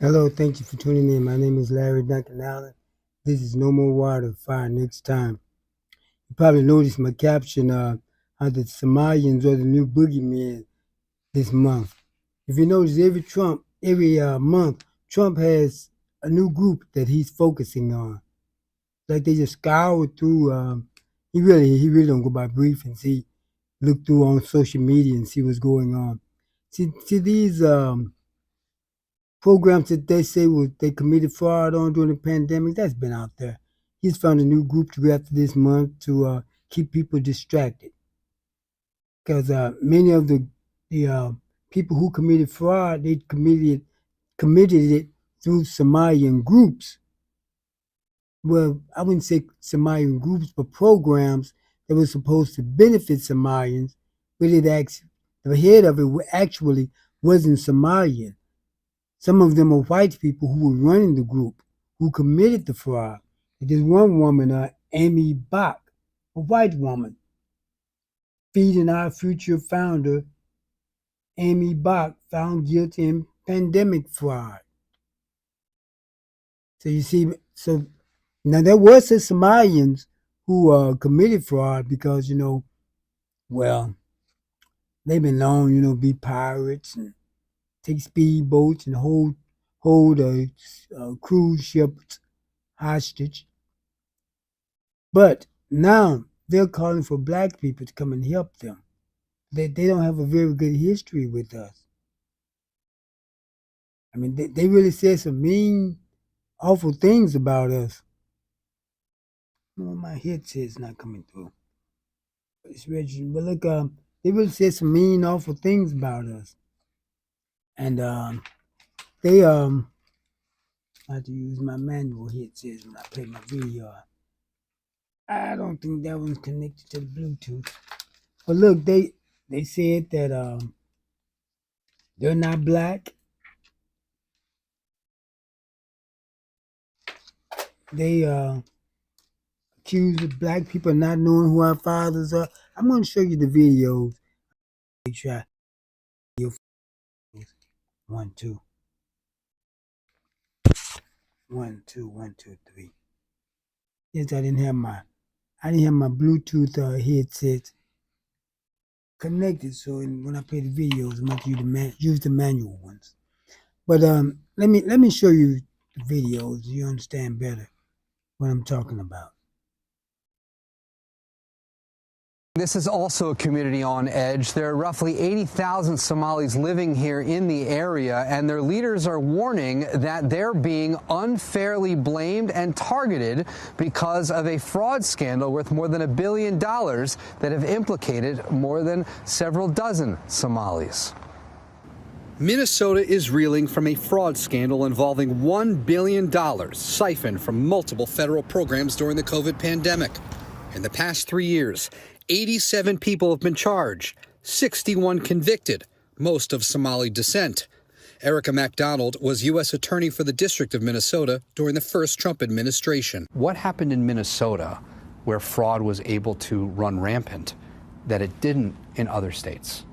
Hello, thank you for tuning in. My name is Larry Duncan Allen. This is No More Water, Fire Next Time. You probably noticed my caption, how the Somalians are the new boogeyman this month. If you notice, every month, Trump has a new group that he's focusing on. Like they just scour through. He really don't go by briefings. He look through on social media and see what's going on. See these programs that they say they committed fraud on during the pandemic, that's been out there. He's found a new group to go after this month to keep people distracted. Because many of the people who committed fraud, they committed it through Somalian groups. Well, I wouldn't say Somalian groups, but programs that were supposed to benefit Somalians, but the head of it actually wasn't Somalian. Some of them are white people who were running the group, who committed the fraud. There's one woman, Amy Bach, a white woman, feeding our future founder, Amy Bach, found guilty in pandemic fraud. So you see, now there was some Somalians who committed fraud because, well, they've been known, be pirates and take speedboats and hold cruise ships hostage. But now they're calling for black people to come and help them. They don't have a very good history with us. I mean, they really said some mean, awful things about us. My headset's not coming through. It's registered. But look, they really said some mean, awful things about us. And they I have to use my manual headsets when I play my video. I don't think that one's connected to the Bluetooth. But look, they said that they're not black. They accuse of black people of not knowing who our fathers are. I'm going to show you the videos. Try. 1, 2. 1, 2, 1, 2, 3. Yes, I didn't have my Bluetooth headset connected, so when I play the videos, I'm going to use the manual ones. But let me show you the videos so you understand better what I'm talking about. This is also a community on edge. There are roughly 80,000 Somalis living here in the area, and their leaders are warning that they're being unfairly blamed and targeted because of a fraud scandal worth more than $1 billion that have implicated more than several dozen Somalis. Minnesota is reeling from a fraud scandal involving $1 billion siphoned from multiple federal programs during the COVID pandemic. In the past 3 years, 87 people have been charged, 61 convicted, most of Somali descent. Erica MacDonald was U.S. Attorney for the District of Minnesota during the first Trump administration. What happened in Minnesota where fraud was able to run rampant that it didn't in other states?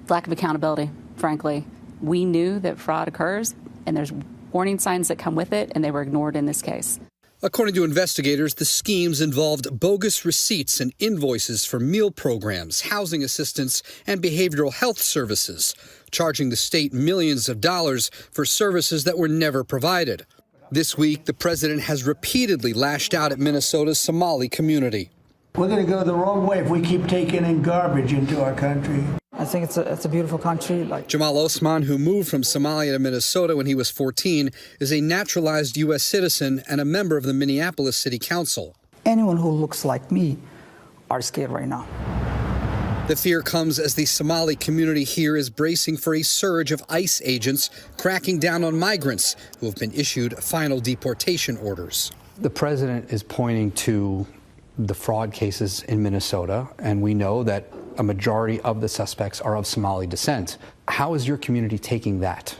Lack of accountability, frankly. We knew that fraud occurs, and there's warning signs that come with it, and they were ignored in this case. According to investigators, the schemes involved bogus receipts and invoices for meal programs, housing assistance, and behavioral health services, charging the state millions of dollars for services that were never provided. This week, the president has repeatedly lashed out at Minnesota's Somali community. We're going to go the wrong way if we keep taking in garbage into our country. I think it's a beautiful country. Jamal Osman, who moved from Somalia to Minnesota when he was 14, is a naturalized U.S. citizen and a member of the Minneapolis City Council. Anyone who looks like me are scared right now. The fear comes as the Somali community here is bracing for a surge of ICE agents cracking down on migrants who have been issued final deportation orders. The president is pointing to the fraud cases in Minnesota, and we know that a majority of the suspects are of Somali descent. How is your community taking that?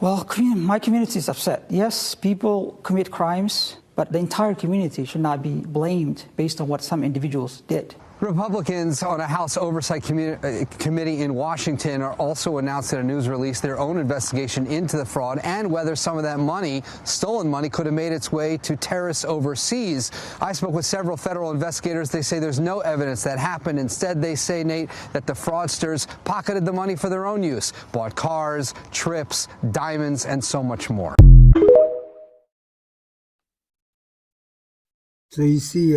Well, my community is upset. Yes, people commit crimes, But the entire community should not be blamed based on what some individuals did. Republicans on a House Oversight Committee in Washington are also announced in a news release their own investigation into the fraud and whether some of that money, stolen money, could have made its way to terrorists overseas. I spoke with several federal investigators. They say there's no evidence that happened. Instead, they say, Nate, that the fraudsters pocketed the money for their own use, bought cars, trips, diamonds, and so much more. So you see,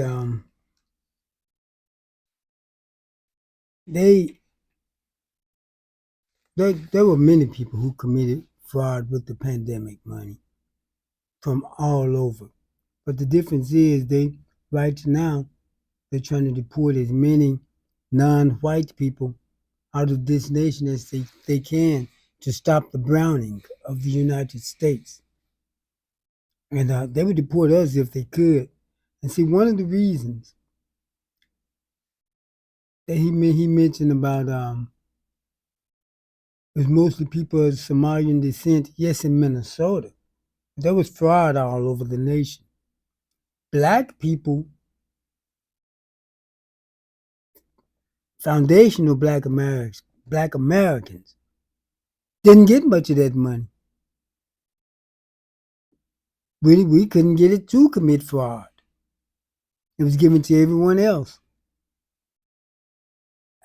there were many people who committed fraud with the pandemic money from all over. But the difference is right now, they're trying to deport as many non-white people out of this nation as they can to stop the browning of the United States. And they would deport us if they could. And see, one of the reasons that he mentioned about it was mostly people of Somalian descent, yes, in Minnesota. There was fraud all over the nation. Black people, foundational black Americans, didn't get much of that money. We couldn't get it to commit fraud. It was given to everyone else.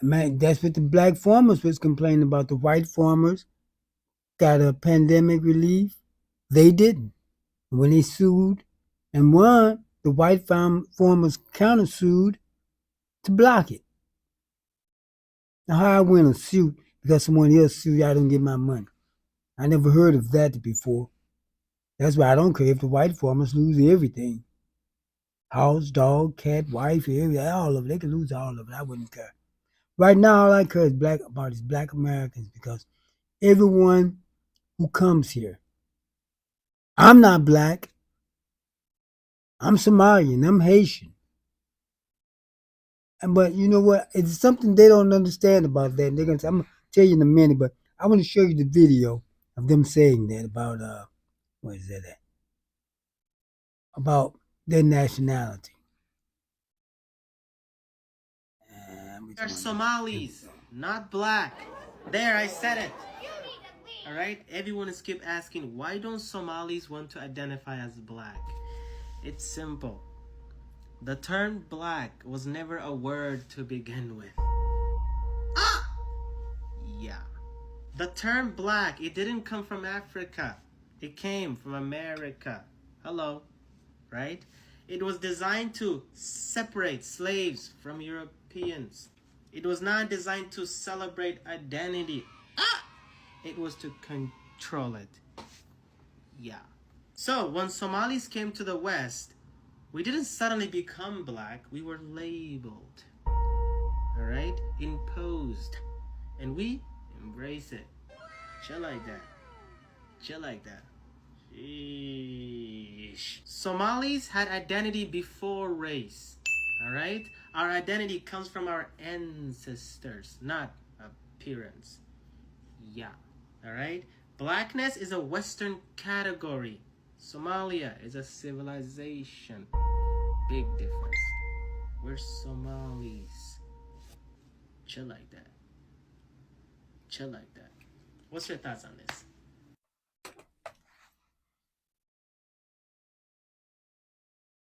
Man, that's what the black farmers was complaining about. The white farmers got a pandemic relief. They didn't. When they sued and won, the white farmers countersued to block it. Now, how I win a suit because someone else sued, I don't get my money. I never heard of that before. That's why I don't care if the white farmers lose everything. House, dog, cat, wife, everything, all of it. They can lose all of it. I wouldn't care. Right now, all I care is black Americans because everyone who comes here, I'm not black. I'm Somalian. I'm Haitian. But you know what? It's something they don't understand about that. They're gonna say, I'm gonna tell you in a minute, but I want to show you the video of them saying that about what is that? About their nationality. They're Somalis, not black. There, I said it. All right? Everyone is keep asking, why don't Somalis want to identify as black? It's simple. The term black was never a word to begin with. Ah! Yeah. The term black, it didn't come from Africa. It came from America. Hello. Right? It was designed to separate slaves from Europeans. It was not designed to celebrate identity. Ah! It was to control it. Yeah. So when Somalis came to the West, we didn't suddenly become black. We were labeled. All right? Imposed. And we embrace it. Chill like that. Chill like that. Sheesh. Somalis had identity before race. All right? Our identity comes from our ancestors, not appearance. Yeah. All right? Blackness is a Western category. Somalia is a civilization. Big difference. We're Somalis. Chill like that. Chill like that. What's your thoughts on this?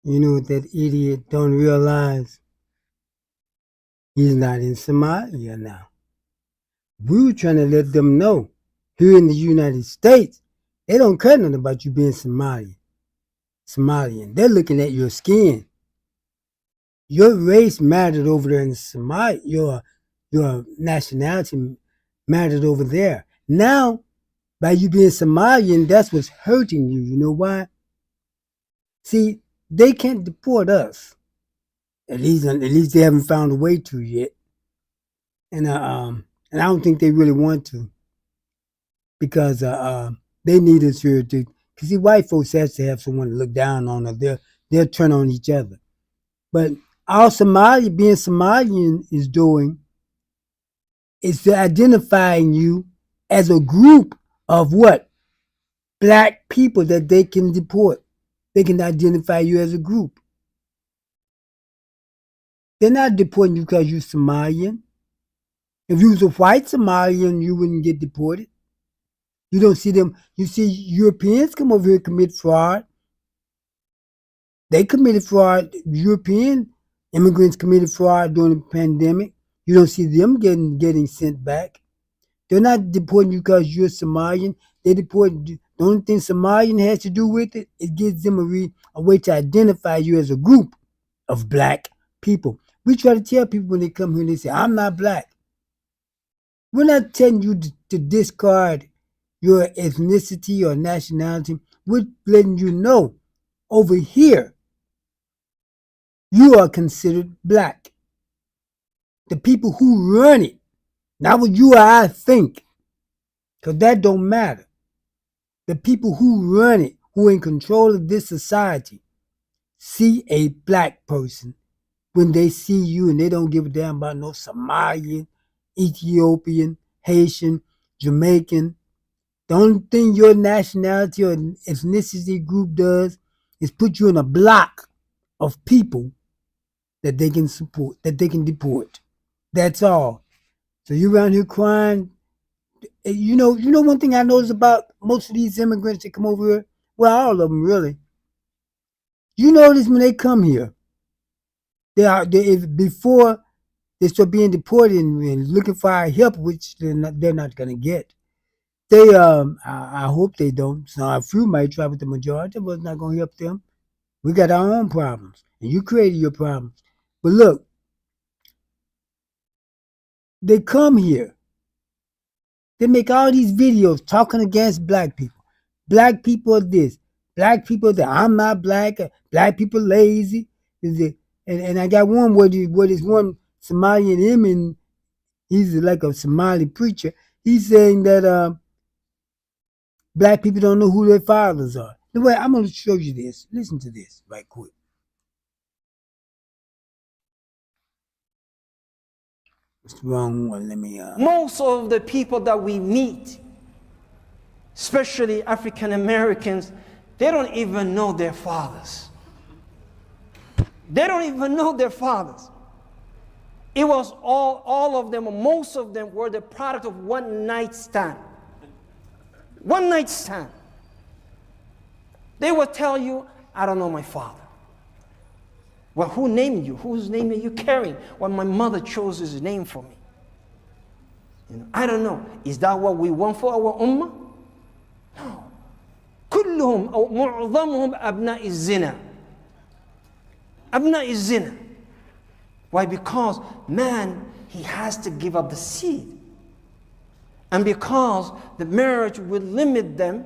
You know what that idiot don't realize? He's not in Somalia now. We were trying to let them know here in the United States, they don't care nothing about you being Somalian. They're looking at your skin. Your race mattered over there in Somalia. Your nationality mattered over there. Now, by you being Somalian, that's what's hurting you. You know why? See, they can't deport us. At least they haven't found a way to yet. And I don't think they really want to, because they need us here to. Because see, white folks has to have someone to look down on, or they'll turn on each other. But all being Somalian is doing is to identifying you as a group of what? Black people that they can deport. They can identify you as a group. They're not deporting you because you're Somalian. If you was a white Somalian, you wouldn't get deported. You don't see them. You see Europeans come over here and commit fraud. They committed fraud. European immigrants committed fraud during the pandemic. You don't see them getting sent back. They're not deporting you because you're Somalian. They deport. The only thing Somalian has to do with it, it gives them a way to identify you as a group of black people. We try to tell people when they come here and they say, I'm not black. We're not telling you to discard your ethnicity or nationality. We're letting you know over here, you are considered black. The people who run it, not what you or I think, because that don't matter. The people who run it, who are in control of this society, see a black person when they see you and they don't give a damn about no Somalian, Ethiopian, Haitian, Jamaican. The only thing your nationality or ethnicity group does is put you in a block of people that they can support, that they can deport. That's all. So you around here crying. You know one thing I notice about most of these immigrants that come over here? Well, all of them really. You notice when they come here, before they start being deported and looking for our help, which they're not gonna get. They I hope they don't. So a few might try, but the majority of us not gonna help them. We got our own problems, and you created your problems. But look, they come here. They make all these videos talking against black people. Black people are this. Black people that I'm not black. Black people lazy. And I got one where this one Somalian imam, he's like a Somali preacher. He's saying that black people don't know who their fathers are. The way I'm going to show you this. Listen to this right quick. What's the wrong one? Let me. Most of the people that we meet, especially African Americans, they don't even know their fathers. They don't even know their fathers. It was all of them, most of them were the product of one night stand. One night stand. They will tell you, I don't know my father. Well, who named you? Whose name are you carrying? Well, my mother chose his name for me. I don't know. Is that what we want for our ummah? No. كلهم أو معظمهم أبناء الزنا. أبناء الزنا. Why? Because man, he has to give up the seed. And because the marriage will limit them,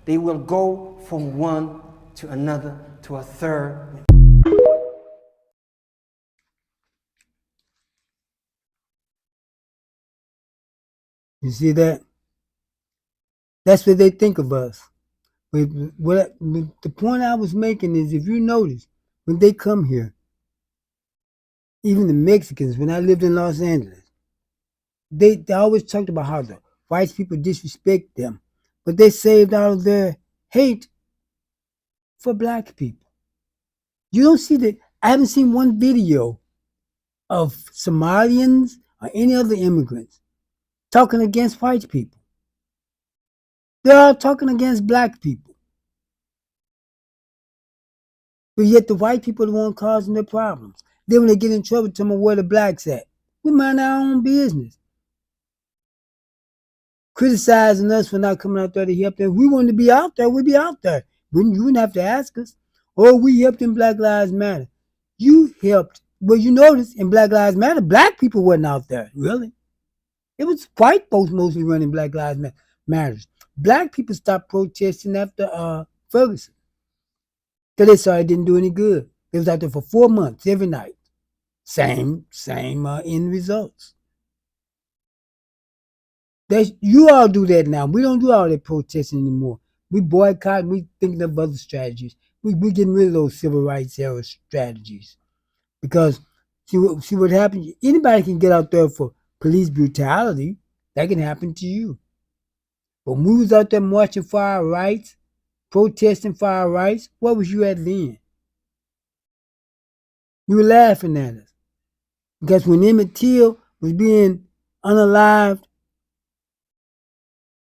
they will go from one to another to a third. You see that? That's what they think of us. But the point I was making is, if you notice, when they come here, even the Mexicans, when I lived in Los Angeles, they always talked about how the white people disrespect them, but they saved all of their hate for black people. You don't see that. I haven't seen one video of Somalians or any other immigrants talking against white people. They're all talking against black people. But yet the white people are the ones causing their problems. Then when they get in trouble, tell them where the blacks at. We mind our own business. Criticizing us for not coming out there to help them. If we wanted to be out there, we'd be out there. You wouldn't have to ask us. Oh, we helped in Black Lives Matter. You helped. Well, you notice in Black Lives Matter, black people wasn't out there, really. It was white folks mostly running Black Lives Matters. Black people stopped protesting after Ferguson, because they saw it didn't do any good. They was out there for 4 months every night. Same end results. You all do that now. We don't do all that protesting anymore. We boycott. We thinking of other strategies. We getting rid of those civil rights era strategies, because see what happens. Anybody can get out there for police brutality. That can happen to you. But when we was out there marching for our rights, protesting for our rights, where was you at then? You were laughing at us. Because when Emmett Till was being unalived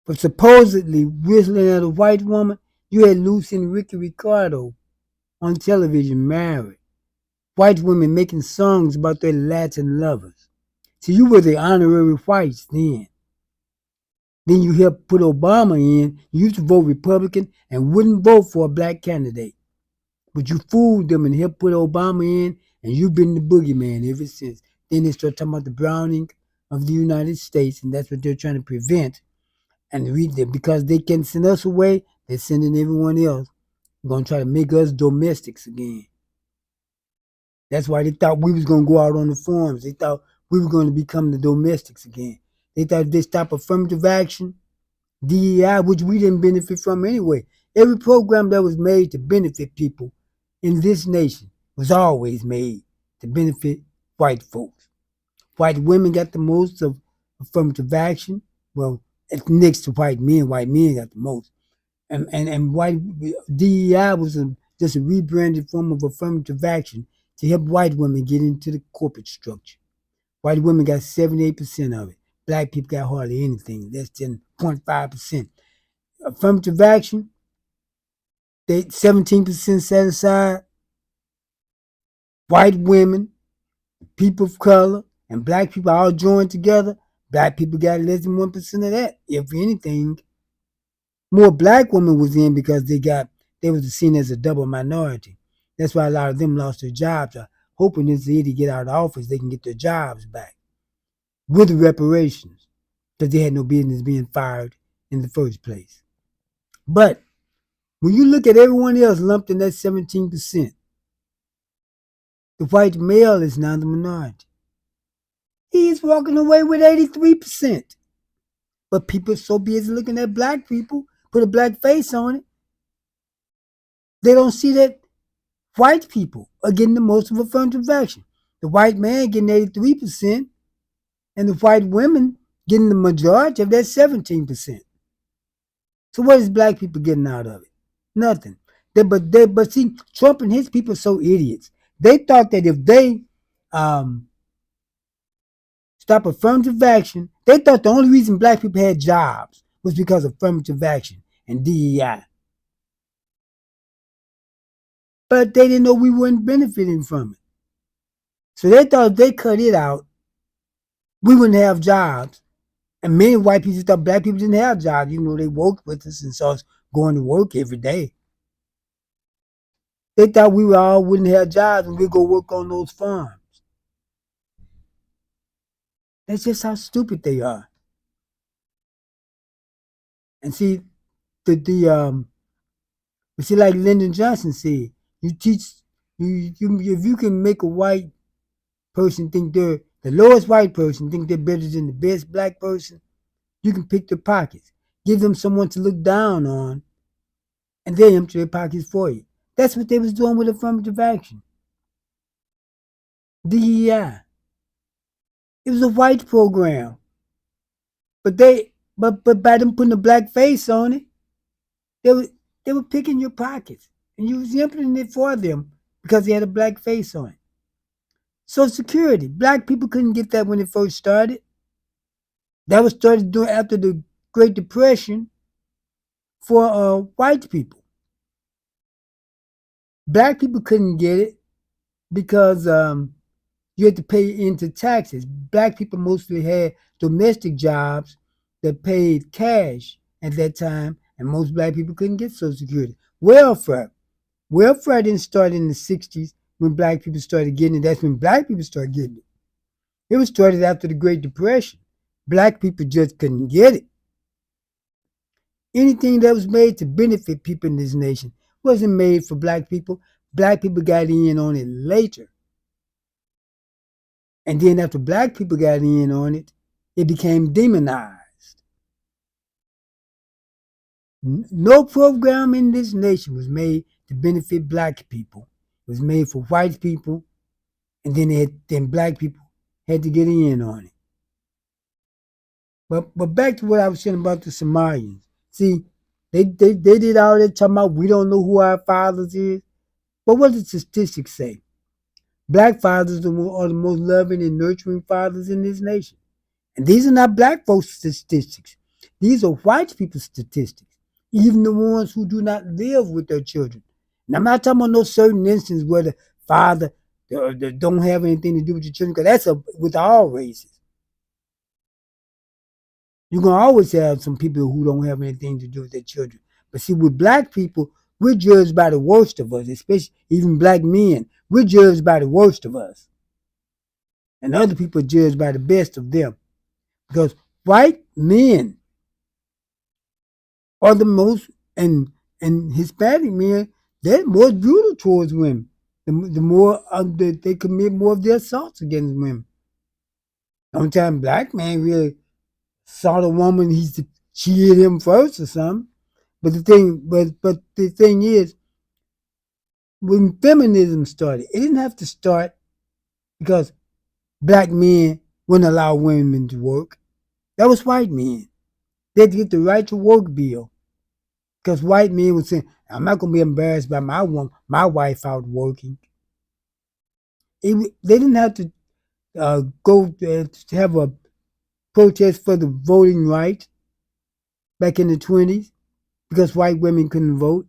for supposedly whistling at a white woman, you had Lucy and Ricky Ricardo on television married. White women making songs about their Latin lovers. So you were the honorary whites then. Then you helped put Obama in. You used to vote Republican and wouldn't vote for a black candidate. But you fooled them and helped put Obama in, and you've been the boogeyman ever since. Then they start talking about the browning of the United States, and that's what they're trying to prevent. And because they can send us away, they're sending everyone else. They're going to try to make us domestics again. That's why they thought we was going to go out on the farms. They thought we were going to become the domestics again. They thought if they stop affirmative action, DEI, which we didn't benefit from anyway. Every program that was made to benefit people in this nation was always made to benefit white folks. White women got the most of affirmative action. Well, it's next to white men. White men got the most. And white DEI was just a rebranded form of affirmative action to help white women get into the corporate structure. White women got 78% of it. Black people got hardly anything, less than 0.5%. Affirmative action, they 17% set aside. White women, people of color, and black people all joined together. Black people got less than 1% of that. If anything, more black women was in because they was seen as a double minority. That's why a lot of them lost their jobs. Hoping this idiot get out of office, they can get their jobs back with reparations, because they had no business being fired in the first place. But when you look at everyone else lumped in that 17%, the white male is now the minority. He's walking away with 83%. But people are so busy looking at black people, put a black face on it, they don't see that white people are getting the most of affirmative action. The white man getting 83%, and the white women getting the majority of that 17%. So what is black people getting out of it? Nothing. But see, Trump and his people are so idiots. They thought that if they stop affirmative action, they thought the only reason black people had jobs was because of affirmative action and DEI. But they didn't know we weren't benefiting from it. So they thought if they cut it out, we wouldn't have jobs. And many white people thought black people didn't have jobs. You know, they worked with us and saw us going to work every day. They thought we all wouldn't have jobs and we'd go work on those farms. That's just how stupid they are. And see, like Lyndon Johnson said, if you can make a white person think they're the lowest white person, think they're better than the best black person, you can pick their pockets, give them someone to look down on, and they empty their pockets for you. That's what they was doing with affirmative action. DEI. It was a white program. But by them putting a black face on it, they were picking your pockets. And you was emptying it for them because they had a black face on it. Social Security. Black people couldn't get that when it first started. That was started doing after the Great Depression for white people. Black people couldn't get it because you had to pay into taxes. Black people mostly had domestic jobs that paid cash at that time, and most black people couldn't get Social Security. Welfare didn't start in the 60s when black people started getting it. That's when black people started getting it. It was started after the Great Depression. Black people just couldn't get it. Anything that was made to benefit people in this nation wasn't made for black people. Black people got in on it later. And then after black people got in on it, it became demonized. No program in this nation was made to benefit black people. It was made for white people, and then black people had to get in on it. But back to what I was saying about the Somalians. See, They did all that talking about we don't know who our fathers is. But what does the statistics say? Black fathers are the most loving and nurturing fathers in this nation. And these are not black folks' statistics. These are white people's statistics, even the ones who do not live with their children. And I'm not talking about no certain instance where the father don't have anything to do with the children, because that's with all races. You're going to always have some people who don't have anything to do with their children. But see, with black people, we're judged by the worst of us, especially even black men. We're judged by the worst of us. And other people are judged by the best of them. Because white men are the most, and Hispanic men, they're more brutal towards women. The more they commit more of their assaults against women. Sometimes black man really saw the woman, she hit him first or something. But the thing is, when feminism started, it didn't have to start because black men wouldn't allow women to work. That was white men. They had to get the right to work bill. Because white men would say, I'm not going to be embarrassed by my wife out working. They didn't have to go to have a protest for the voting rights back in the 20s because white women couldn't vote.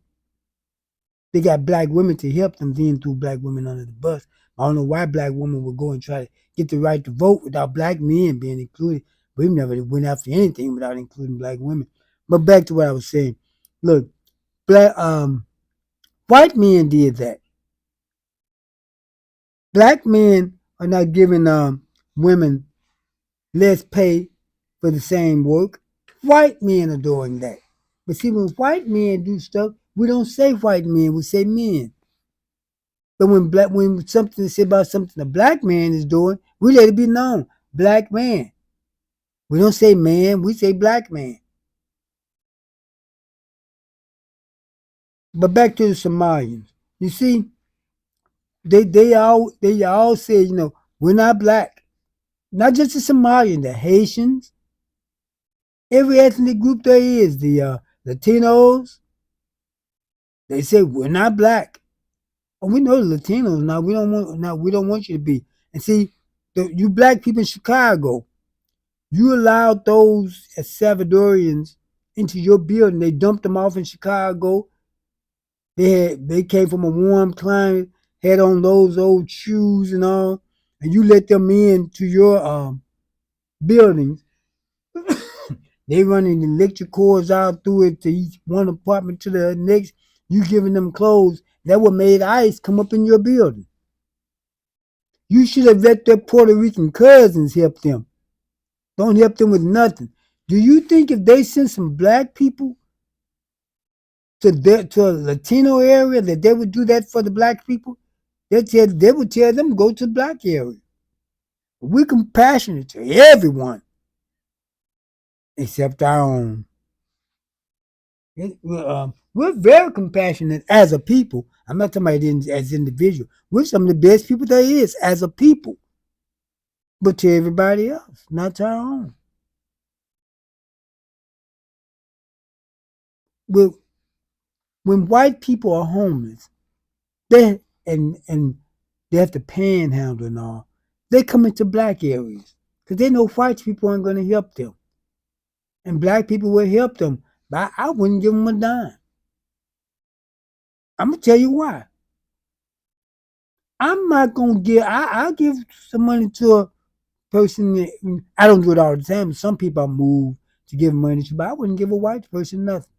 They got black women to help them, then threw black women under the bus. I don't know why black women would go and try to get the right to vote without black men being included. We never went after anything without including black women. But back to what I was saying. Look, white men did that. Black men are not giving women less pay for the same work. White men are doing that. But see, when white men do stuff, we don't say white men, we say men. But when something is said about something a black man is doing, we let it be known. Black man. We don't say man, we say black man. But back to the Somalians. You see, they all say, we're not black. Not just the Somalians, the Haitians, every ethnic group there is, the Latinos, they say we're not black. And we know the Latinos now. We don't want you to be. And see, you black people in Chicago, you allowed those Salvadorians into your building. They dumped them off in Chicago. They came from a warm climate, had on those old shoes and all, and you let them in to your buildings. They running electric cords out through it to each one apartment to the next. You giving them clothes. That what made ICE come up in your building. You should have let their Puerto Rican cousins help them. Don't help them with nothing. Do you think if they sent some black people to a Latino area that they would do that for the black people? They would tell them go to the black area. We're compassionate to everyone except our own. We're very compassionate as a people. I'm not talking about as individuals. We're some of the best people there is as a people. But to everybody else, not to our own. When white people are homeless, they and they have to panhandle and all, they come into black areas because they know white people aren't going to help them, and black people will help them. But I wouldn't give them a dime. I'm gonna tell you why. I'm not gonna give. I'll give some money to a person. I don't do it all the time. Some people I move to give money to, but I wouldn't give a white person nothing.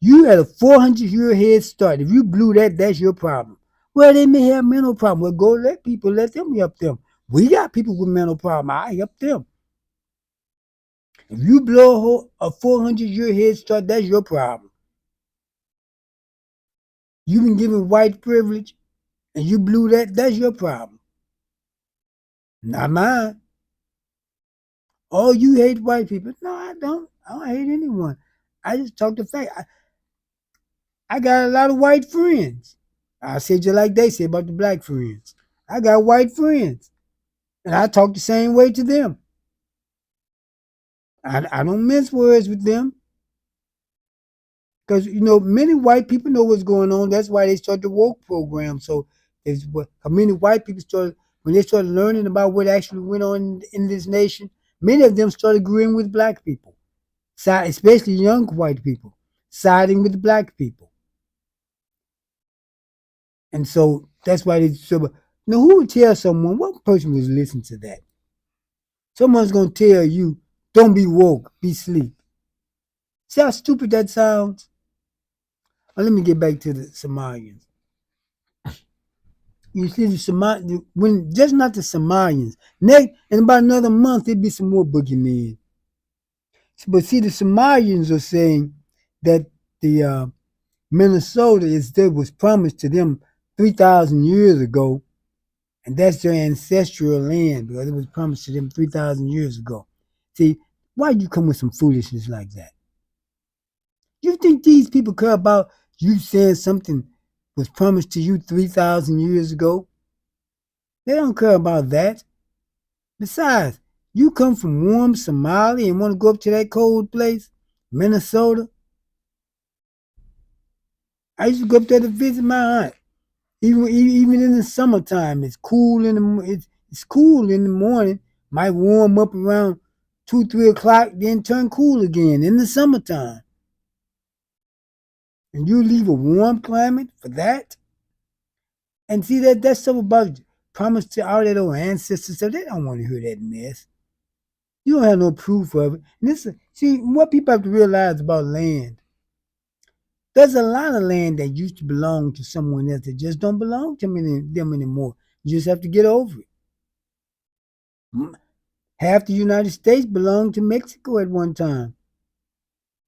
You had a 400-year head start. If you blew that, that's your problem. Well, they may have mental problem. Well, go let them help them. We got people with mental problem. I help them. If you blow a 400-year head start, that's your problem. You've been given white privilege, and you blew that, that's your problem. Not mine. Oh, you hate white people. No, I don't. I don't hate anyone. I just talk the fact. I got a lot of white friends. I say just like they say about the black friends. I got white friends. And I talk the same way to them. I don't mince words with them. Because, many white people know what's going on. That's why they started the woke program. So, many white people when they started learning about what actually went on in this nation, many of them started agreeing with black people, especially young white people, siding with the black people. And so that's why who would tell someone, what person was listening to that? Someone's going to tell you, don't be woke, be sleep. See how stupid that sounds? Now, let me get back to the Somalians. You see, just not the Somalians. In about another month, there'll be some more boogeymen. But see, the Somalians are saying that the Minnesota was promised to them 3,000 years ago, and that's their ancestral land because it was promised to them 3,000 years ago. See, why you come with some foolishness like that? You think these people care about you saying something was promised to you 3,000 years ago? They don't care about that. Besides, you come from warm Somalia and want to go up to that cold place, Minnesota? I used to go up there to visit my aunt. Even in the summertime, it's cool it's cool in the morning. Might warm up around 2-3 o'clock, then turn cool again in the summertime. And you leave a warm climate for that? And see that's stuff about promise to all that old ancestors stuff. They don't want to hear that mess. You don't have no proof of it. And what people have to realize about land. There's a lot of land that used to belong to someone else that just don't belong to them anymore. You just have to get over it. Half the United States belonged to Mexico at one time.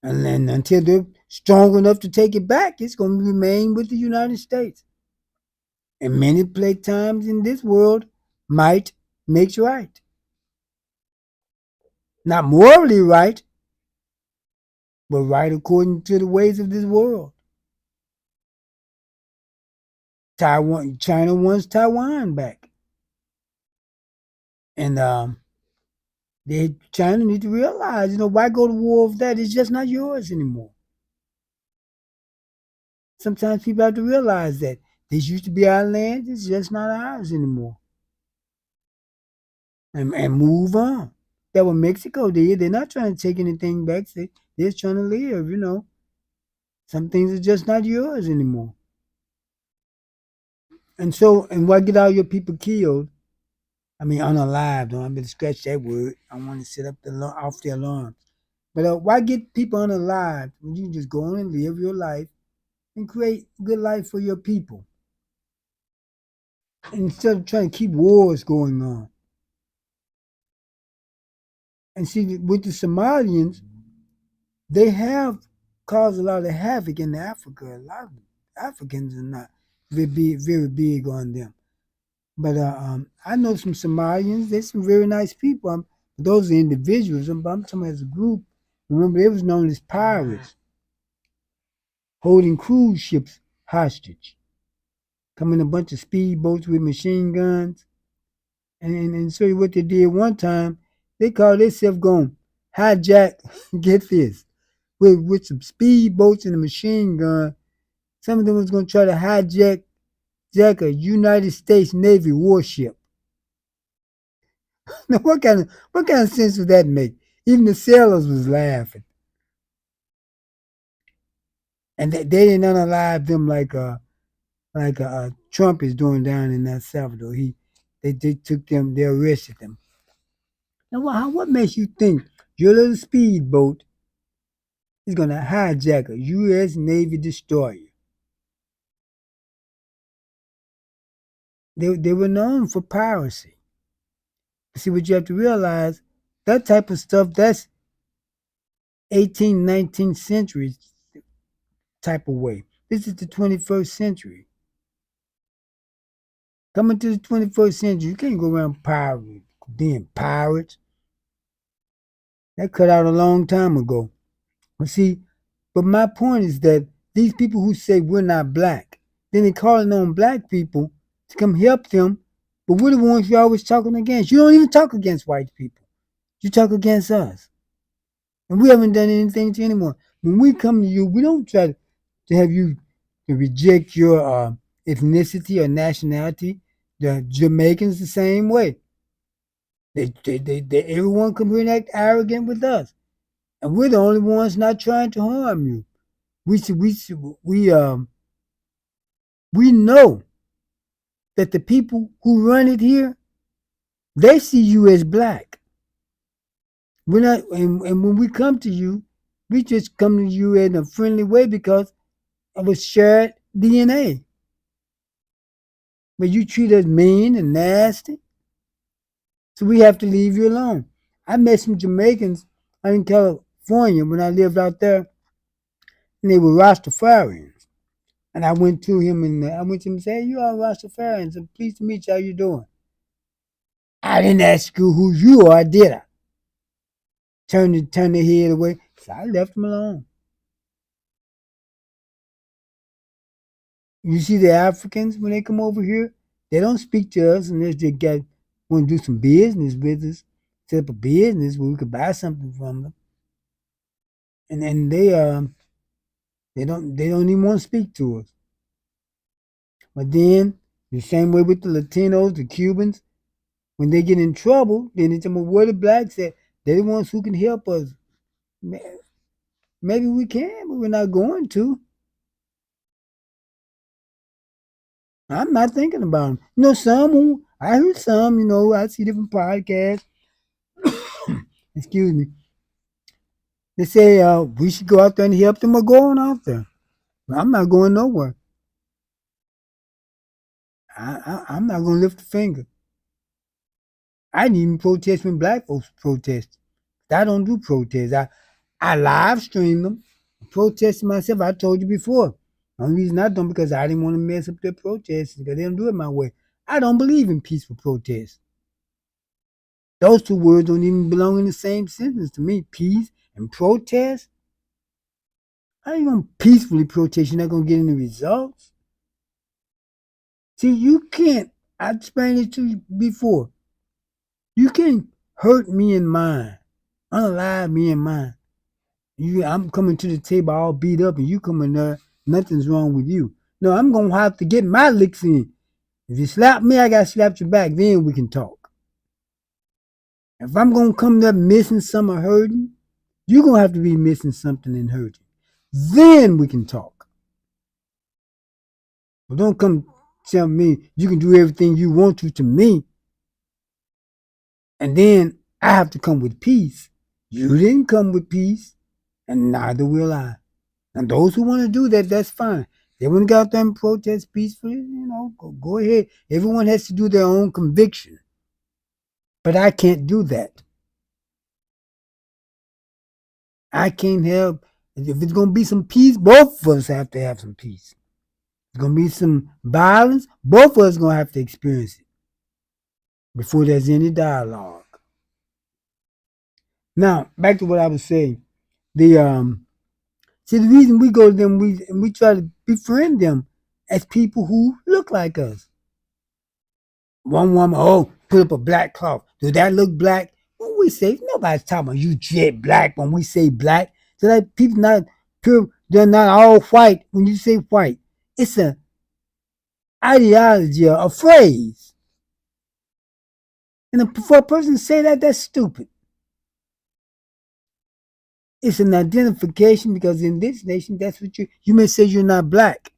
And then until they're strong enough to take it back, it's going to remain with the United States. And many times in this world, might makes right. Not morally right, but right according to the ways of this world. China wants Taiwan back. And China need to realize, why go to war with that? It's just not yours anymore. Sometimes people have to realize that this used to be our land, it's just not ours anymore. And move on. That's what Mexico did. They're not trying to take anything back. They're just trying to live, Some things are just not yours anymore. And why get all your people killed? I mean, unalived. I'm going to scratch that word. I want to set up off the alarm. But why get people unalived when you can just go on and live your life and create a good life for your people? Instead of trying to keep wars going on. And see, with the Somalians, they have caused a lot of havoc in Africa. A lot of Africans are not very big on them. But I know some Somalians. They're some very nice people. Those are individuals. I'm talking as a group. Remember, they was known as pirates, holding cruise ships hostage, coming in a bunch of speedboats with machine guns. And so what they did one time, they called themselves going hijack, get this, with some speedboats and a machine gun. Some of them was going to try to hijack a United States Navy warship. Now, what kind of sense would that make? Even the sailors was laughing. And they didn't unalive them like Trump is doing down in El Salvador. They took them, they arrested them. Now, what makes you think your little speedboat is going to hijack a U.S. Navy destroyer? They were known for piracy. See, what you have to realize, that type of stuff, that's 18th, 19th century type of way. This is the 21st century. Coming to the 21st century, you can't go around being pirates. That cut out a long time ago. But my point is that these people who say we're not black, then they're calling on black people to come help them, but we're the ones you're always talking against. You don't even talk against white people. You talk against us. And we haven't done anything to anyone. when we come to you, we don't try to have you to reject your ethnicity or nationality. The Jamaicans the same way. Everyone come here and act arrogant with us, and we're the only ones not trying to harm you. We know that the people who run it here, they see you as black. We're not, and when we come to you, we just come to you in a friendly way because of a shared DNA. But you treat us mean and nasty, so we have to leave you alone. I met some Jamaicans out in California when I lived out there, and they were Rastafarians. And I went to him and said, "Hey, you are Rastafarians. I'm pleased to meet you. How you doing?" I didn't ask you who you are, did I? Turn the head away. So I left them alone. You see the Africans when they come over here, they don't speak to us unless they want to do some business with us, set up a business where we could buy something from them. And then they don't even want to speak to us. But then the same way with the Latinos, the Cubans, when they get in trouble, then they tell me where the blacks at. They're the ones who can help us. Maybe we can, but we're not going to. I'm not thinking about them. I heard some, I see different podcasts. Excuse me. They say we should go out there and help them or go on out there. I'm not going nowhere. I'm not going to lift a finger. I didn't even protest when black folks protest. I don't do protests. I live stream them. Protesting myself, I told you before. The only reason I don't because I didn't want to mess up their protests because they don't do it my way. I don't believe in peaceful protests. Those two words don't even belong in the same sentence to me. Peace and protest. How are you going to peacefully protest? You're not going to get any results. See, you can't. I explained it to you before. You can't hurt me and mine, unalive me and mine. I'm coming to the table all beat up and you coming there, nothing's wrong with you. No, I'm going to have to get my licks in. If you slap me, I got to slap you back. Then we can talk. If I'm going to come there missing some or hurting, you're going to have to be missing something and hurting. Then we can talk. But don't come tell me you can do everything you want to me. And then I have to come with peace. You didn't come with peace, and neither will I. And those who want to do that, that's fine. They want to go out there and protest peacefully, go ahead. Everyone has to do their own conviction. But I can't do that. I can't help. If it's going to be some peace, both of us have to have some peace. If it's going to be some violence, both of us are going to have to experience it before there's any dialogue. Now, back to what I was saying. See, the reason we go to them, we try to befriend them as people who look like us. One woman, put up a black cloth. Does that look black? When we say, nobody's talking about you jet black when we say black. So like people not pure, they're not all white when you say white. It's an ideology, a phrase. And for a person to say that, that's stupid. It's an identification because in this nation, that's what you may say you're not black.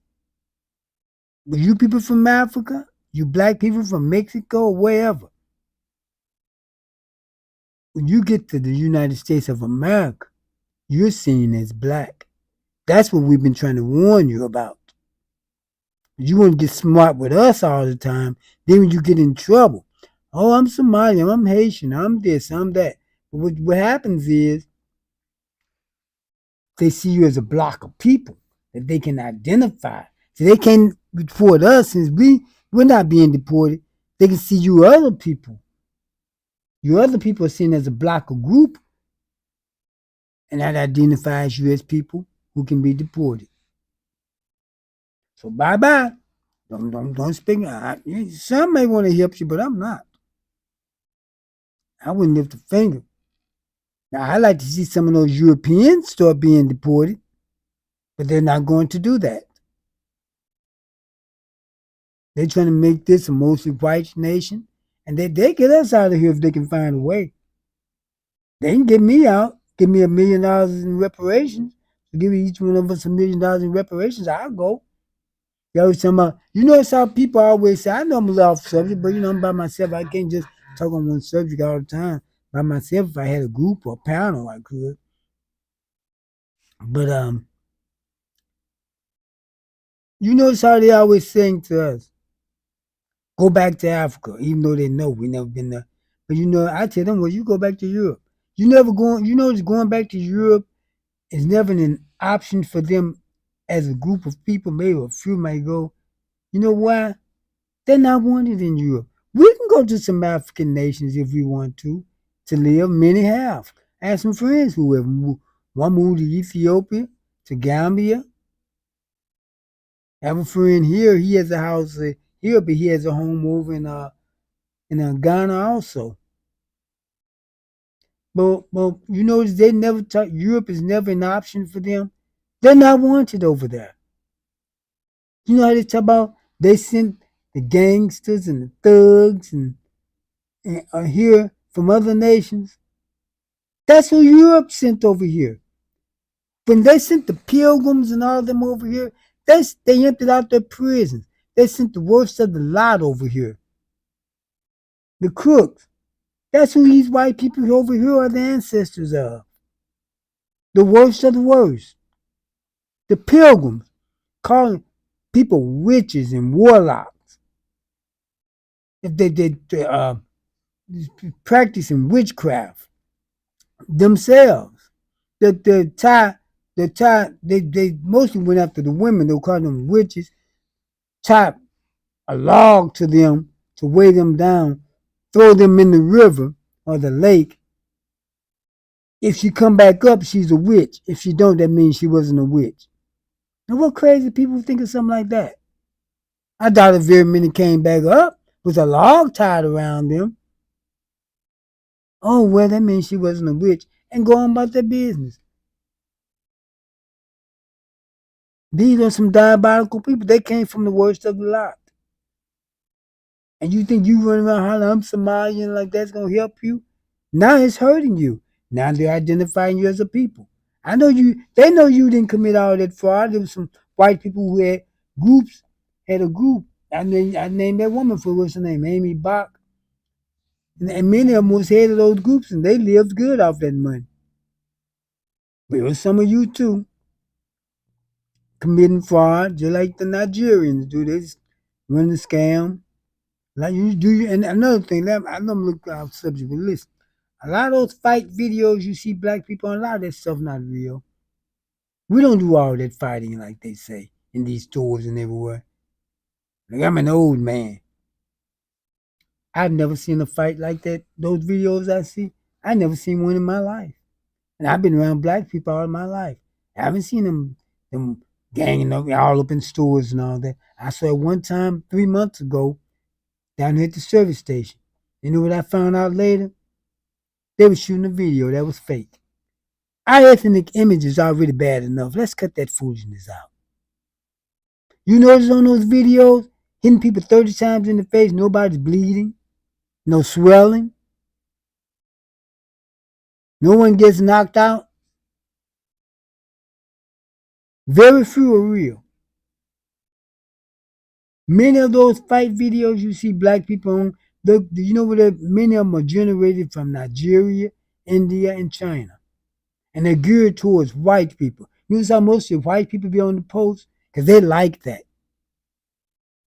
But you people from Africa, you black people from Mexico, or wherever, when you get to the United States of America, you're seen as black. That's what we've been trying to warn you about. You want to get smart with us all the time, then when you get in trouble, I'm Somalian, I'm Haitian, I'm this, I'm that. But what happens is, they see you as a block of people that they can identify. So they can't deport us since we're not being deported. They can see you other people. You other people are seen as a block of group. And that identifies you as people who can be deported. So bye-bye. Don't speak. Some may want to help you, but I'm not. I wouldn't lift a finger. Now, I like to see some of those Europeans start being deported, but they're not going to do that. They're trying to make this a mostly white nation, and they get us out of here if they can find a way. They can get me out, give me $1 million in reparations. So give each one of us $1 million in reparations, I'll go. They always talking about, it's how people always say, I know I'm a little off subject, but I'm by myself. I can't just talk on one subject all the time. By myself, if I had a group or a panel, I could. But you notice how they always saying to us, go back to Africa, even though they know we never been there. But I tell them, well, you go back to Europe. Going back to Europe is never an option for them as a group of people. Maybe a few might go. You know why? They're not wanted in Europe. We can go to some African nations if we want to live. Many have. I have some friends who have moved. One moved to Ethiopia, to Gambia. I have a friend here. He has a house here, but he has a home over in Ghana also. But they never talk. Europe is never an option for them. They're not wanted over there. You know how they talk about they sent the gangsters and the thugs and are here from other nations. That's who Europe sent over here. When they sent the pilgrims and all of them over here, they emptied out their prisons. They sent the worst of the lot over here. The crooks. That's who these white people over here are the ancestors of. The worst of the worst. The pilgrims, calling people witches and warlocks. If they practicing witchcraft themselves. They mostly went after the women. They called them witches. Tied a log to them to weigh them down, throw them in the river or the lake. If she come back up, she's a witch. If she don't, that means she wasn't a witch. Now, what crazy people think of something like that? I doubt if very many came back up with a log tied around them. Oh, well, that means she wasn't a witch, and go on about their business. These are some diabolical people. They came from the worst of the lot. And you think you run around hollering, I'm Somalian, like that's going to help you? Now it's hurting you. Now they're identifying you as a people. They know you didn't commit all that fraud. There was some white people who had a group. I named that woman for what's her name, Amy Bach. And many of them was head of those groups, and they lived good off that money. But it was some of you too, committing fraud, just like the Nigerians do. They just run the scam. Like you do, and another thing, I know I'm looking off subject, but listen, a lot of those fight videos you see black people on, a lot of that stuff not real. We don't do all that fighting like they say in these stores and everywhere. Like I'm an old man. I've never seen a fight like that. Those videos I see, I never seen one in my life. And I've been around black people all my life. I haven't seen them ganging up all up in stores and all that. I saw it one time 3 months ago down here at the service station. You know what I found out later? They were shooting a video that was fake. Our ethnic image is already bad enough. Let's cut that foolishness out. You notice on those videos, hitting people 30 times in the face, nobody's bleeding, no swelling, no one gets knocked out. Very few are real. Many of those fight videos you see black people on, you know what? Many of them are generated from Nigeria, India, and China. And they're geared towards white people. You notice how most of white people be on the post? Because they like that.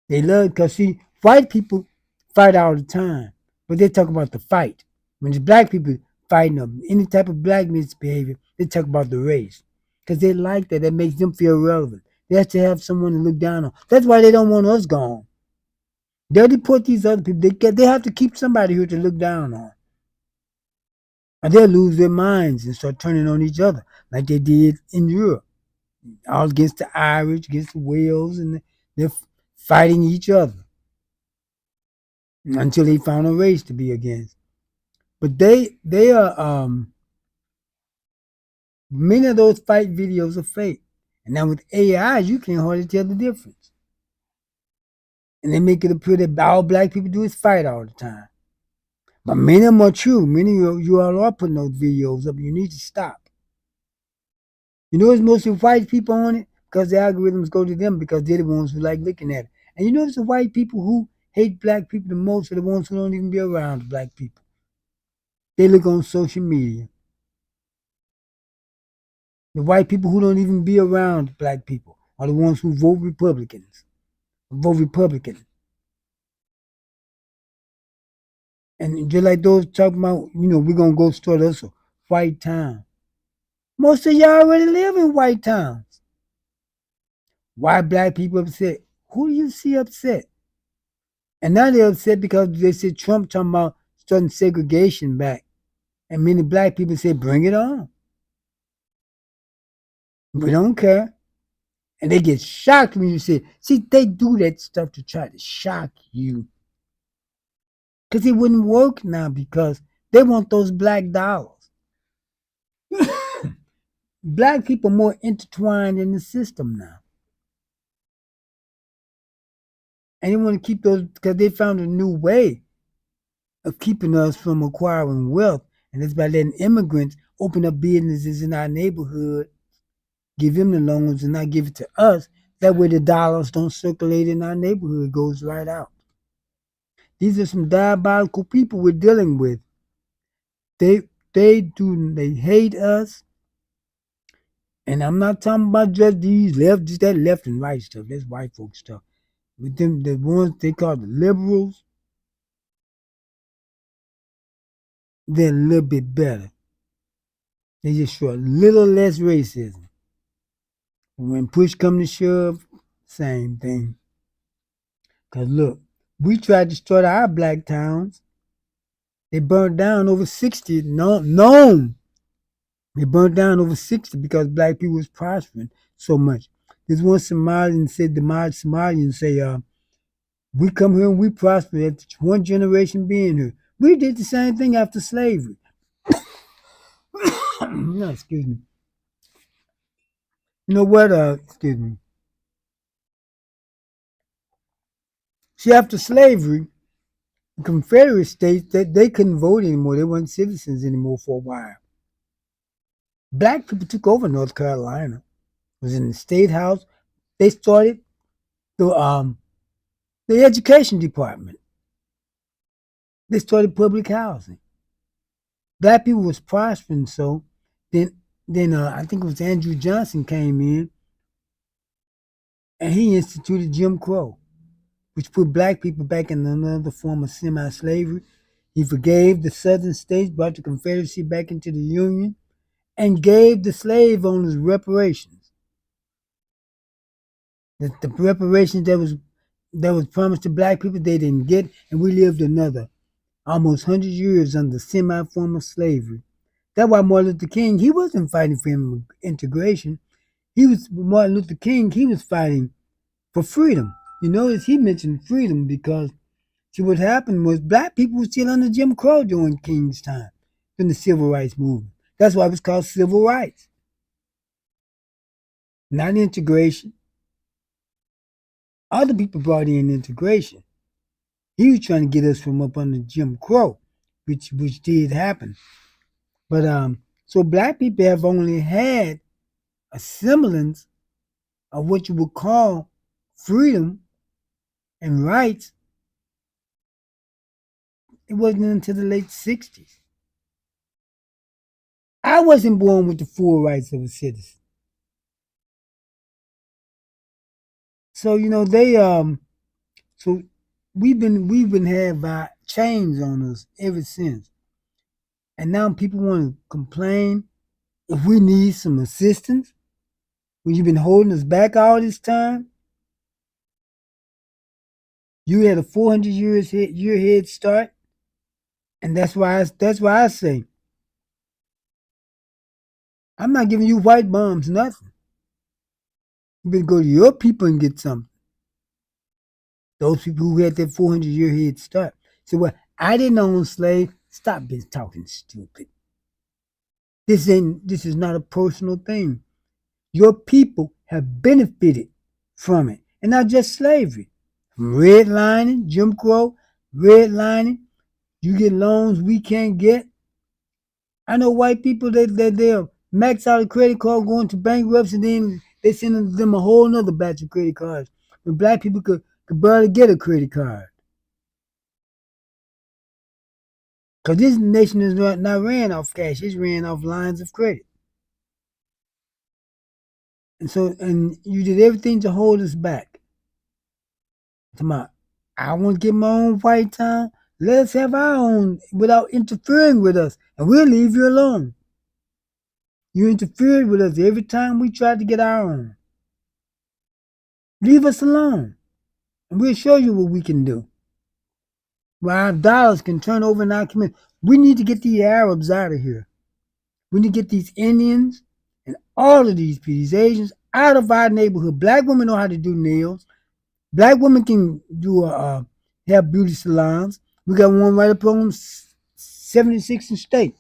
They love, because see, white people fight all the time, but they talk about the fight. When the black people fighting or any type of black misbehavior, they talk about the race. Because they like that. That makes them feel relevant. They have to have someone to look down on. That's why they don't want us gone. They'll deport these other people. They have to keep somebody here to look down on. And they'll lose their minds and start turning on each other like they did in Europe. All against the Irish, against the Wales, and they're fighting each other until they found a race to be against. But they are Many of those fight videos are fake. And now with AI, you can't hardly tell the difference. And they make it appear that all black people do is fight all the time. But many of them are true. Many of you all are putting those videos up. You need to stop. You know it's mostly white people on it? Because the algorithms go to them because they're the ones who like looking at it. And you notice the white people who hate black people the most are the ones who don't even be around black people. They look on social media. The white people who don't even be around black people are the ones who vote Republicans. Vote Republican. And just like those talking about, we're going to go start us a white town. Most of y'all already live in white towns. Why black people upset? Who do you see upset? And now they're upset because they said Trump talking about starting segregation back. And many black people say, bring it on. We don't care. And they get shocked when you say, see, they do that stuff to try to shock you. Because it wouldn't work now because they want those black dollars. Black people are more intertwined in the system now. And they want to keep those because they found a new way of keeping us from acquiring wealth. And it's by letting immigrants open up businesses in our neighborhood, give them the loans and not give it to us. That way the dollars don't circulate in our neighborhood, it goes right out. These are some diabolical people we're dealing with. They hate us. And I'm not talking about just these just that left and right stuff. That's white folks stuff. With them, the ones they call the liberals, they're a little bit better. They just show a little less racism. When push comes to shove, same thing. Because look, we tried to start our black towns. They burned down over 60, known. They burned down over 60 because black people was prospering so much. There's one Somalian said, the Somalians say, we come here and we prosper after one generation being here. We did the same thing after slavery. No, excuse me. You know what? Excuse me. See, after slavery, the Confederate states that they couldn't vote anymore. They weren't citizens anymore for a while. Black people took over North Carolina. It was in the state house. They started the education department. They started public housing. Black people was prospering, so then I think it was Andrew Johnson came in, and he instituted Jim Crow, which put black people back in another form of semi-slavery. He forgave the southern states, brought the Confederacy back into the Union, and gave the slave owners reparations. The reparations that was promised to black people, they didn't get, and we lived another almost 100 years under semi-form of slavery. That's why Martin Luther King, he wasn't fighting for integration. Martin Luther King, he was fighting for freedom. You notice he mentioned freedom because, see, what happened was black people were still under Jim Crow during King's time, in the Civil Rights Movement. That's why it was called civil rights. Not integration. Other people brought in integration. He was trying to get us from up under Jim Crow, which did happen. But so black people have only had a semblance of what you would call freedom and rights. It wasn't until the late 60s. I wasn't born with the full rights of a citizen. So so we've been have chains on us ever since. And now people want to complain if we need some assistance when you've been holding us back all this time. You had a 400 year head start, and that's why I say I'm not giving you white bums nothing. You better go to your people and get something. Those people who had that 400 year head start. So, well, I didn't own slaves. Stop talking stupid. This is not a personal thing. Your people have benefited from it. And not just slavery. From redlining, Jim Crow, redlining, you get loans we can't get. I know white people they'll max out a credit card going to bankruptcy, and then they send them a whole nother batch of credit cards. When black people could barely get a credit card. Because this nation is not ran off cash, it's ran off lines of credit. And you did everything to hold us back. I want to get my own white town. Let us have our own without interfering with us, and we'll leave you alone. You interfered with us every time we tried to get our own. Leave us alone, and we'll show you what we can do. Where our dollars can turn over in our community. We need to get the Arabs out of here. We need to get these Indians and all of these Asians out of our neighborhood. Black women know how to do nails. Black women can do have beauty salons. We got one right up on 76th and State.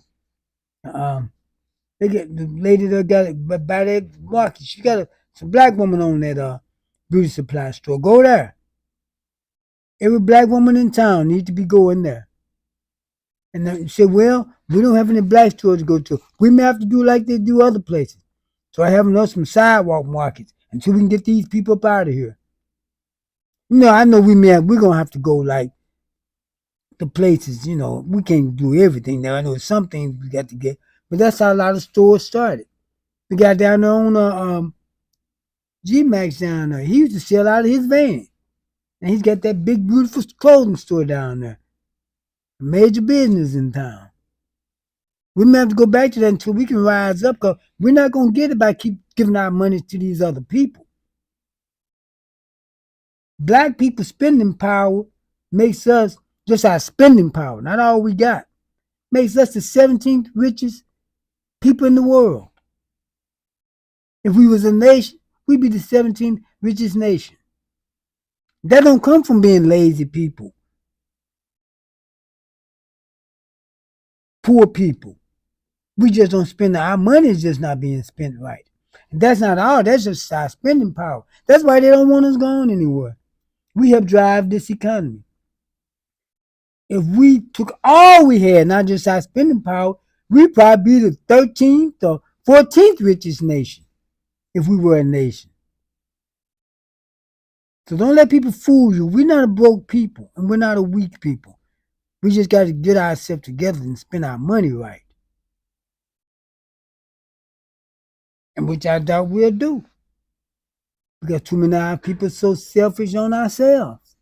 They get the lady that got it by that market. She got some black woman on that beauty supply store. Go there. Every black woman in town needs to be going there. And they say, well, we don't have any black stores to go to. We may have to do like they do other places. So I have us some sidewalk markets until we can get these people up out of here. I know we're gonna have to go like the places, we can't do everything there. I know some things we got to get, but that's how a lot of stores started. We got down there on G-Max down there. He used to sell out of his van. And he's got that big, beautiful clothing store down there. A major business in town. We may have to go back to that until we can rise up, because we're not going to get it by keep giving our money to these other people. Black people spending power makes us, just our spending power, not all we got, makes us the 17th richest people in the world. If we was a nation, we'd be the 17th richest nation. That don't come from being lazy people. Poor people. We just don't spend, our money is just not being spent right. And that's not all, that's just our spending power. That's why they don't want us going anywhere. We help drive this economy. If we took all we had, not just our spending power, we'd probably be the 13th or 14th richest nation if we were a nation. So don't let people fool you. We're not a broke people, and we're not a weak people. We just got to get ourselves together and spend our money right. And which I doubt we'll do. Because too many of our people are so selfish on ourselves.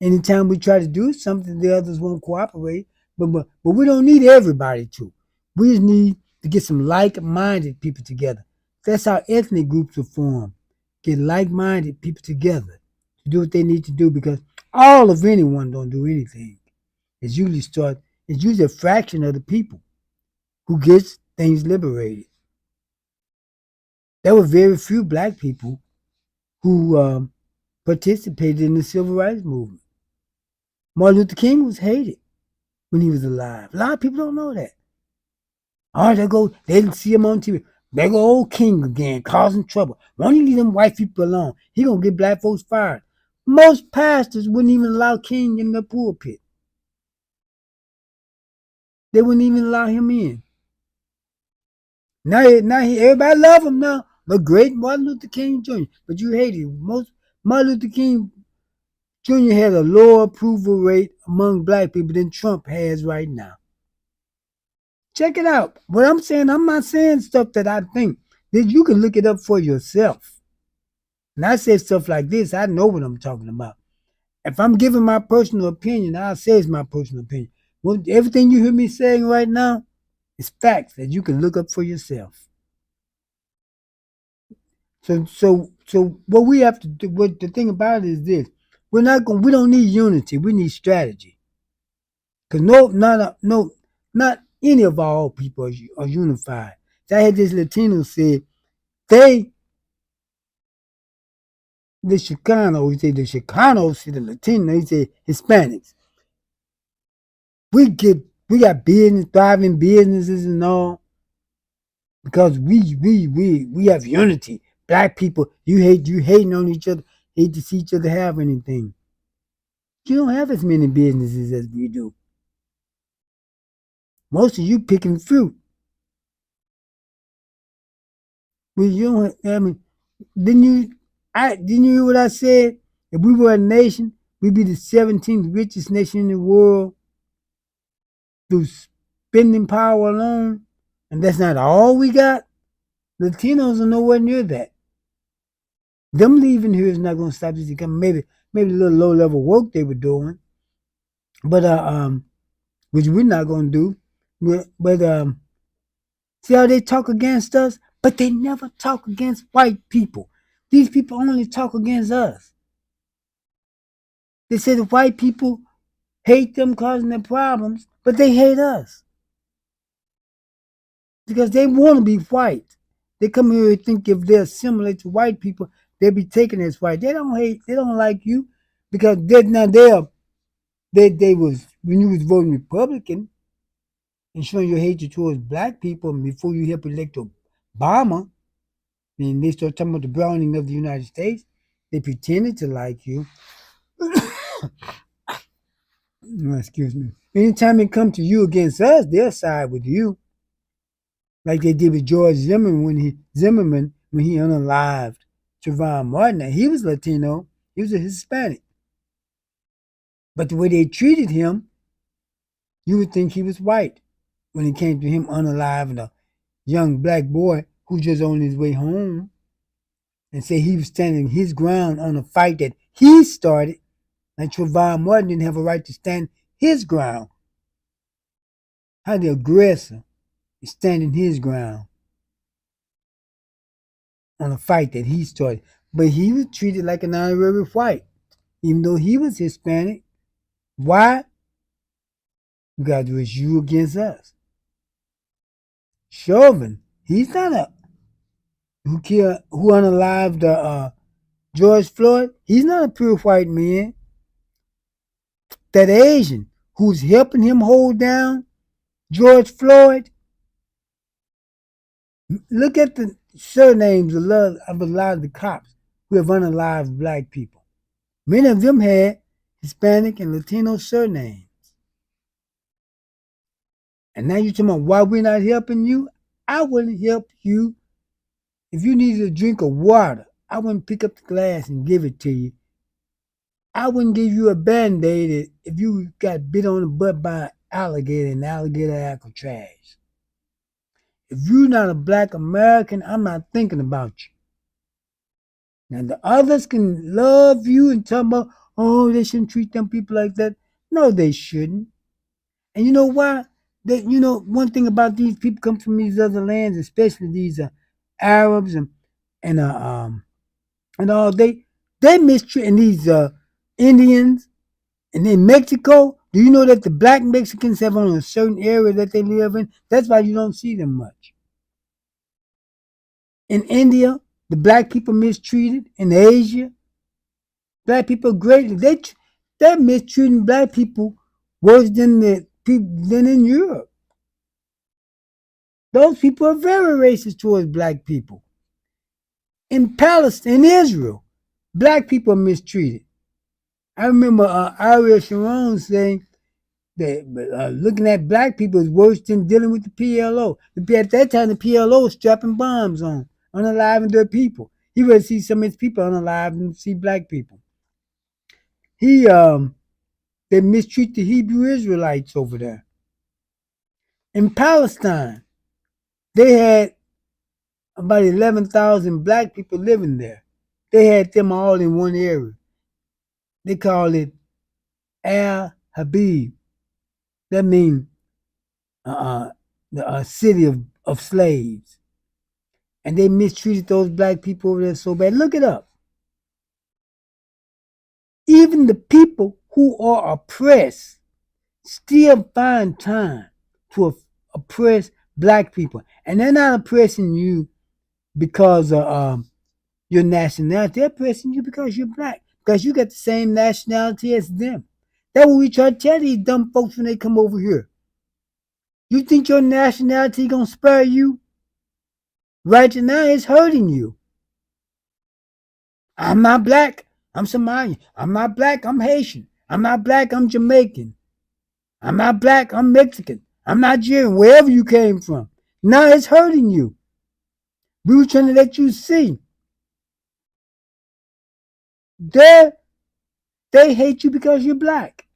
Anytime we try to do something, the others won't cooperate. But we don't need everybody to. We just need to get some like-minded people together. That's how ethnic groups are formed. Get like-minded people together to do what they need to do, because all of anyone don't do anything. It's usually a fraction of the people who gets things liberated. There were very few black people who participated in the civil rights movement. Martin Luther King was hated when he was alive. A lot of people don't know that. They didn't see him on TV. There go old King again, causing trouble. Won't he leave them white people alone? He gonna get black folks fired. Most pastors wouldn't even allow King in the pulpit. They wouldn't even allow him in. Now everybody love him now. The great Martin Luther King Jr. But you hate him. Martin Luther King Jr. had a lower approval rate among black people than Trump has right now. Check it out. What I'm saying, I'm not saying stuff that I think. That you can look it up for yourself. And I say stuff like this, I know what I'm talking about. If I'm giving my personal opinion, I'll say it's my personal opinion. Well, everything you hear me saying right now is facts that you can look up for yourself. So what we have to do, what the thing about it is this: we don't need unity, we need strategy. Because not any of our people are unified. So I had this Latino said, the Chicanos, he said the Chicanos, the Latino, he said Hispanics. We got business, thriving businesses and all, because we have unity. Black people, you hating on each other, hate to see each other have anything. You don't have as many businesses as we do. Most of you picking fruit. Well, you don't. I mean, didn't you hear what I said? If we were a nation, we'd be the 17th richest nation in the world through spending power alone, and that's not all we got. Latinos are nowhere near that. Them leaving here is not going to stop this economy. Maybe a little low level work they were doing, but which we're not going to do. But see how they talk against us, but they never talk against white people. These people only talk against us. They say the white people hate them causing their problems, but they hate us because they want to be white. They come here and think if they assimilate to white people, they'll be taken as white. They don't hate. They don't like you because they was when you was voting Republican and showing your hatred towards black people before you helped elect Obama. And they start talking about the browning of the United States. They pretended to like you. Excuse me. Anytime it comes to you against us, they'll side with you. Like they did with George Zimmerman when he unalived Trayvon Martin. Now, he was Latino. He was a Hispanic. But the way they treated him, you would think he was white when it came to him unaliving a young black boy who just on his way home and say he was standing his ground on a fight that he started. Like Trayvon Martin didn't have a right to stand his ground. How the aggressor is standing his ground on a fight that he started. But he was treated like an honorary white, even though he was Hispanic. Why? Because it was you against us. Chauvin, he's not a who unalived George Floyd. He's not a pure white man. That Asian who's helping him hold down George Floyd. Look at the surnames of a lot of the cops who have unalived black people. Many of them had Hispanic and Latino surnames. And now you're talking about why we're not helping you? I wouldn't help you. If you needed a drink of water, I wouldn't pick up the glass and give it to you. I wouldn't give you a Band-Aid if you got bit on the butt by an alligator in alligator Alcatraz. If you're not a black American, I'm not thinking about you. Now the others can love you and talk about, oh, they shouldn't treat them people like that. No, they shouldn't. And you know why? One thing about these people come from these other lands, especially these Arabs and all they mistreat, and these Indians, and in Mexico. Do you know that the black Mexicans have on a certain area that they live in? That's why you don't see them much. In India, the black people mistreated. In Asia, black people greatly. They're mistreating black people worse than in Europe. Those people are very racist towards black people. In Palestine, in Israel, black people are mistreated. I remember Ariel Sharon saying that looking at black people is worse than dealing with the PLO. At that time, the PLO was strapping bombs on unaliving their people. He would see some of his people unalived and see black people. They mistreat the Hebrew Israelites over there. In Palestine, they had about 11,000 black people living there. They had them all in one area. They call it Al Habib. That means the city of slaves. And they mistreated those black people over there so bad. Look it up. Even the people who are oppressed still find time to oppress black people. And they're not oppressing you because of your nationality. They're oppressing you because you're black. Because you got the same nationality as them. That's what we try to tell these dumb folks when they come over here. You think your nationality gonna spare you? Right now, it's hurting you. I'm not black, I'm Somalian. I'm not black, I'm Haitian. I'm not black, I'm Jamaican. I'm not black, I'm Mexican. I'm Nigerian, wherever you came from. Now it's hurting you. We were trying to let you see. They they hate you because you're black.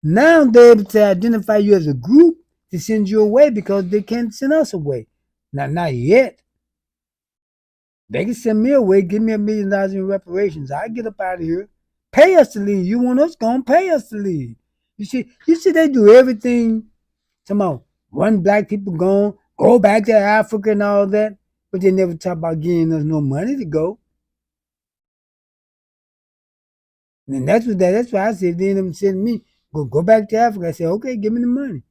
Now they're able to identify you as a group to send you away because they can't send us away. Not yet. They can send me away, give me $1 million in reparations. I get up out of here. Pay us to leave. You want us gone, pay us to leave. You see, they do everything. Come on, one black people gone, go back to Africa and all that, but they never talk about giving us no money to go. And that's why I said then them send me, go back to Africa. I said, okay, give me the money.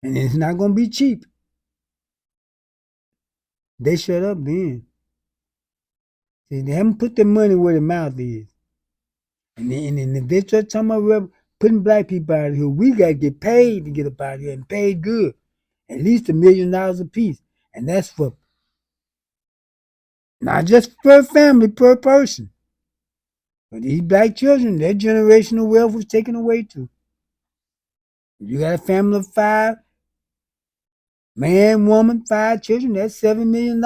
And it's not gonna be cheap. They shut up then. See, they haven't put their money where their mouth is. And then if they start talking about putting black people out of here, we gotta get paid to get up out of here and paid good. At least $1 million a piece. And that's for not just per family, per person. But these black children, their generational wealth was taken away too. If you got a family of 5, man, woman, 5 children, that's $7 million.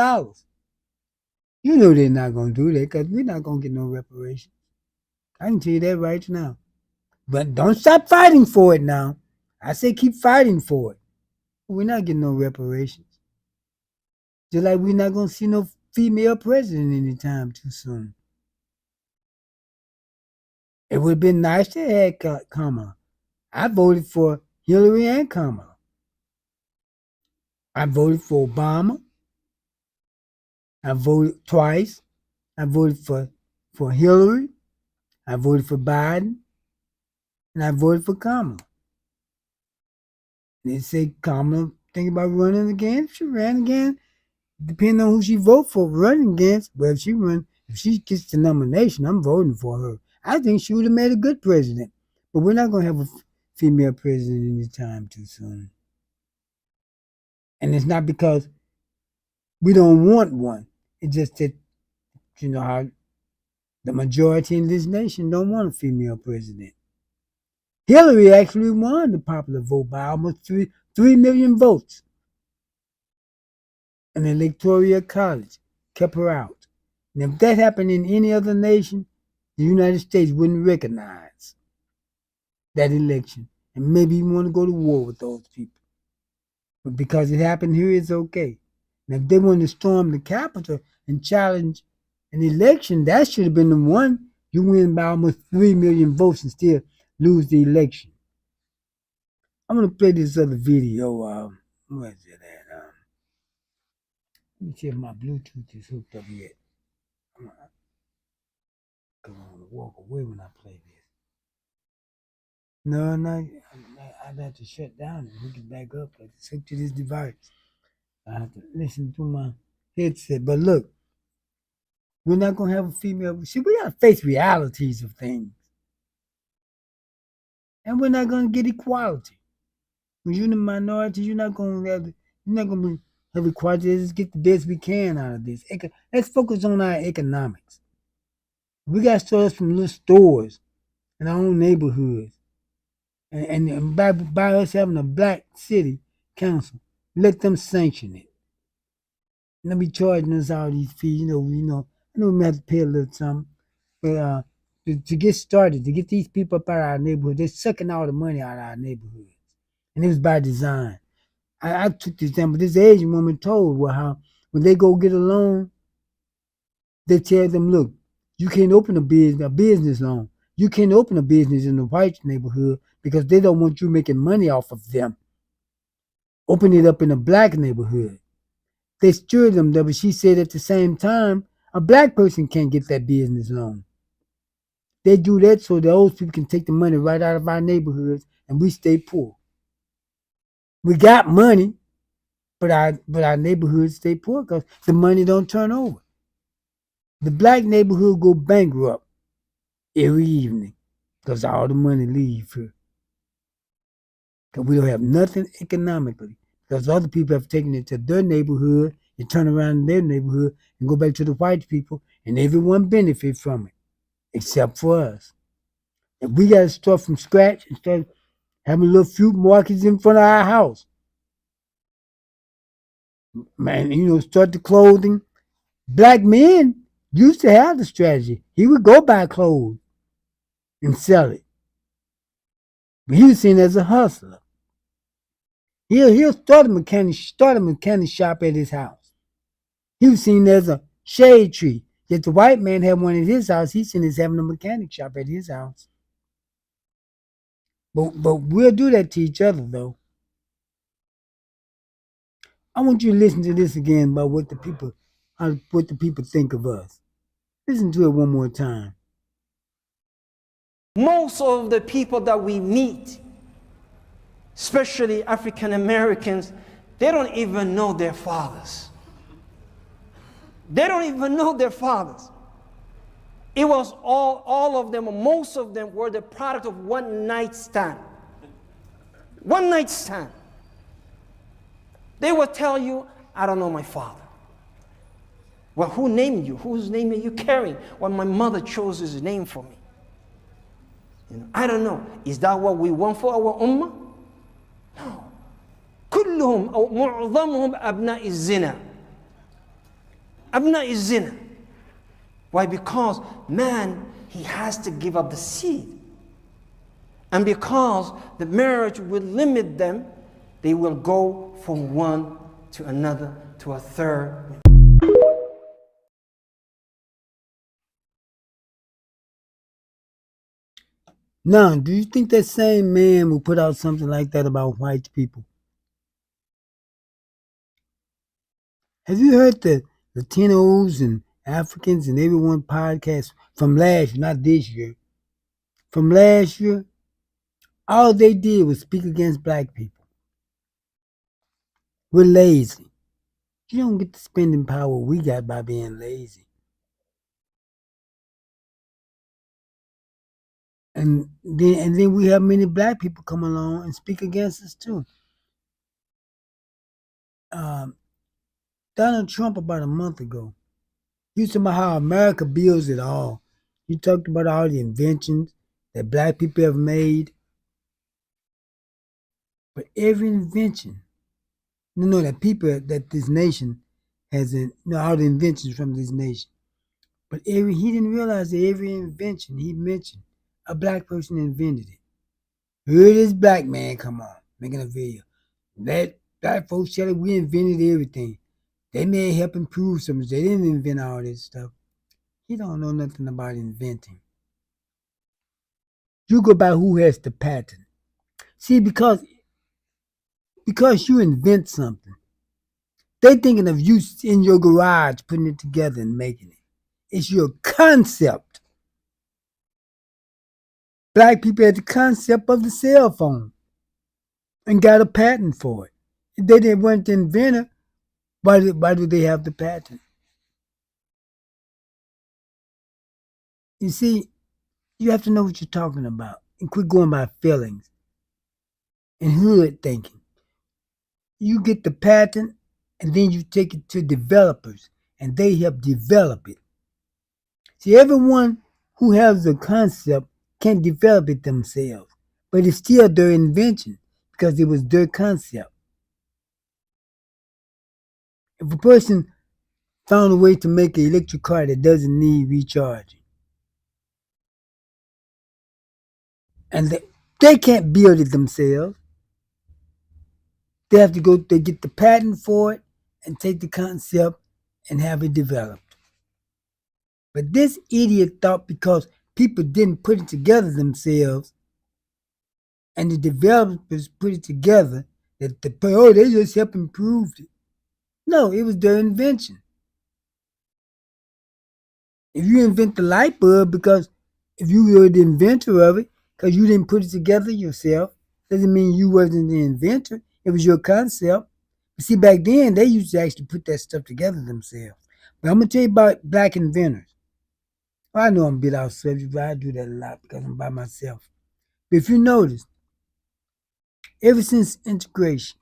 You know they're not gonna do that because we're not gonna get no reparations. I can tell you that right now. But don't stop fighting for it now. I say keep fighting for it. We're not getting no reparations. Just like we're not gonna see no female president anytime too soon. It would have been nice to have Kamala. I voted for Hillary and Kamala. I voted for Obama. I voted twice. I voted for Hillary. I voted for Biden. And I voted for Kamala. They say Kamala thinking about running again. If she ran again, depending on who she vote for running against, well, if she gets the nomination, I'm voting for her. I think she would have made a good president. But we're not going to have a female president anytime too soon. And it's not because we don't want one. It's just that, you know, how the majority in this nation don't want a female president. Hillary actually won the popular vote by almost 3 million votes. And the Electoral College kept her out. And if that happened in any other nation, the United States wouldn't recognize that election. And maybe you want to go to war with those people. But because it happened here, it's okay. And if they want to storm the Capitol and challenge an election, that should have been the one. You win by almost 3 million votes and still lose the election. I'm going to play this other video. Where is it at? Let me see if my Bluetooth is hooked up yet. I'm going to walk away when I play this. No, I'd have to shut down and hook it back up. It's hooked to this device. I have to listen to my headset. But look, we're not going to have a female. See, we got to face realities of things. And we're not going to get equality. When you're in the minority, you're not going to have equality. Let's get the best we can out of this. Let's focus on our economics. We got to start from little stores in our own neighborhoods. And by us having a black city council, let them sanction it. And they'll be charging us all these fees. I know we may have to pay a little something. But to get started, to get these people up out of our neighborhood, they're sucking all the money out of our neighborhoods. And it was by design. I took this example. This Asian woman told how when they go get a loan, they tell them, look, you can't open a business loan. You can't open a business in the white neighborhood because they don't want you making money off of them. Open it up in a black neighborhood. They steered them there, but she said at the same time, a black person can't get that business loan. They do that so those people can take the money right out of our neighborhoods and we stay poor. We got money, but our neighborhoods stay poor because the money don't turn over. The black neighborhood go bankrupt every evening because all the money leaves here. Because we don't have nothing economically Because other people have taken it to their neighborhood and turn around in their neighborhood and go back to the white people, and everyone benefit from it, except for us. If we got to start from scratch and start having little fruit markets in front of our house, man, start the clothing. Black men used to have the strategy. He would go buy clothes and sell it. But he was seen as a hustler. He'll start a mechanic shop at his house. He was seen as a shade tree. Yet the white man had one at his house. He's seen as having a mechanic shop at his house. But we'll do that to each other, though. I want you to listen to this again about what the people think of us. Listen to it one more time. Most of the people that we meet, especially African Americans, they don't even know their fathers. They don't even know their fathers. It was all of them, most of them were the product of one night stand. One night stand. They will tell you, I don't know my father. Well, who named you? Whose name are you carrying? Well, my mother chose his name for me. I don't know. Is that what we want for our ummah? No. كلهم أو معظمهم أبناء الزنا. أبناء الزنا. Why? Because man, he has to give up the seed. And because the marriage will limit them, they will go from one to another to a third. Now, do you think that same man will put out something like that about white people? Have you heard the Latinos and Africans and everyone podcast from last year, not this year? From last year, all they did was speak against black people. We're lazy. You don't get the spending power we got by being lazy. And then we have many black people come along and speak against us too. Donald Trump, about a month ago, he was talking about how America builds it all. He talked about all the inventions that black people have made. But every invention, that this nation has, all the inventions from this nation. But he didn't realize that every invention he mentioned, a black person invented it. Here this black man come on, making a video. That black folks tell it we invented everything. They may help improve something. They didn't invent all this stuff. He don't know nothing about inventing. You go by who has the patent. See, because you invent something, they thinking of you in your garage putting it together and making it. It's your concept. Black people had the concept of the cell phone and got a patent for it. If they didn't want the inventor, why do they have the patent? You see, you have to know what you're talking about and quit going by feelings and hood thinking. You get the patent and then you take it to developers and they help develop it. See, everyone who has the concept can't develop it themselves, but it's still their invention because it was their concept. If a person found a way to make an electric car that doesn't need recharging, and they can't build it themselves, they have to they get the patent for it and take the concept and have it developed. But this idiot thought because people didn't put it together themselves and the developers put it together that they just helped improve it. No, it was their invention. If you invent the light bulb because if you were the inventor of it, because you didn't put it together yourself, doesn't mean you wasn't the inventor. It was your concept. But see, back then, they used to actually put that stuff together themselves. But I'm going to tell you about black inventors. Well, I know I'm a bit off subject, but I do that a lot because I'm by myself. But if you notice, ever since integration,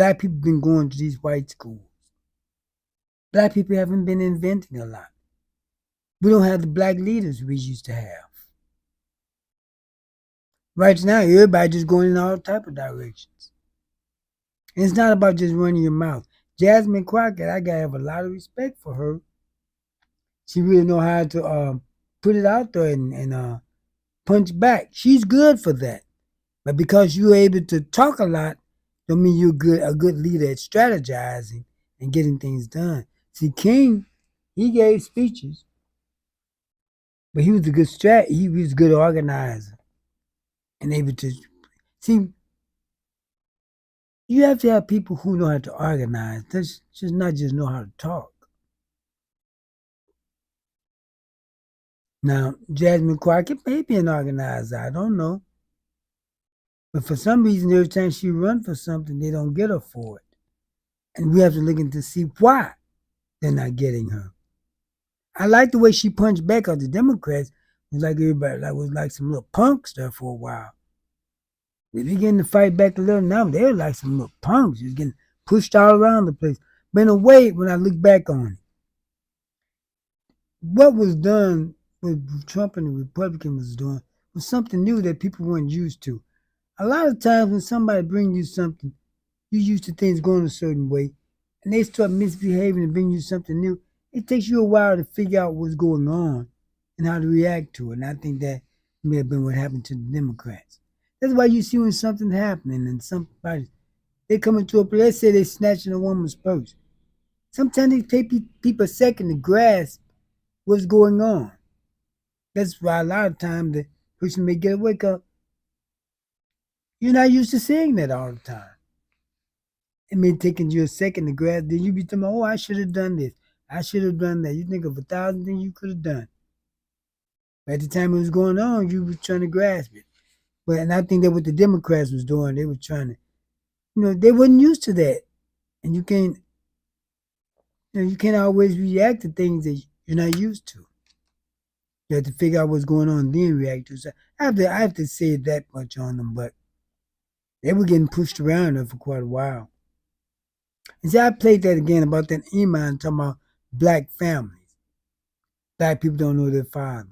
Black people been going to these white schools. Black people haven't been inventing a lot. We don't have the black leaders we used to have. Right now, everybody just going in all type of directions. And it's not about just running your mouth. Jasmine Crockett, I gotta have a lot of respect for her. She really know how to put it out there and punch back. She's good for that. But because you're able to talk a lot, don't mean you're a good leader at strategizing and getting things done. See, King, he gave speeches, but he was a good he was a good organizer and able to see. You have to have people who know how to organize. That's just not just know how to talk. Now, Jasmine Crockett may be an organizer. I don't know. But for some reason, every time she runs for something, they don't get her for it. And we have to look into see why they're not getting her. I like the way she punched back on the Democrats. It was like everybody was like some little punks there for a while. They began to fight back a little now. They were like some little punks, just getting pushed all around the place. But in a way, when I look back on it, what was done, what Trump and the Republicans was doing, was something new that people weren't used to. A lot of times when somebody brings you something, you're used to things going a certain way, and they start misbehaving and bring you something new, it takes you a while to figure out what's going on and how to react to it. And I think that may have been what happened to the Democrats. That's why you see when something's happening and somebody, they come into a place, let's say they're snatching a woman's purse. Sometimes it takes people a second to grasp what's going on. That's why a lot of times the person may get a wake up. You're not used to seeing that all the time. It may take you a second to grasp. Then you be thinking, oh, I should have done this. I should have done that. You think of 1,000 things you could have done. But at the time it was going on, you were trying to grasp it. And I think that what the Democrats was doing, they were trying to, they wasn't used to that. And you can't always react to things that you're not used to. You have to figure out what's going on and then react to it. So I have to say that much on them, but they were getting pushed around there for quite a while. And see, I played that again about that email talking about black families. Black people don't know their fathers.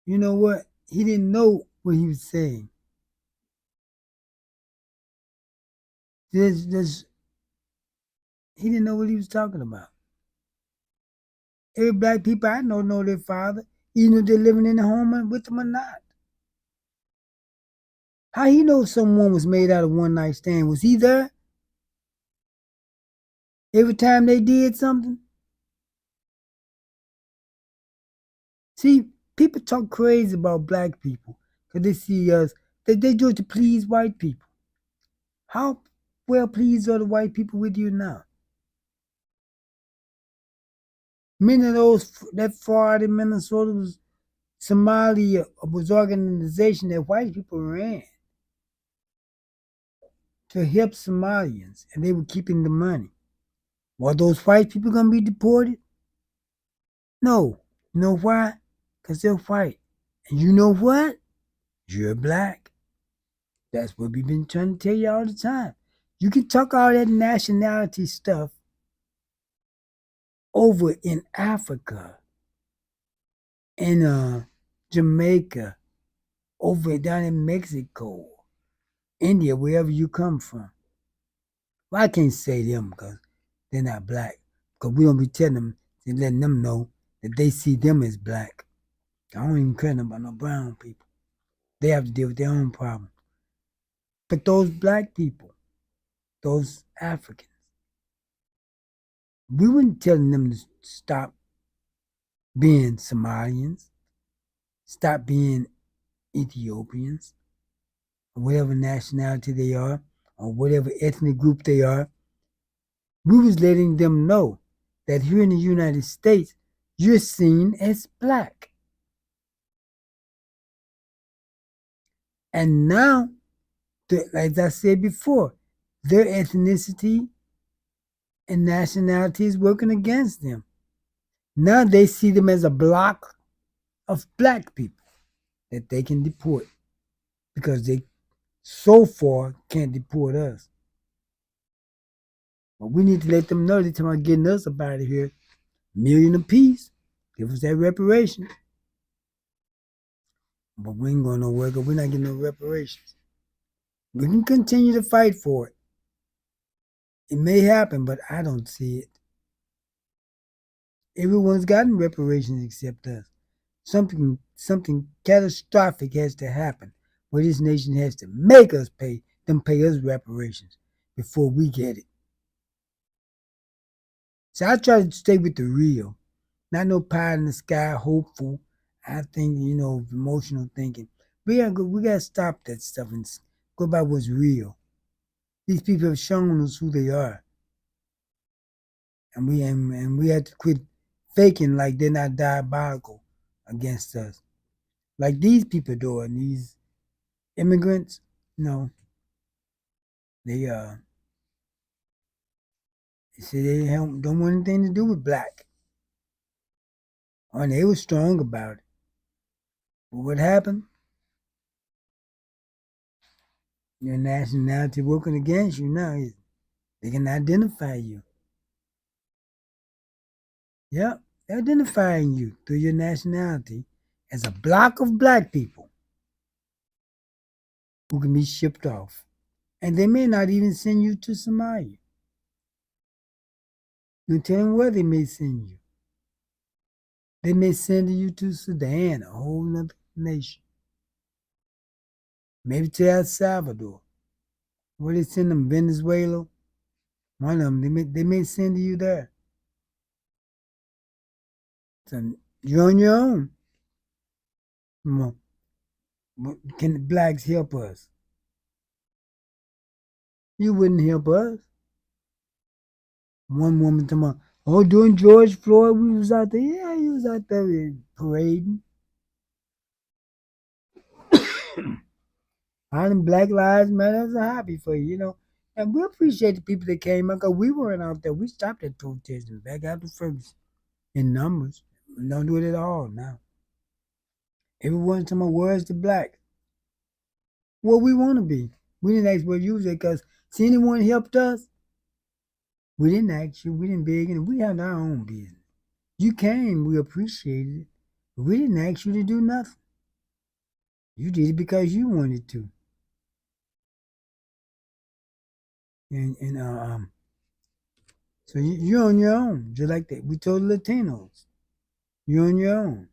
You know what? He didn't know what he was saying. He didn't know what he was talking about. Every black people I know their father, even if they're living in the home with them or not. How he know someone was made out of one night stand? Was he there? Every time they did something? See, people talk crazy about black people because they see us, they do it to please white people. How well pleased are the white people with you now? Many of those, that fraud in Minnesota was Somalia, was organization that white people ran to help Somalians, and they were keeping the money. Were those white people going to be deported? No. You know why? Because they're white. And you know what? You're black. That's what we've been trying to tell you all the time. You can talk all that nationality stuff over in Africa, in Jamaica, over down in Mexico, India, wherever you come from. Well, I can't say them because they're not black. Because we don't be telling them and letting them know that they see them as black. I don't even care about no brown people. They have to deal with their own problem. But those black people, those Africans, we weren't telling them to stop being Somalians, stop being Ethiopians, or whatever nationality they are, or whatever ethnic group they are. We was letting them know that here in the United States, you're seen as black. And now, as I said before, their ethnicity and nationality is working against them. Now they see them as a block of black people that they can deport because they so far can't deport us. But we need to let them know they're talking about getting us up out of here. $1 million apiece. Give us that reparation. But we ain't going nowhere because we're not getting no reparations. We can continue to fight for it. It may happen, but I don't see it. Everyone's gotten reparations except us. Something catastrophic has to happen where this nation has to make us pay us reparations before we get it. So I try to stay with the real, not no pie in the sky, hopeful. I think, emotional thinking. We gotta stop that stuff and go by what's real. These people have shown us who they are, and we have to quit faking like they're not diabolical against us, like these people do, and these immigrants. They say they don't want anything to do with black, and they were strong about it. But what happened? Your nationality working against you now. They can identify you. Yep, they're identifying you through your nationality as a block of black people who can be shipped off. And they may not even send you to Somalia. You tell them where they may send you. They may send you to Sudan, a whole other nation. Maybe to El Salvador. Where they send them, Venezuela. One of them, they may send you there. So you're on your own. Can the blacks help us? You wouldn't help us. One woman told me, "Oh, during George Floyd, we was out there." Yeah, he was out there parading. Finding Black Lives Matter is a hobby for you. And we appreciate the people that came out because we weren't out there. We stopped that protesting back after Ferguson in numbers. We don't do it at all now. Everyone's talking about where's the black? Well, we want to be. We didn't ask where you was at because see anyone helped us? We didn't ask you. We didn't beg, and we had our own business. You came, we appreciated it. But we didn't ask you to do nothing. You did it because you wanted to. And so you're on your own, just like that. We told the Latinos, you're on your own.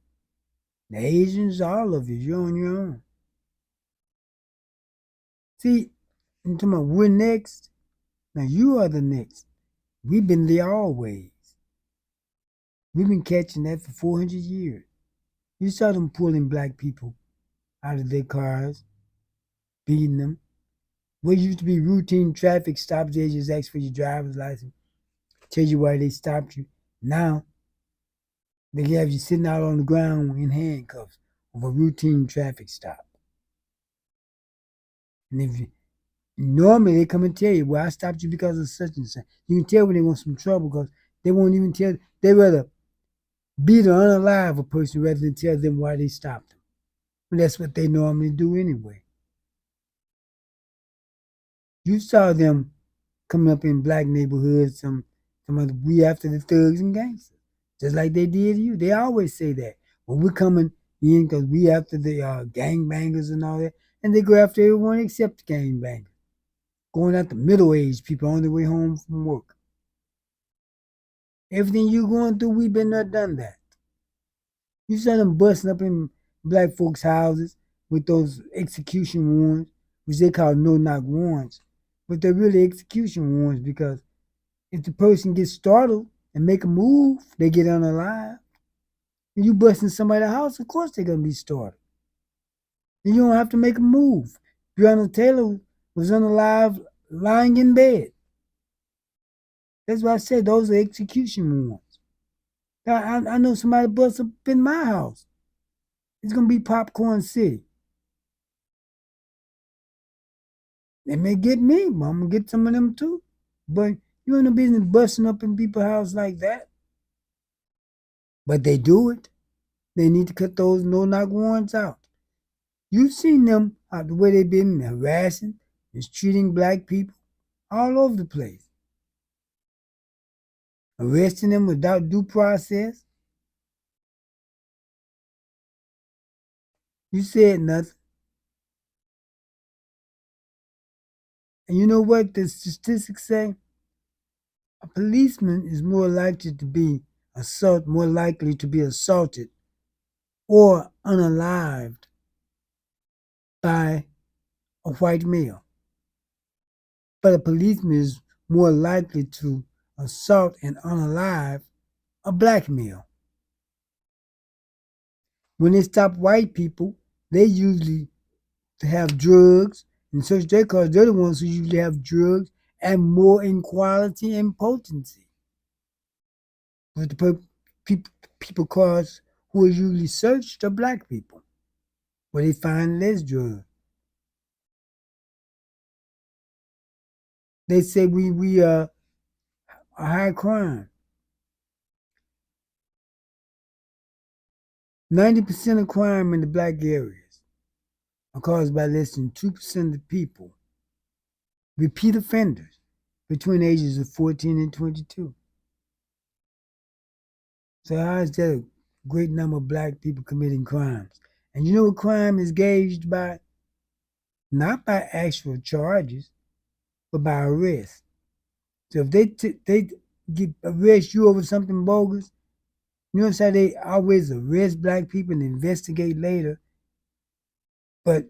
The Asians, all of you, you're on your own. See, I'm talking about we're next. Now you are the next. We've been there always. We've been catching that for 400 years. You saw them pulling black people out of their cars, beating them. What used to be routine traffic stops, they just ask for your driver's license, tell you why they stopped you. Now, they have you sitting out on the ground in handcuffs of a routine traffic stop. And normally they come and tell you, well, I stopped you because of such and such. You can tell when they want some trouble because they won't even tell. They rather beat or unalive a person rather than tell them why they stopped them. But that's what they normally do anyway. You saw them coming up in black neighborhoods, some of we after the thugs and gangsters, just like they did you. They always say that. Well, we're coming in because we after the gangbangers and all that, and they go after everyone except the gangbangers, going after middle-aged people on their way home from work. Everything you going through, we've been there, done that. You saw them busting up in black folks' houses with those execution warrants, which they call no-knock warrants, but they're really execution warrants because if the person gets startled and make a move, they get unalive. And you busting somebody's house, of course they're going to be startled. And you don't have to make a move. Breonna Taylor was unalive lying in bed. That's why I said those are execution warrants. I know somebody bust up in my house. It's going to be Popcorn City. They may get me, but I'm going to get some of them too. But you ain't no business busting up in people's house like that. But they do it. They need to cut those no-knock warrants out. You've seen them, the way they've been harassing, mistreating black people all over the place, arresting them without due process. You said nothing. And you know what the statistics say? A policeman is more likely to be assaulted or unalived by a white male. But a policeman is more likely to assault and unalive a black male. When they stop white people, they usually have drugs and search their cars. They're the ones who usually have drugs and more in quality and potency. But the people cars who are usually searched are black people, where they find less drugs. They say we are a high crime. 90% of crime in the black areas are caused by less than 2% of the people, repeat offenders, between the ages of 14 and 22. So how is that a great number of black people committing crimes? And you know what crime is gauged by? Not by actual charges, but by arrest. So if they arrest you over something bogus, you notice how they always arrest black people and investigate later, but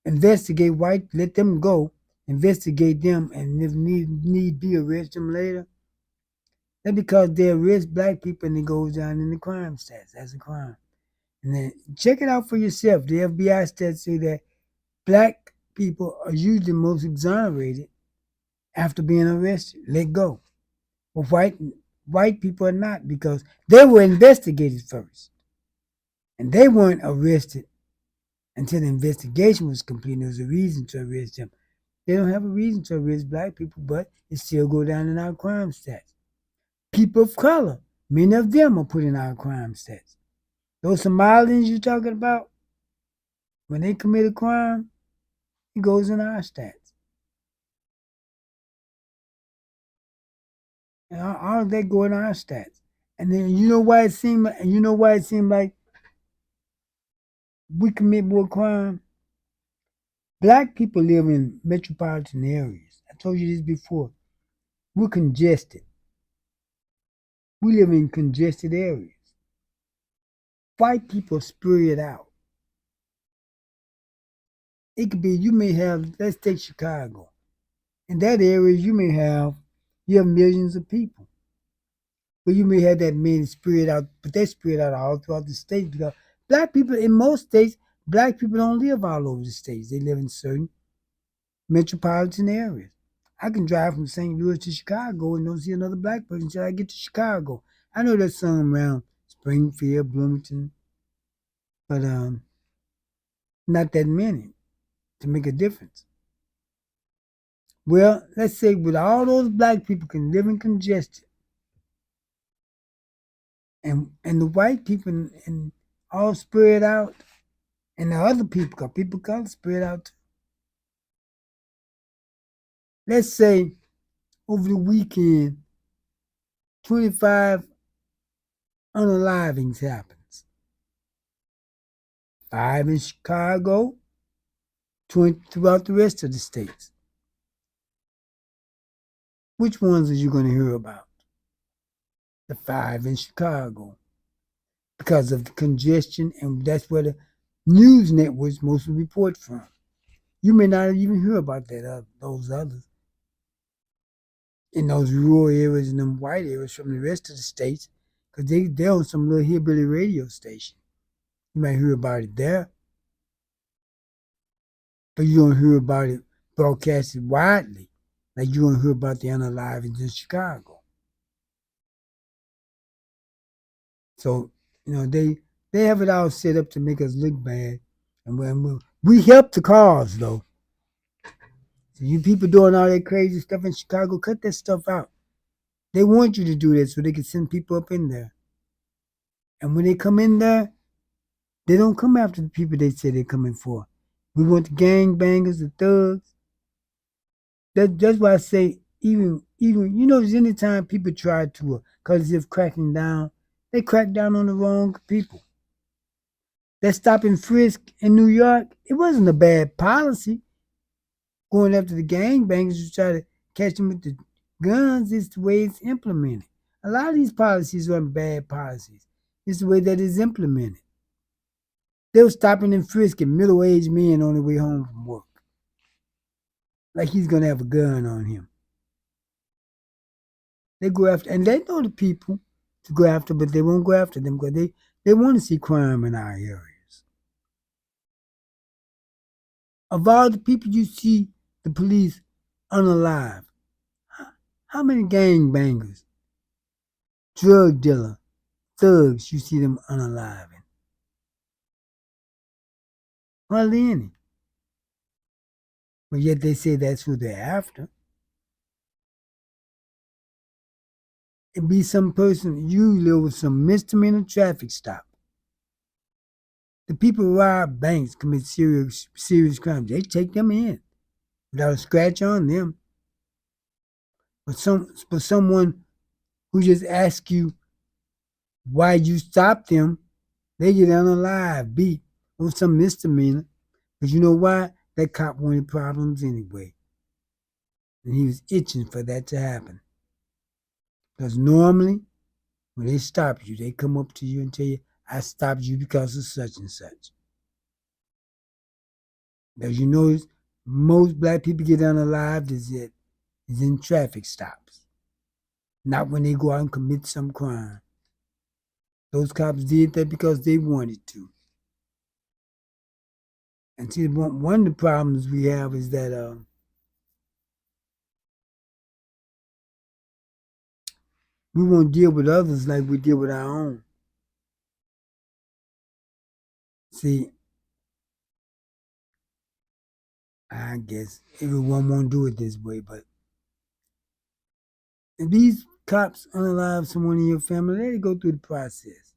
investigate white, let them go, investigate them, and if need be, arrest them later. That's because they arrest black people and it goes down in the crime stats as a crime. And then check it out for yourself. The FBI stats say that black people are usually most exonerated after being arrested, let go. But white people are not, because they were investigated first. And they weren't arrested until the investigation was complete. There was a reason to arrest them. They don't have a reason to arrest black people, but it still go down in our crime stats. People of color, many of them are put in our crime stats. Those Somalians you're talking about, when they commit a crime, it goes in our stats. And all of that go in our stats. And then you know why it seemed like we commit more crime? Black people live in metropolitan areas. I told you this before. We're congested. We live in congested areas. White people spread out. It could be, you may have, let's take Chicago. In that area, you have millions of people. But you may have that many spread out, but they spread out all throughout the state, because black people, in most states, black people don't live all over the states. They live in certain metropolitan areas. I can drive from St. Louis to Chicago and don't see another black person until I get to Chicago. I know there's some around Springfield, Bloomington, but not that many to make a difference. Well, let's say with all those black people can live in congestion, and the white people and all spread out, and the other people, because people of color spread out too. Let's say over the weekend, 25 unalivings happens. 5 in Chicago, 20 throughout the rest of the states. Which ones are you going to hear about? The 5 in Chicago. Because of the congestion, and that's where the news networks mostly report from. You may not even hear about those others. In those rural areas and them white areas from the rest of the states, because they're on some little hillbilly radio station. You might hear about it there, but you don't hear about it broadcasted widely, like you don't hear about the unalivings in Chicago. So, they have it all set up to make us look bad, and we help the cause, though. So you people doing all that crazy stuff in Chicago, cut that stuff out. They want you to do that so they can send people up in there. And when they come in there, They don't come after the people they say they're coming for. We want the gangbangers, the thugs. That's why I say there's any time people try to, cause if cracking down, they crack down on the wrong people. That stop and frisk in New York, it wasn't a bad policy. Going after the gangbangers to try to catch them with the guns is the way it's implemented. A lot of these policies aren't bad policies. It's the way that it's implemented. They were stopping and frisking middle-aged men on their way home from work. Like he's gonna have a gun on him. They go after, and they know the people to go after, but they won't go after them because they want to see crime in our areas. Of all the people you see the police unalive, how many gangbangers, drug dealer, thugs you see them unaliving? Hardly any. But yet they say that's who they're after. It be some person usually with some misdemeanor traffic stop. The people who rob banks, commit serious crimes. They take them in without a scratch on them. But someone who just asks you why you stopped them, they get unalive, beat, or some misdemeanor. Because you know why? That cop wanted problems anyway. And he was itching for that to happen. Because normally, when they stop you, they come up to you and tell you, I stopped you because of such and such. As you notice, most black people get unalived is in traffic stops. Not when they go out and commit some crime. Those cops did that because they wanted to. And see, one of the problems we have is that we won't deal with others like we deal with our own. See, I guess everyone won't do it this way, but if these cops unalive someone in your family, let it go through the process.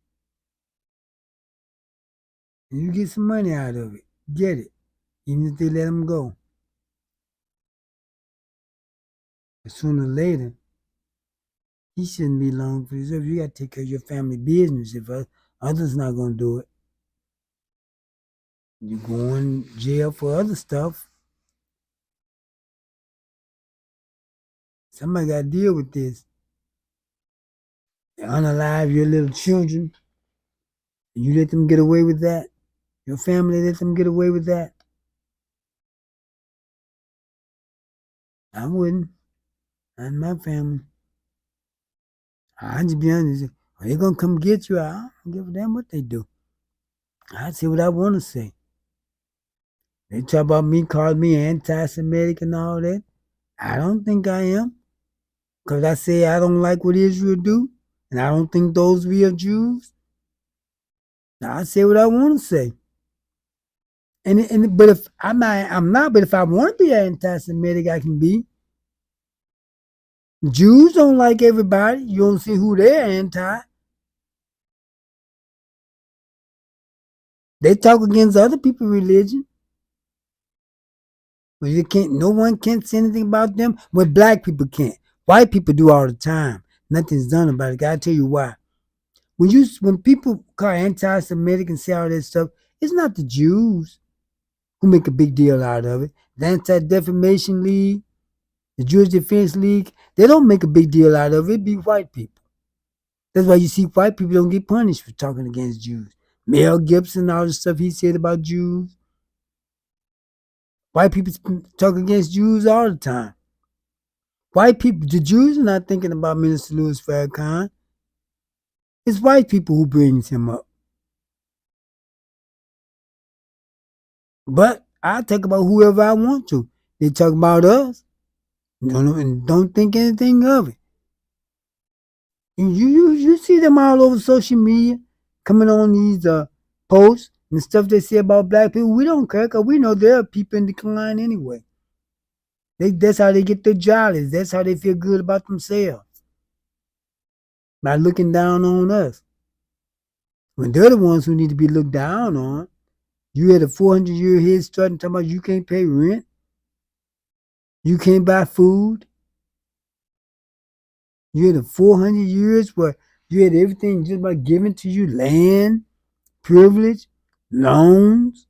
And you get some money out of it. Get it. Even if they let them go. But sooner or later, he shouldn't be long for yourself. You got to take care of your family business. If others not going to do it, you go in jail for other stuff. Somebody got to deal with this. They unalive your little children. And you let them get away with that. Your family let them get away with that. I wouldn't. Not in my family. I'd just be honest. Are they going to come get you? I don't give a damn what they do. I say what I want to say. They talk about me, call me anti-Semitic and all that. I don't think I am. Because I say I don't like what Israel do. And I don't think those real Jews. Now, I say what I want to say. But if I'm not, but if I want to be anti-Semitic, I can be. Jews don't like everybody. You don't see who they're anti. They talk against other people's religion. But no one can say anything about them. But black people can't. White people do all the time. Nothing's done about it. I'll tell you why. When people call anti-Semitic and say all that stuff, it's not the Jews who make a big deal out of it. The Anti-Defamation League, the Jewish Defense League, they don't make a big deal out of it. It be white people. That's why you see white people don't get punished for talking against Jews. Mel Gibson, all the stuff he said about Jews. White people talk against Jews all the time. White people, the Jews are not thinking about Minister Louis Farrakhan. It's white people who brings him up. But I talk about whoever I want to. They talk about us and don't think anything of it. You see them all over social media coming on these posts and stuff they say about black people. We don't care because we know there are people in decline anyway. That's how they get their jollies. That's how they feel good about themselves. By looking down on us. when they're the ones who need to be looked down on. You had a 400-year head start and talking about you can't pay rent, you can't buy food. You had a 400 years where you had everything just about given to you, land, privilege, loans.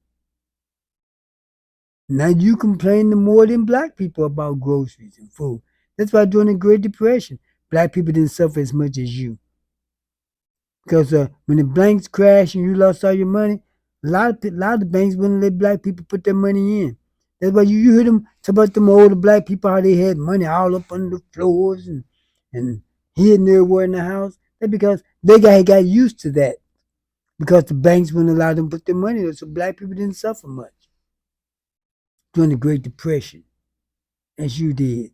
Now you complaining more than black people about groceries and food. That's why during the Great Depression, black people didn't suffer as much as you. Because when the banks crashed and you lost all your money, a lot of the banks wouldn't let black people put their money in. That's why you hear them talk about them older black people, how they had money all up under the floors and hidden everywhere in the house. That's because they got used to that. Because the banks wouldn't allow them to put their money there, so black people didn't suffer much during the Great Depression, as you did.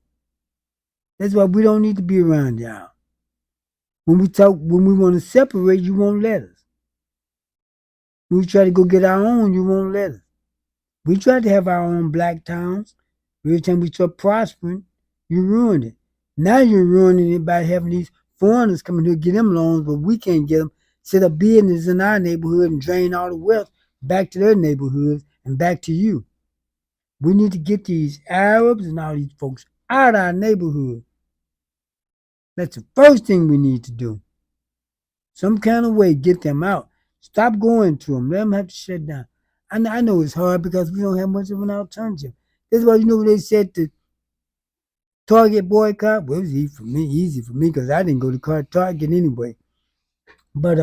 That's why we don't need to be around y'all. When we want to separate, you won't let us. When we try to go get our own, you won't let us. We tried to have our own black towns. Every time we start prospering, you ruined it. Now you're ruining it by having these foreigners coming here to get them loans, but we can't get them. Set up business in our neighborhood and drain all the wealth back to their neighborhoods and back to you. We need to get these Arabs and all these folks out of our neighborhood. That's the first thing we need to do. Some kind of way, get them out. Stop going to them. Let them have to shut down. I know it's hard because we don't have much of an alternative. That's why, what they said to Target boycott? Well, it was easy for me because I didn't go to Target anyway. But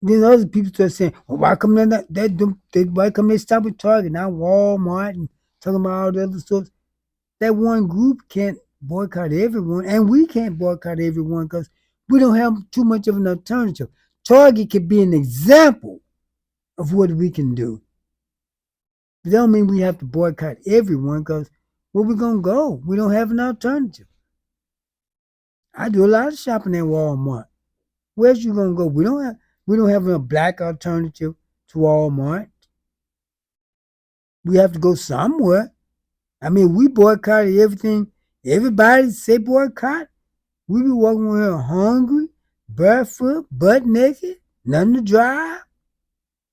then other people start saying, well, why come they stop at Target, not Walmart, and talking about all the other stores? That one group can't boycott everyone, and we can't boycott everyone because we don't have too much of an alternative. Target could be an example of what we can do. But that don't mean we have to boycott everyone because where we going to go? We don't have an alternative. I do a lot of shopping at Walmart. Where's you going to go? We don't have a black alternative to Walmart. We have to go somewhere. I mean, we boycotted everything. Everybody say boycott. We be walking around here hungry, barefoot, butt naked, nothing to drive.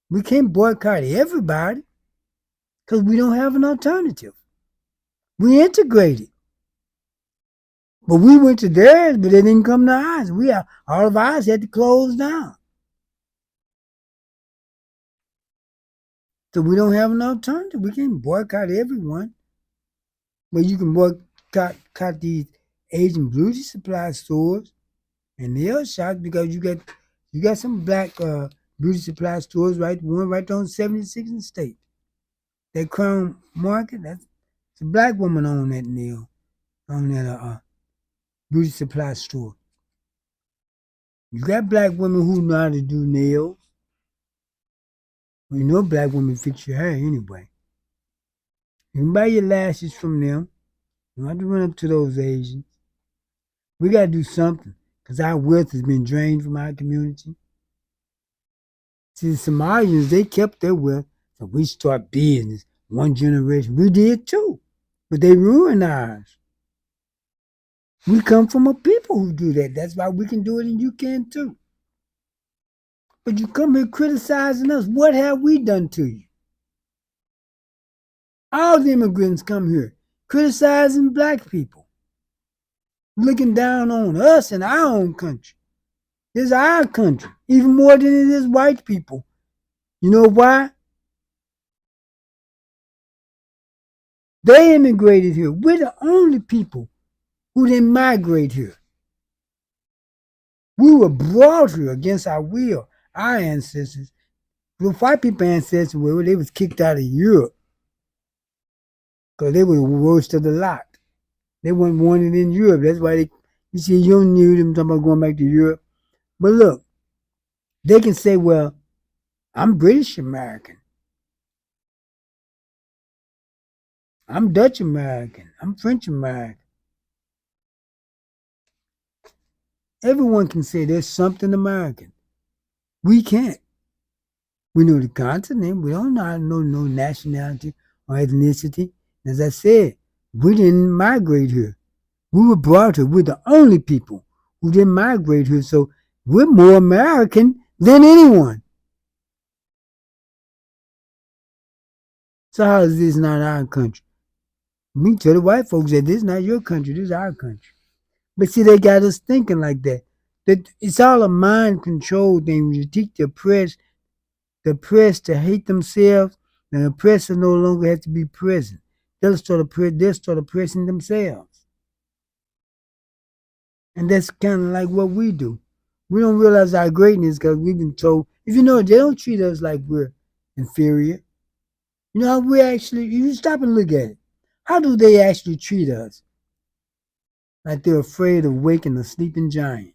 We can't boycott everybody because we don't have an alternative. We integrated. But we went to theirs, but they didn't come to ours. All of ours had to close down. So we don't have an alternative. We can't boycott everyone. But you can boycott these Asian beauty supply stores, and they're shocked because you got some black beauty supply stores, right? One right on 76th State. That Crown Market, it's a black woman on that nail, on that beauty supply store. You got black women who know how to do nails. Well, black women fix your hair anyway. You can buy your lashes from them. You don't have to run up to those Asians. We got to do something because our wealth has been drained from our community. See, the Somalians, they kept their wealth, so we start business. One generation. We did too, but they ruined ours. We come from a people who do that. That's why we can do it and you can too. But you come here criticizing us. What have we done to you? All the immigrants come here criticizing black people, looking down on us in our own country. This is our country, even more than it is white people. You know why? They immigrated here. We're the only people who didn't migrate here. We were brought here against our will. Our ancestors, the white people ancestors, they was kicked out of Europe because they were the worst of the lot. They weren't wanted in Europe. That's why you see, you don't need them talking about going back to Europe. But look, they can say, well, I'm British American. I'm Dutch American. I'm French American. Everyone can say there's something American. We can't. We know the continent. We don't know no nationality or ethnicity. As I said, we didn't migrate here. We were brought here. We're the only people who didn't migrate here. So We're more American than anyone. So how is this not our country? We tell the white folks that this is not your country, this is our country. But see, they got us thinking like that. That it's all a mind control thing. When you teach the press to hate themselves, and the press will no longer have to be present. They'll start oppressing themselves. And that's kind of like what we do. We don't realize our greatness because we've been told, if you know, they don't treat us like we're inferior. You know how we actually, you stop and look at it. How do they actually treat us? Like they're afraid of waking a sleeping giant.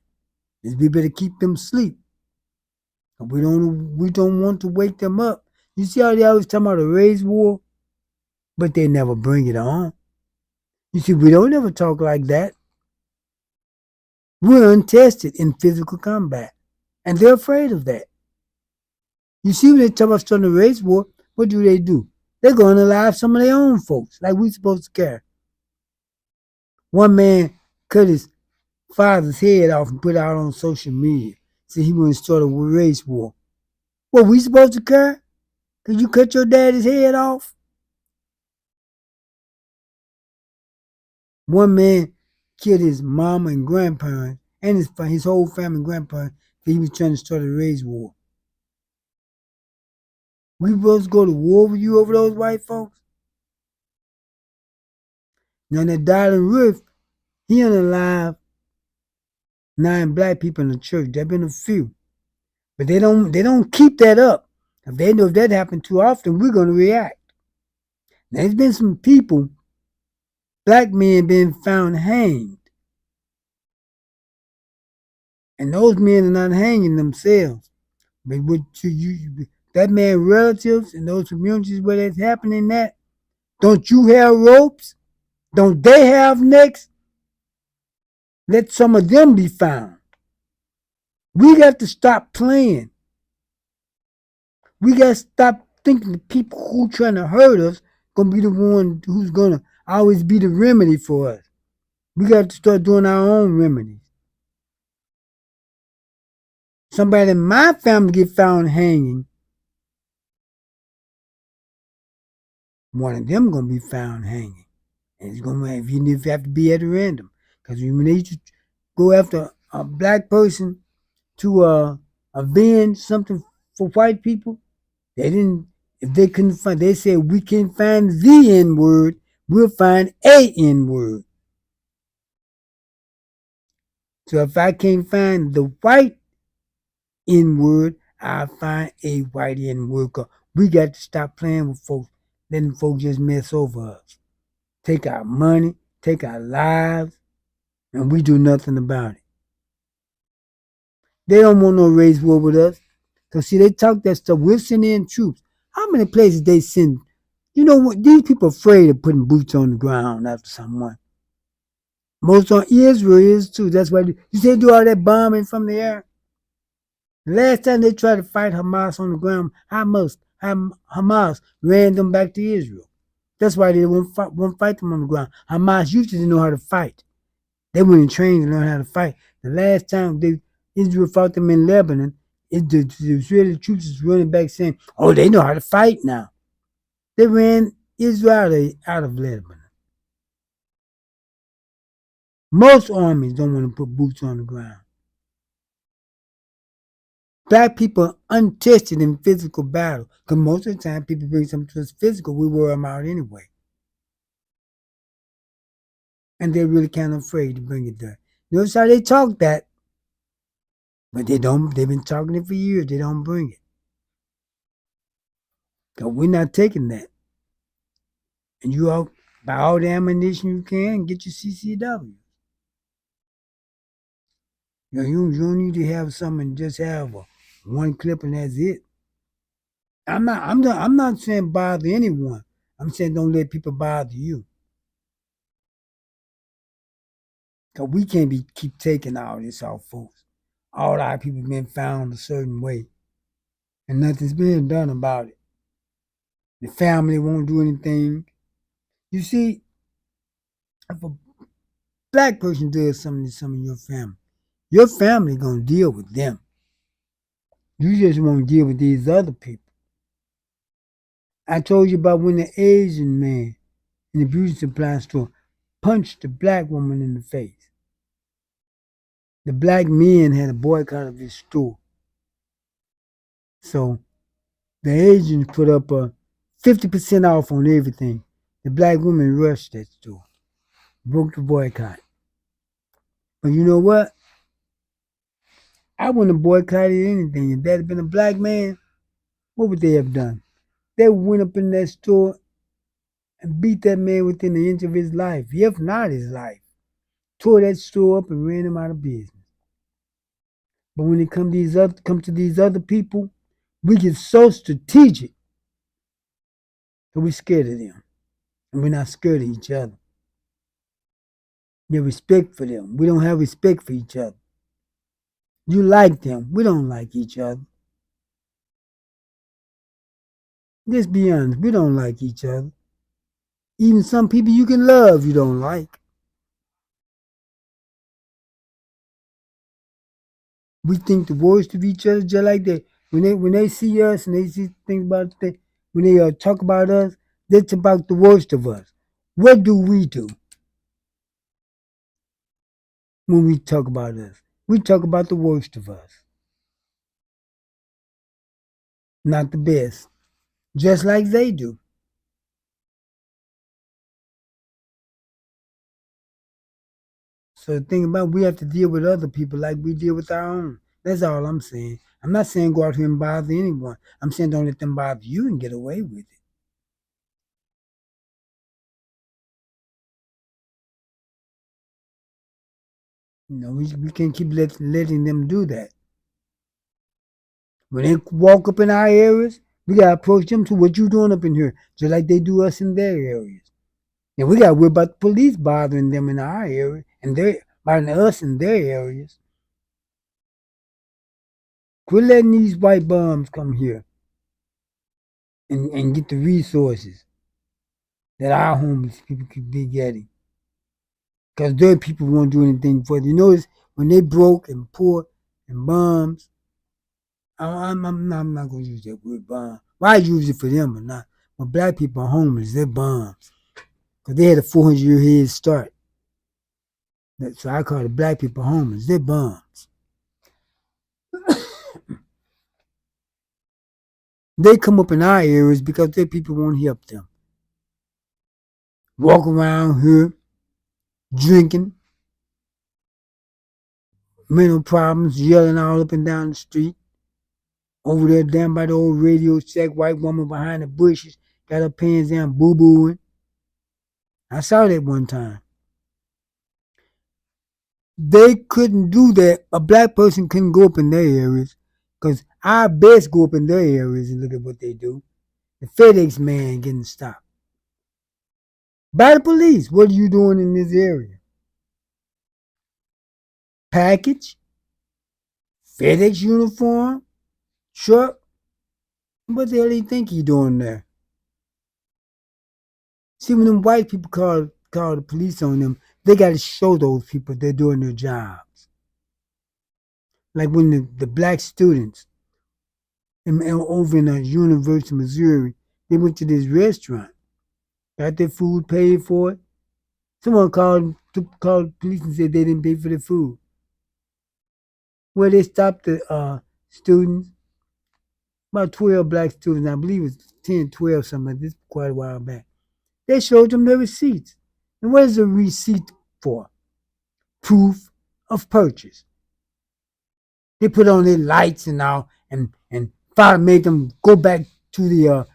Is we better keep them asleep. We don't want to wake them up. You see how they always talk about a race war, but they never bring it on. You see, we don't ever talk like that. We're untested in physical combat, and they're afraid of that. You see, when they talk about starting a race war, what do? They're going to alive some of their own folks, like we supposed to care. One man cut his father's head off and put it out on social media. Said he wanted to start a race war. What, we supposed to care? Because you cut your daddy's head off? One man killed his mama and grandparents and his whole family and grandparents because he was trying to start a race war. We supposed to go to war with you over those white folks? Now that Darling Riff, he unalive 9 black people in the church. There have been a few. But they don't keep that up. If they know if that happened too often, we're gonna react. Now there's been some people, black men being found hanged. And those men are not hanging themselves. But that man relatives in those communities where that's happening at, don't you have ropes? Don't they have necks? Let some of them be found. We got to stop playing. We got to stop thinking the people who trying to hurt us gonna be the one who's gonna always be the remedy for us. We got to start doing our own remedies. Somebody in my family get found hanging, one of them gonna be found hanging. And it's gonna even if you have to be at random. Because when they used to go after a black person to avenge something for white people, they didn't, if they couldn't find, they said we can't find the N word, we'll find a N word. So if I can't find the white N word, I'll find a white N word. Cause we got to stop playing with folks, letting folks just mess over us. Take our money, take our lives, and we do nothing about it. They don't want no race war with us. Because, see, they talk that stuff. We're sending in troops. How many places they send? You know what? These people are afraid of putting boots on the ground after someone. Most on Israel is too. That's why you say do all that bombing from the air. The last time they tried to fight Hamas on the ground, Hamas ran them back to Israel. That's why they won't fight them on the ground. Hamas used to know how to fight. They weren't trained to learn how to fight. The last time Israel fought them in Lebanon, the Israeli troops was running back saying, "Oh, they know how to fight now." They ran Israel out of Lebanon. Most armies don't want to put boots on the ground. Black people are untested in physical battle because most of the time people bring something to us physical, we wear them out anyway. And they're really kind of afraid to bring it there. Notice how they talk that, but they've been talking it for years, they don't bring it. Because we're not taking that. And you all buy all the ammunition you can, get your CCW. You don't need to have something, just have one clip and that's it. I'm not saying bother anyone. I'm saying don't let people bother you. Because we can't keep taking all this off folks. All our people been found a certain way. And nothing's being done about it. The family won't do anything. You see, if a black person does something to some of your family, Your family gonna deal with them. You just won't deal with these other people. I told you about when the Asian man in the beauty supply store punched the black woman in the face. The black men had a boycott of his store. So the Asians put up a 50% off on everything. The black woman rushed that store, broke the boycott. But you know what? I wouldn't have boycotted anything. If that had been a black man, what would they have done? They went up in that store and beat that man within an inch of his life, if not his life. Tore that store up and ran him out of business. But when it come to these other people, we get so strategic that we're scared of them. And we're not scared of each other. We have respect for them. We don't have respect for each other. You like them. We don't like each other. Let's be honest. We don't like each other. Even some people you can love, you don't like. We think the worst of each other just like that. When they see us and they see things about that, when they talk about us, that's about the worst of us. What do we do when we talk about us? We talk about the worst of us, not the best, just like they do. So the thing about it, we have to deal with other people like we deal with our own. That's all I'm saying. I'm not saying go out here and bother anyone. I'm saying don't let them bother you and get away with it. You know, we can't keep letting them do that. When they walk up in our areas, we gotta approach them to what you doing up in here, just like they do us in their areas. And we gotta worry about the police bothering them in our area and they bothering us in their areas. Quit letting these white bums come here and get the resources that our homeless people could be getting. Because their people won't do anything for them. You notice when they broke and poor and bums, I'm not going to use that word bum. Well, I use it for them or not. But black people are homeless, they're bums. Because they had a 400-year head start. So I call the black people homeless, they're bums. They come up in our areas because their people won't help them. Walk around here drinking, mental problems, yelling all up and down the street. Over there down by the old Radio Shack, white woman behind the bushes, got her pants down, boo-booing. I saw that one time. They couldn't do that. A black person couldn't go up in their areas because our best go up in their areas and look at what they do. The FedEx man getting stopped by the police. What are you doing in this area? Package, FedEx uniform, truck. What the hell do you think you doing there? See, when them white people call the police on them, they got to show those people they're doing their jobs. Like when the black students over in University of Missouri, they went to this restaurant, got their food paid for it. Someone called the police and said they didn't pay for the food. Well, they stopped the students, about 12 black students, I believe it was 10, 12, something like this, quite a while back. They showed them their receipts. And what is a receipt for? Proof of purchase. They put on their lights and all, and finally made them go back to the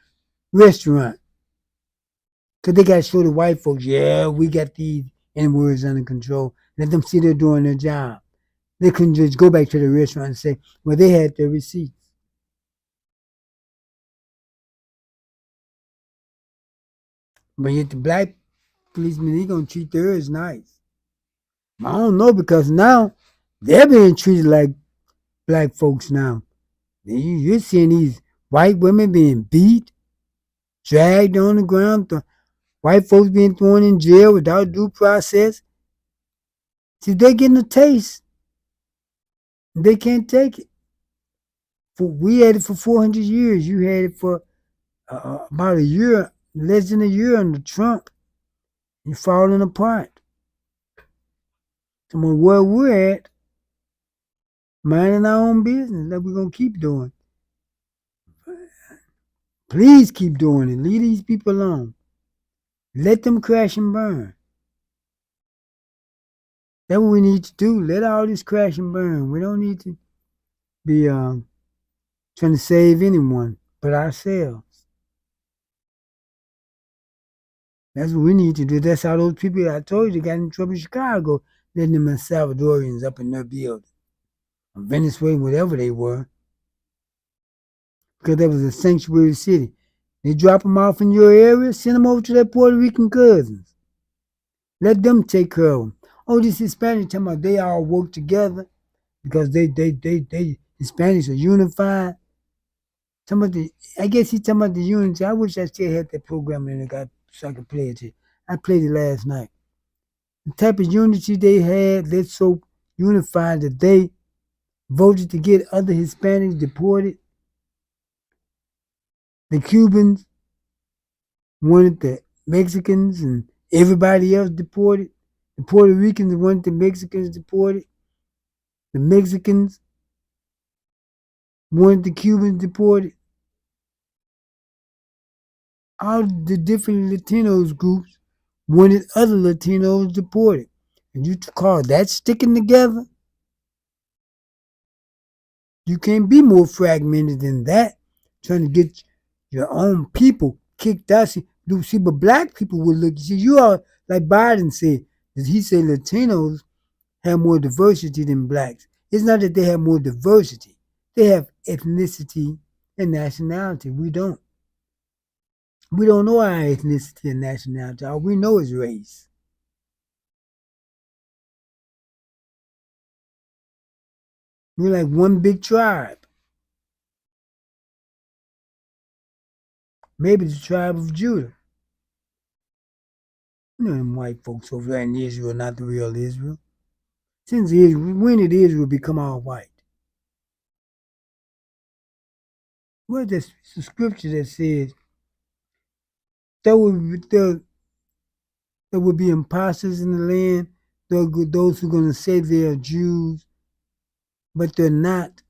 restaurant. Because they got to show the white folks, yeah, we got these N-words under control. Let them see they're doing their job. They couldn't just go back to the restaurant and say, well, they had their receipts. But yet the black policemen, they going to treat theirs nice. I don't know, because now they're being treated like black folks now. You're seeing these white women being beat, dragged on the ground, white folks being thrown in jail without due process. See, they're getting a taste They can't take it. We had it for 400 years. You had it for about a year, less than a year under Trump. You're falling apart. So where we're at, minding our own business, like we're going to keep doing. Please keep doing it. Leave these people alone. Let them crash and burn. That's what we need to do. Let all this crash and burn. We don't need to be trying to save anyone but ourselves. That's what we need to do. That's how those people I told you got in trouble in Chicago, letting them Salvadorians up in their building. Or Venezuela, whatever they were. Because that was a sanctuary city. They drop them off in your area, send them over to their Puerto Rican cousins. Let them take care of them. Oh, this Hispanic talking about they all work together because they Hispanics are unified. I guess he's talking about the unity. I wish I still had that program in it so I could play it. I played it last night. The type of unity they had, they're so unified that they voted to get other Hispanics deported. The Cubans wanted the Mexicans and everybody else deported. The Puerto Ricans wanted the Mexicans deported. The Mexicans wanted the Cubans deported. All the different Latinos groups wanted other Latinos deported. And you call that sticking together? You can't be more fragmented than that, trying to get your own people kicked out. See, but black people would look, see, you are, like Biden said, he said Latinos have more diversity than blacks. It's not that they have more diversity. They have ethnicity and nationality. We don't. We don't know our ethnicity and nationality. All we know is race. We're like one big tribe. Maybe the tribe of Judah. You know them white folks over there in Israel, not the real Israel. When did Israel become all white? Well, there's a scripture that says there will be imposters in the land. Those who are going to say they are Jews, but they're not.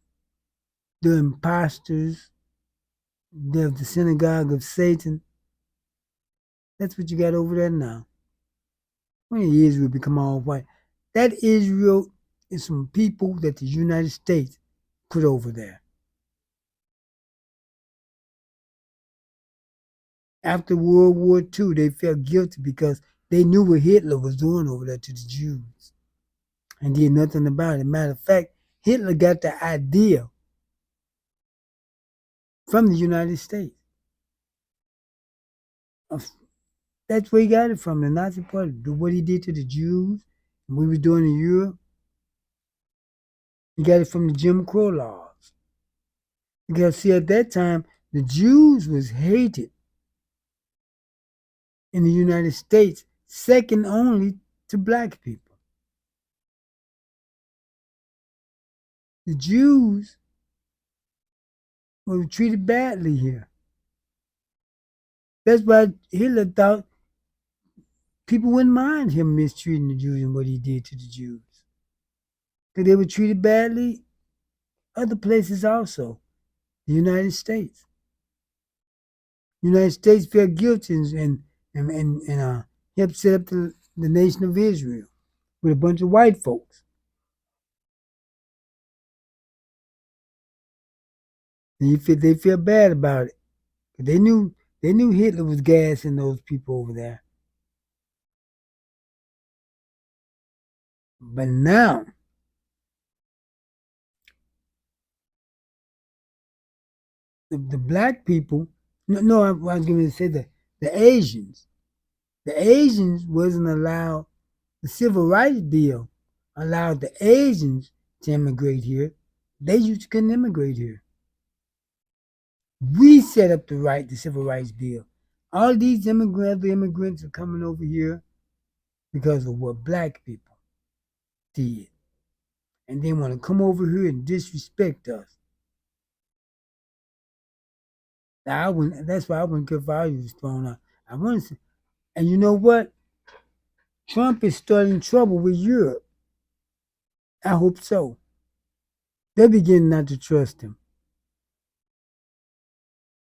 They're imposters. They're the synagogue of Satan. That's what you got over there now. When did Israel become all white? That Israel is some people that the United States put over there. After World War II, they felt guilty because they knew what Hitler was doing over there to the Jews and did nothing about it. Matter of fact, Hitler got the idea from the United States. That's where he got it from, the Nazi Party. What he did to the Jews and what he was doing in Europe. He got it from the Jim Crow laws. Because, see, at that time, the Jews was hated in the United States, second only to black people. The Jews were treated badly here. That's why Hitler thought people wouldn't mind him mistreating the Jews and what he did to the Jews. Because they were treated badly other places also. The United States. The United States felt guilty and helped set up the nation of Israel with a bunch of white folks. And they feel bad about it. They knew Hitler was gassing those people over there. But now, the black people, no, I was going to say that the Asians wasn't allowed, the Civil Rights Bill allowed the Asians to immigrate here. They couldn't immigrate here. We set up the Civil Rights Bill. All these immigrants are coming over here because of what black people did. and they want to come over here and disrespect us. Now, that's why I wouldn't care if I was thrown out. I want to, and you know what? Trump is starting trouble with Europe. I hope so. They're beginning not to trust him.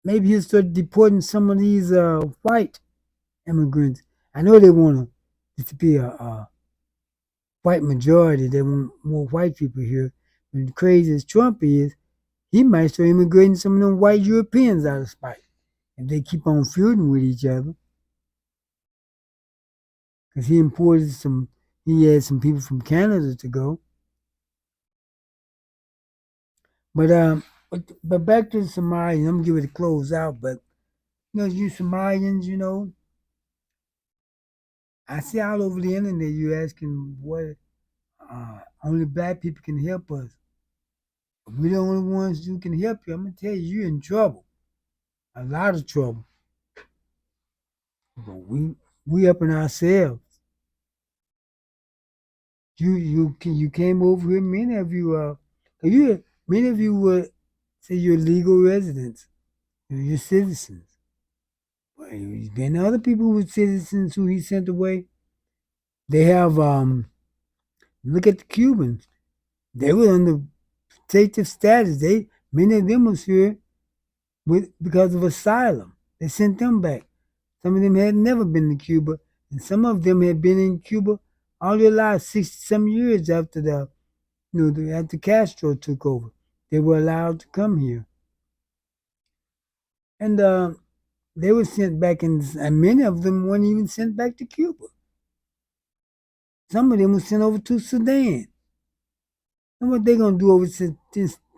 Maybe he'll start deporting some of these white immigrants. I know they want to be a white majority. They want more white people here. But crazy as Trump is, he might start immigrating some of them white Europeans out of spite if they keep on feuding with each other. Because he had some people from Canada to go. But back to the Somalians, I'm gonna give it a close out. But you Somalians, I see all over the internet you asking what only black people can help us. If we're the only ones who can help you, I'm gonna tell you, you're in trouble, a lot of trouble. But we helping ourselves. You came over here. Many of you were say you're legal residents, you're citizens. Well, there's been other people who were citizens who he sent away. They have look at the Cubans. They were under protective status. Many of them was here because of asylum. They sent them back. Some of them had never been to Cuba, and some of them had been in Cuba all their lives, 60-some years after after Castro took over. They were allowed to come here, and they were sent back, and many of them weren't even sent back to Cuba. Some of them were sent over to Sudan. And what they gonna do over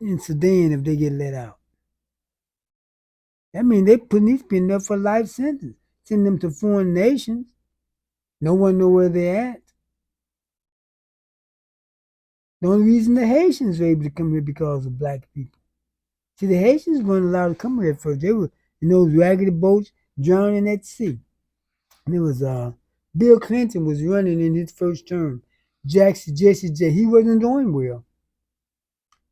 in Sudan if they get let out? That means they putting these people up for life sentence, send them to foreign nations. No one know where they're at. The only reason the Haitians were able to come here because of black people. See, the Haitians weren't allowed to come here at first. They were in those raggedy boats drowning at sea. And it was Bill Clinton was running in his first term. Jesse J. He wasn't doing well.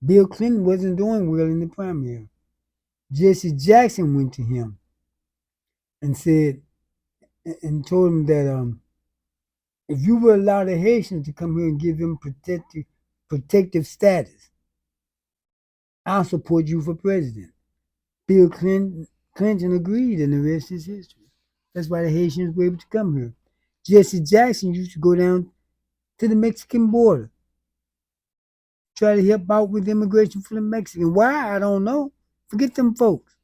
Bill Clinton wasn't doing well in the primary. Jesse Jackson went to him and said and told him that if you would allow the Haitians to come here and give them protective status, I'll support you for president. Bill Clinton agreed, and the rest is history. That's why the Haitians were able to come here. Jesse Jackson used to go down to the Mexican border, try to help out with immigration for the Mexicans. Why? I don't know. Forget them folks.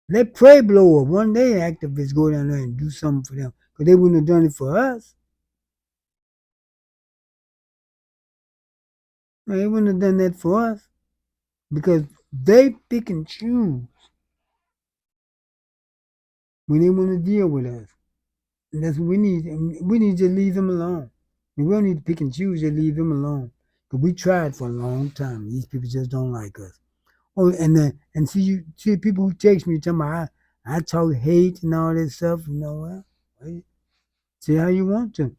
Let Pueblo or one day activists go down there and do something for them, because they wouldn't have done it for us. They wouldn't have done that for us, because they pick and choose when they want to deal with us. And that's what we need. We need to leave them alone. And we don't need to pick and choose, just leave them alone. Because we tried for a long time. These people just don't like us. Oh, and see people who text me telling me I talk hate and all that stuff. Well, see how you want to.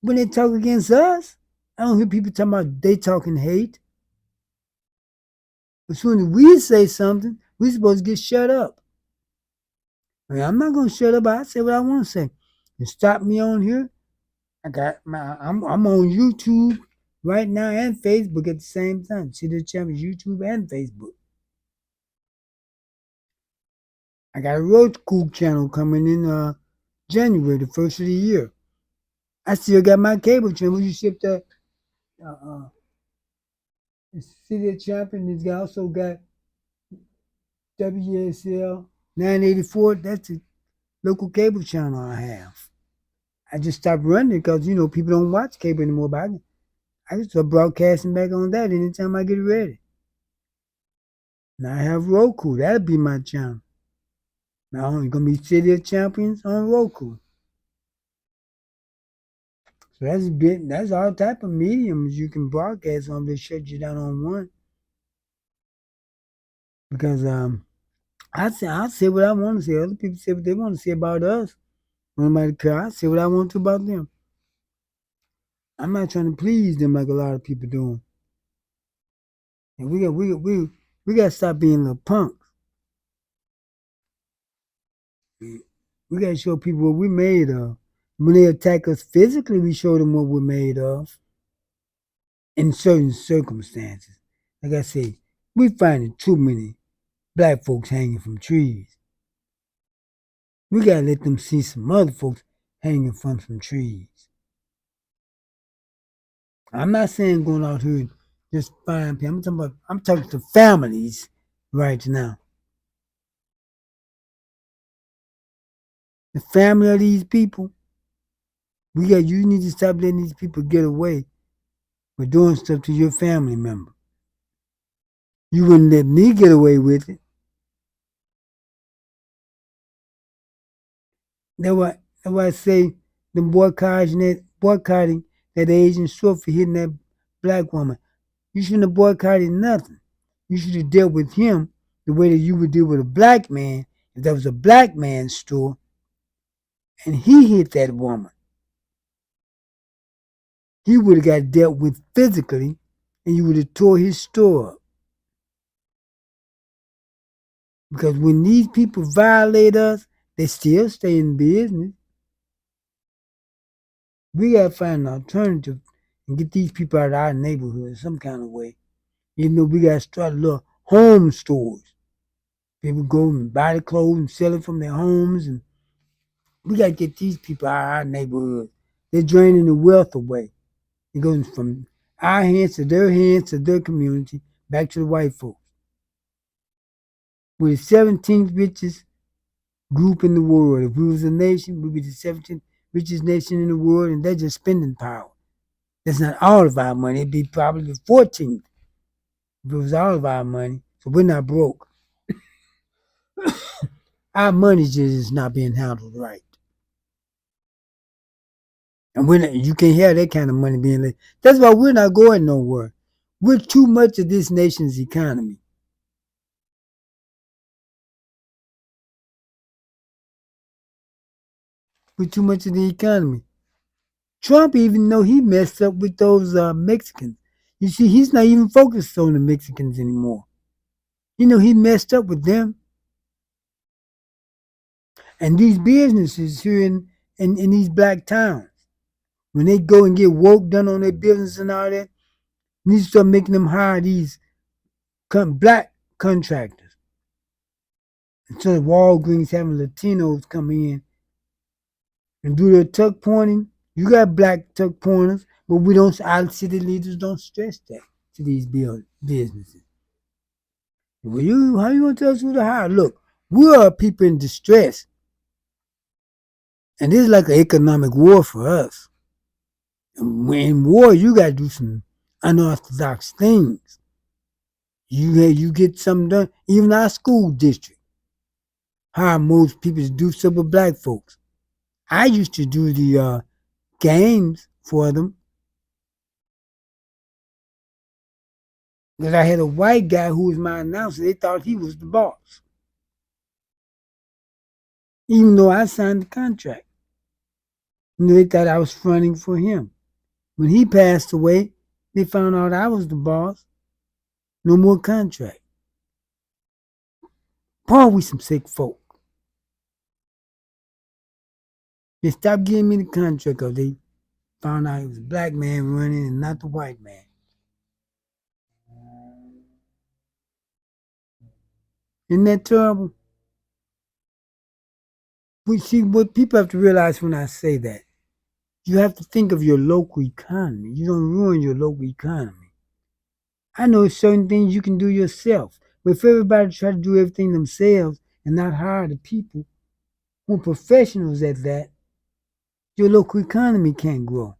When they talk against us, I don't hear people talking about they talking hate. As soon as we say something, we're supposed to get shut up. I'm not gonna shut up. I say what I want to say. You stop me on here. I'm on YouTube right now and Facebook at the same time. See the channel YouTube and Facebook. I got a Roku channel coming in January, the first of the year. I still got my cable channel. You ship that City of Champion. It's also got WSL 984. That's a local cable channel I have. I just stopped running it because people don't watch cable anymore. But I just start broadcasting back on that anytime I get ready. Now I have Roku. That'll be my channel. Now it's gonna be City of Champions on Roku. So that's all type of mediums you can broadcast on. They shut you down on one. Because I say what I want to say. Other people say what they want to say about us. Nobody care. I say what I want to about them. I'm not trying to please them like a lot of people doing. And we got to stop being little punks. We got to show people what we're made of. When they attack us physically, we show them what we're made of in certain circumstances. Like I say, we finding too many black folks hanging from trees. We got to let them see some other folks hanging from some trees. I'm not saying going out here and just find people. I'm talking to families right now. The family of these people, you need to stop letting these people get away with doing stuff to your family member. You wouldn't let me get away with it. That's why I say them boycotting that Asian store for hitting that black woman. You shouldn't have boycotted nothing. You should have dealt with him the way that you would deal with a black man if that was a black man's store and he hit that woman. He would have got dealt with physically and you would have tore his store up. Because when these people violate us, they still stay in business. We got to find an alternative and get these people out of our neighborhood some kind of way. Even though we got to start little home stores. People go and buy the clothes and sell it from their homes. And we got to get these people out of our neighborhood. They're draining the wealth away. It goes from our hands to their community, back to the white folks. We're the 17th richest group in the world. If we was a nation, we'd be the 17th richest nation in the world, and that's just spending power. That's not all of our money. It'd be probably the 14th if it was all of our money. So we're not broke. Our money just is not being handled right. And you can't have that kind of money being laid. That's why we're not going nowhere. We're too much of this nation's economy. We're too much of the economy. Trump even though he messed up with those Mexicans. You see, he's not even focused on the Mexicans anymore. You know, he messed up with them. And these businesses here in these black towns, when they go and get work done on their business and all that, we need to start making them hire these black contractors. Instead of Walgreens having Latinos come in and do their tuck pointing, you got black tuck pointers, but our city leaders don't stress that to these businesses. Well, how you gonna tell us who to hire? Look, we are people in distress. And this is like an economic war for us. And in war, you gotta do some unorthodox things. You get something done. Even our school district hire most people to do stuff with black folks. I used to do the games for them. Because I had a white guy who was my announcer. They thought he was the boss. Even though I signed the contract. You know, they thought I was fronting for him. When he passed away, they found out I was the boss. No more contract. Boy, we some sick folk. They stopped giving me the contract because they found out it was a black man running and not the white man. Isn't that terrible? We see what people have to realize when I say that. You have to think of your local economy. You don't ruin your local economy. I know certain things you can do yourself. But if everybody try to do everything themselves and not hire the people who are professionals at that, your local economy can't grow.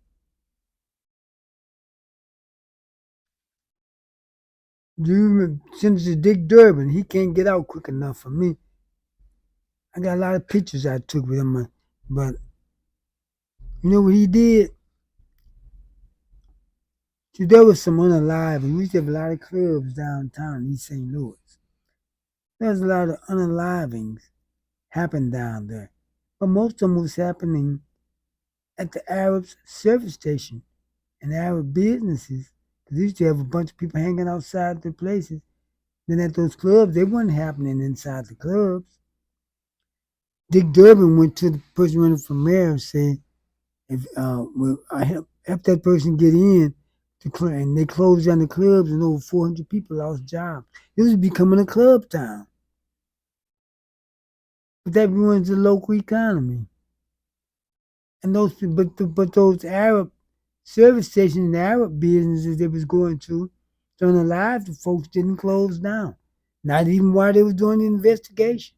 Do you remember Senator Dick Durbin? He can't get out quick enough for me. I got a lot of pictures I took with him, but you know what he did? See, there was some unalive, and we used to have a lot of clubs downtown in East St. Louis. There's a lot of unalivings happen down there. But most of them was happening at the Arabs service station and Arab businesses. Because they used to have a bunch of people hanging outside the places. Then at those clubs, they weren't happening inside the clubs. Dick Durbin went to the person running for mayor and said, if well, I help that person get in, and they closed down the clubs and over 400 people lost jobs. It was becoming a club town. But that ruins the local economy. And those Arab service stations and Arab businesses they was going to during the lives, the folks didn't close down. Not even while they was doing the investigation.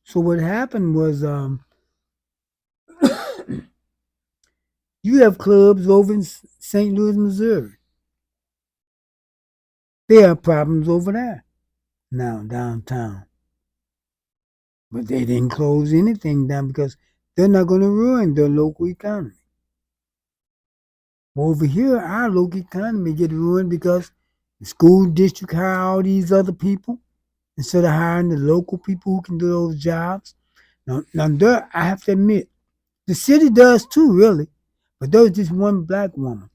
So what happened was you have clubs over in St. Louis, Missouri. They have problems over there now downtown. But they didn't close anything down because they're not going to ruin their local economy. Well, over here, our local economy get ruined because the school district hire all these other people instead of hiring the local people who can do those jobs. Now there, I have to admit, the city does too, really. But there was just one black woman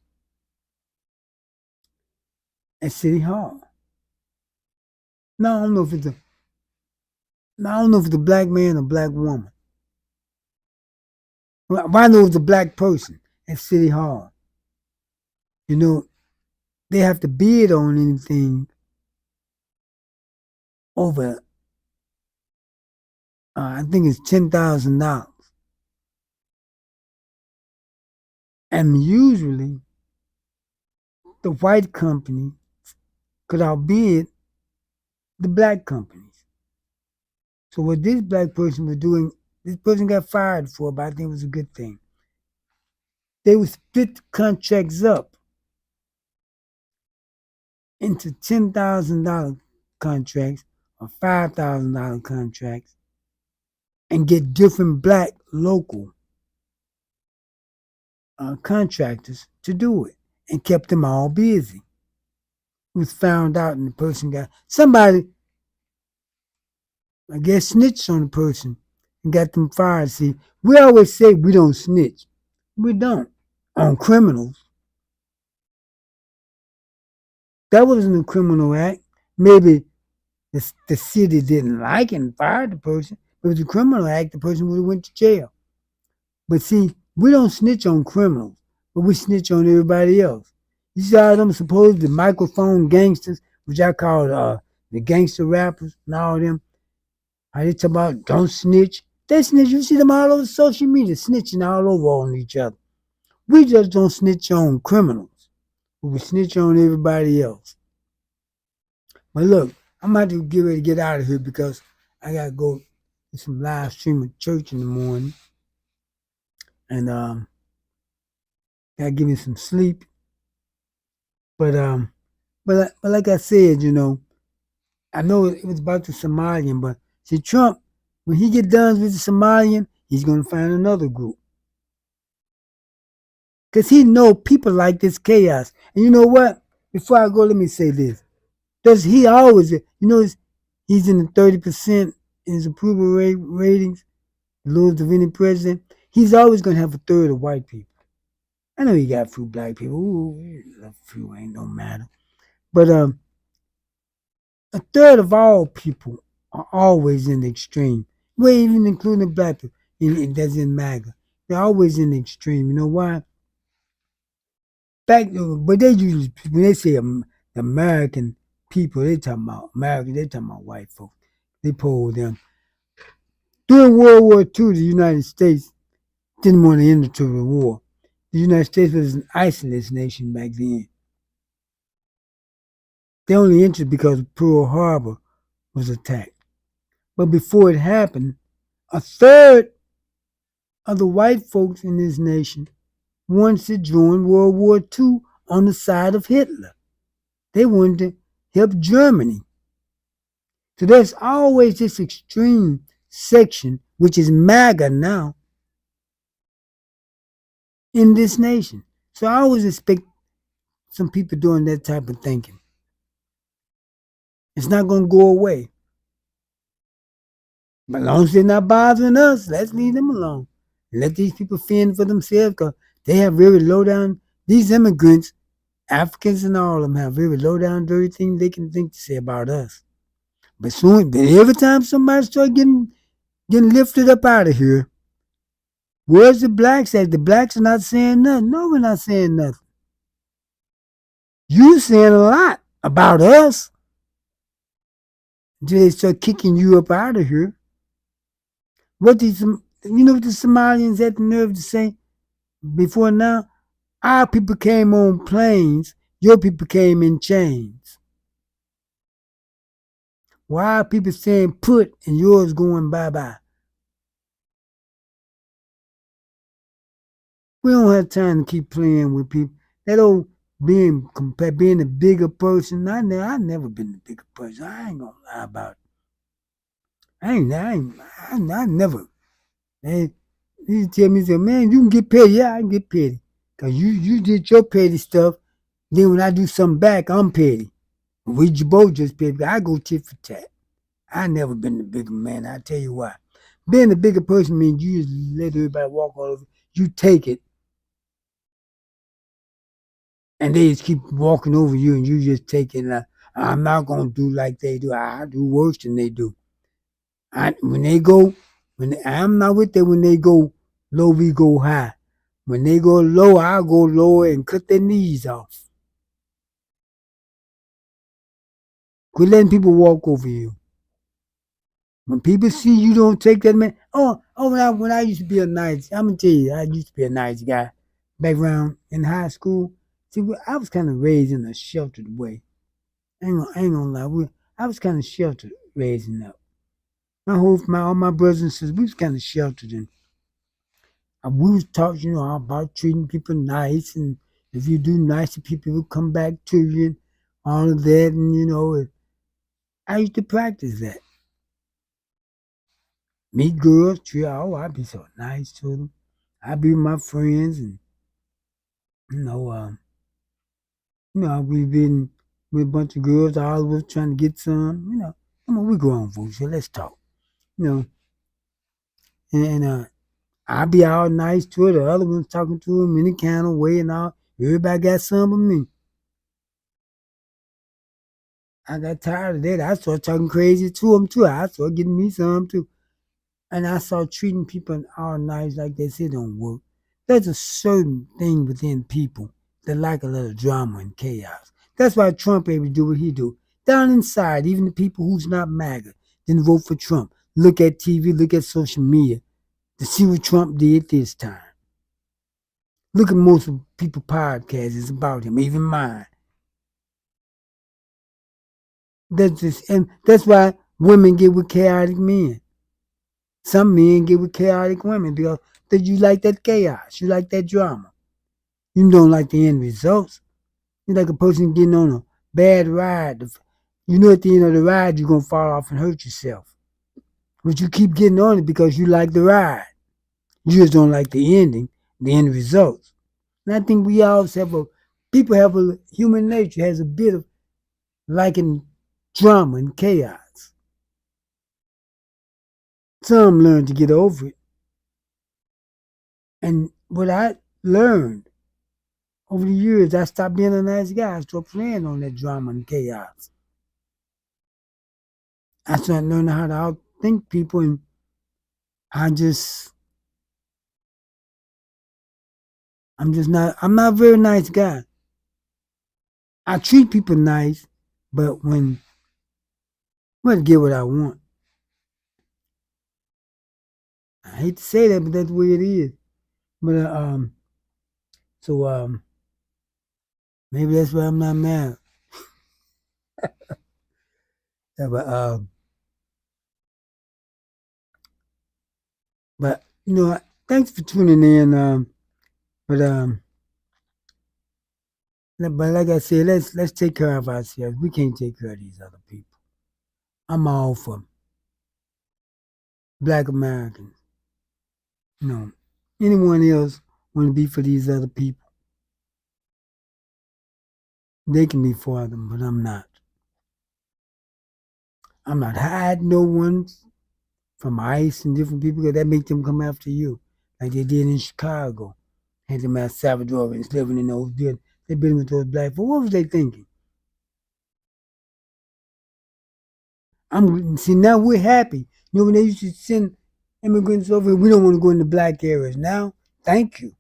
at City Hall. Now I don't know if it's a black man or black woman. Well, I know it's a black person at City Hall. You know, they have to bid on anything over, I think it's $10,000. And usually, the white company could outbid the black companies. So what this black person was doing, this person got fired for, but I think it was a good thing. They would split the contracts up into $10,000 contracts or $5,000 contracts and get different black local contractors to do it and kept them all busy. It was found out and the person got, somebody, I guess, snitched on the person and got them fired. See, we always say we don't snitch. We don't on criminals. That wasn't a criminal act. Maybe the city didn't like it and fired the person. If it was a criminal act, the person would have went to jail. But see, we don't snitch on criminals, but we snitch on everybody else. You see how them supposed the microphone gangsters, which I call the gangster rappers and all them, how they talk about don't snitch. They snitch. You see them all over social media snitching all over on each other. We just don't snitch on criminals, but we snitch on everybody else. But look, I'm about to get ready to get out of here because I gotta go do some live stream at church in the morning. And gotta give me some sleep. But like I said, you know, I know it was about the Somalian, but see Trump, when he get done with the Somalian, he's gonna find another group. Cause he know people like this chaos. And you know what? Before I go, let me say this. Does he always, you know, he's in the 30% in his approval ratings, the lowest of any president. He's always gonna have a third of white people. I know he got a few black people. Ooh, a few ain't no matter. But a third of all people are always in the extreme. Well, even including black people, that's in MAGA. They're always in the extreme. You know why? But they usually, when they say American people, they talking about American, they talking about white folks. They poll them. During World War II, the United States didn't want to enter the war. The United States was an isolated nation back then. They only entered because Pearl Harbor was attacked. But before it happened, a third of the white folks in this nation wanted to join World War II on the side of Hitler. They wanted to help Germany. So there's always this extreme section, which is MAGA now, in this nation. So I always expect some people doing that type of thinking. It's not going to go away. But as long as they're not bothering us, let's leave them alone. And let these people fend for themselves because they have very low down These immigrants, Africans and all of them, have very low down, dirty things they can think to say about us. But every time somebody starts getting lifted up out of here, where's the blacks at? The blacks are not saying nothing. No, we're not saying nothing. You saying a lot about us. Until they start kicking you up out of here. What these, you know what the Somalians had the nerve to say before now? Our people came on planes, your people came in chains. Why are people saying put and yours going bye-bye? We don't have time to keep playing with people. That old being a bigger person, I never been the bigger person. I ain't gonna lie about it. I never. He tell me, man, you can get petty. Yeah, I can get petty. Because you did your petty stuff. Then when I do something back, I'm petty. We both just petty. I go tit for tat. I never been the bigger man. I tell you why. Being the bigger person means you just let everybody walk all over. You take it. And they just keep walking over you and you just take it. I'm not going to do like they do. I do worse than they do. I'm not with them when they go low, we go high. When they go low, I'll go lower and cut their knees off. Quit letting people walk over you. When people see you don't take that man, when I used to be I'm gonna tell you, I used to be a nice guy back around in high school. See, I was kind of raised in a sheltered way. I ain't gonna lie, I was kind of sheltered raising up. All my brothers and sisters, we was kind of sheltered, and we was taught, about treating people nice, and if you do nice to people, will come back to you, and all of that, and I used to practice that. Meet girls, I'd be so nice to them. I'd be with my friends, and we've been with a bunch of girls, all of us trying to get some. Come on, we grown folks, so let's talk. And I'd be all nice to her. The other ones talking to him any kind of way and all. Everybody got some of me. I got tired of that. I started talking crazy to them too. I started getting me some too. And I started treating people all nice like this. It don't work. There's a certain thing within people that like a little drama and chaos. That's why Trump able to do what he do. Down inside, even the people who's not MAGA didn't vote for Trump. Look at TV, look at social media to see what Trump did this time. Look at most of people podcasts. It's about him, even mine. That's why women get with chaotic men. Some men get with chaotic women because you like that chaos. You like that drama. You don't like the end results. You like a person getting on a bad ride. You know at the end of the ride you're going to fall off and hurt yourself. But you keep getting on it because you like the ride. You just don't like the ending, the end results. And I think we all human nature has a bit of liking drama and chaos. Some learn to get over it. And what I learned over the years, I stopped being a nice guy. I started playing on that drama and chaos. I started learning how to outthink people, and I'm not a very nice guy. I treat people nice, but when I get what I want. I hate to say that, but that's the way it is. But maybe that's why I'm not mad. Yeah, but thanks for tuning in. But like I said, let's take care of ourselves. We can't take care of these other people. I'm all for Black Americans. Anyone else want to be for these other people? They can be for them, but I'm not. I'm not hiding no one from ICE and different people because that make them come after you, like they did in Chicago. Had them El Salvadorians living in those buildings. They been with those black folks. What was they thinking? See, now we're happy. You know, when they used to send immigrants over here, we don't want to go into black areas. Now, thank you.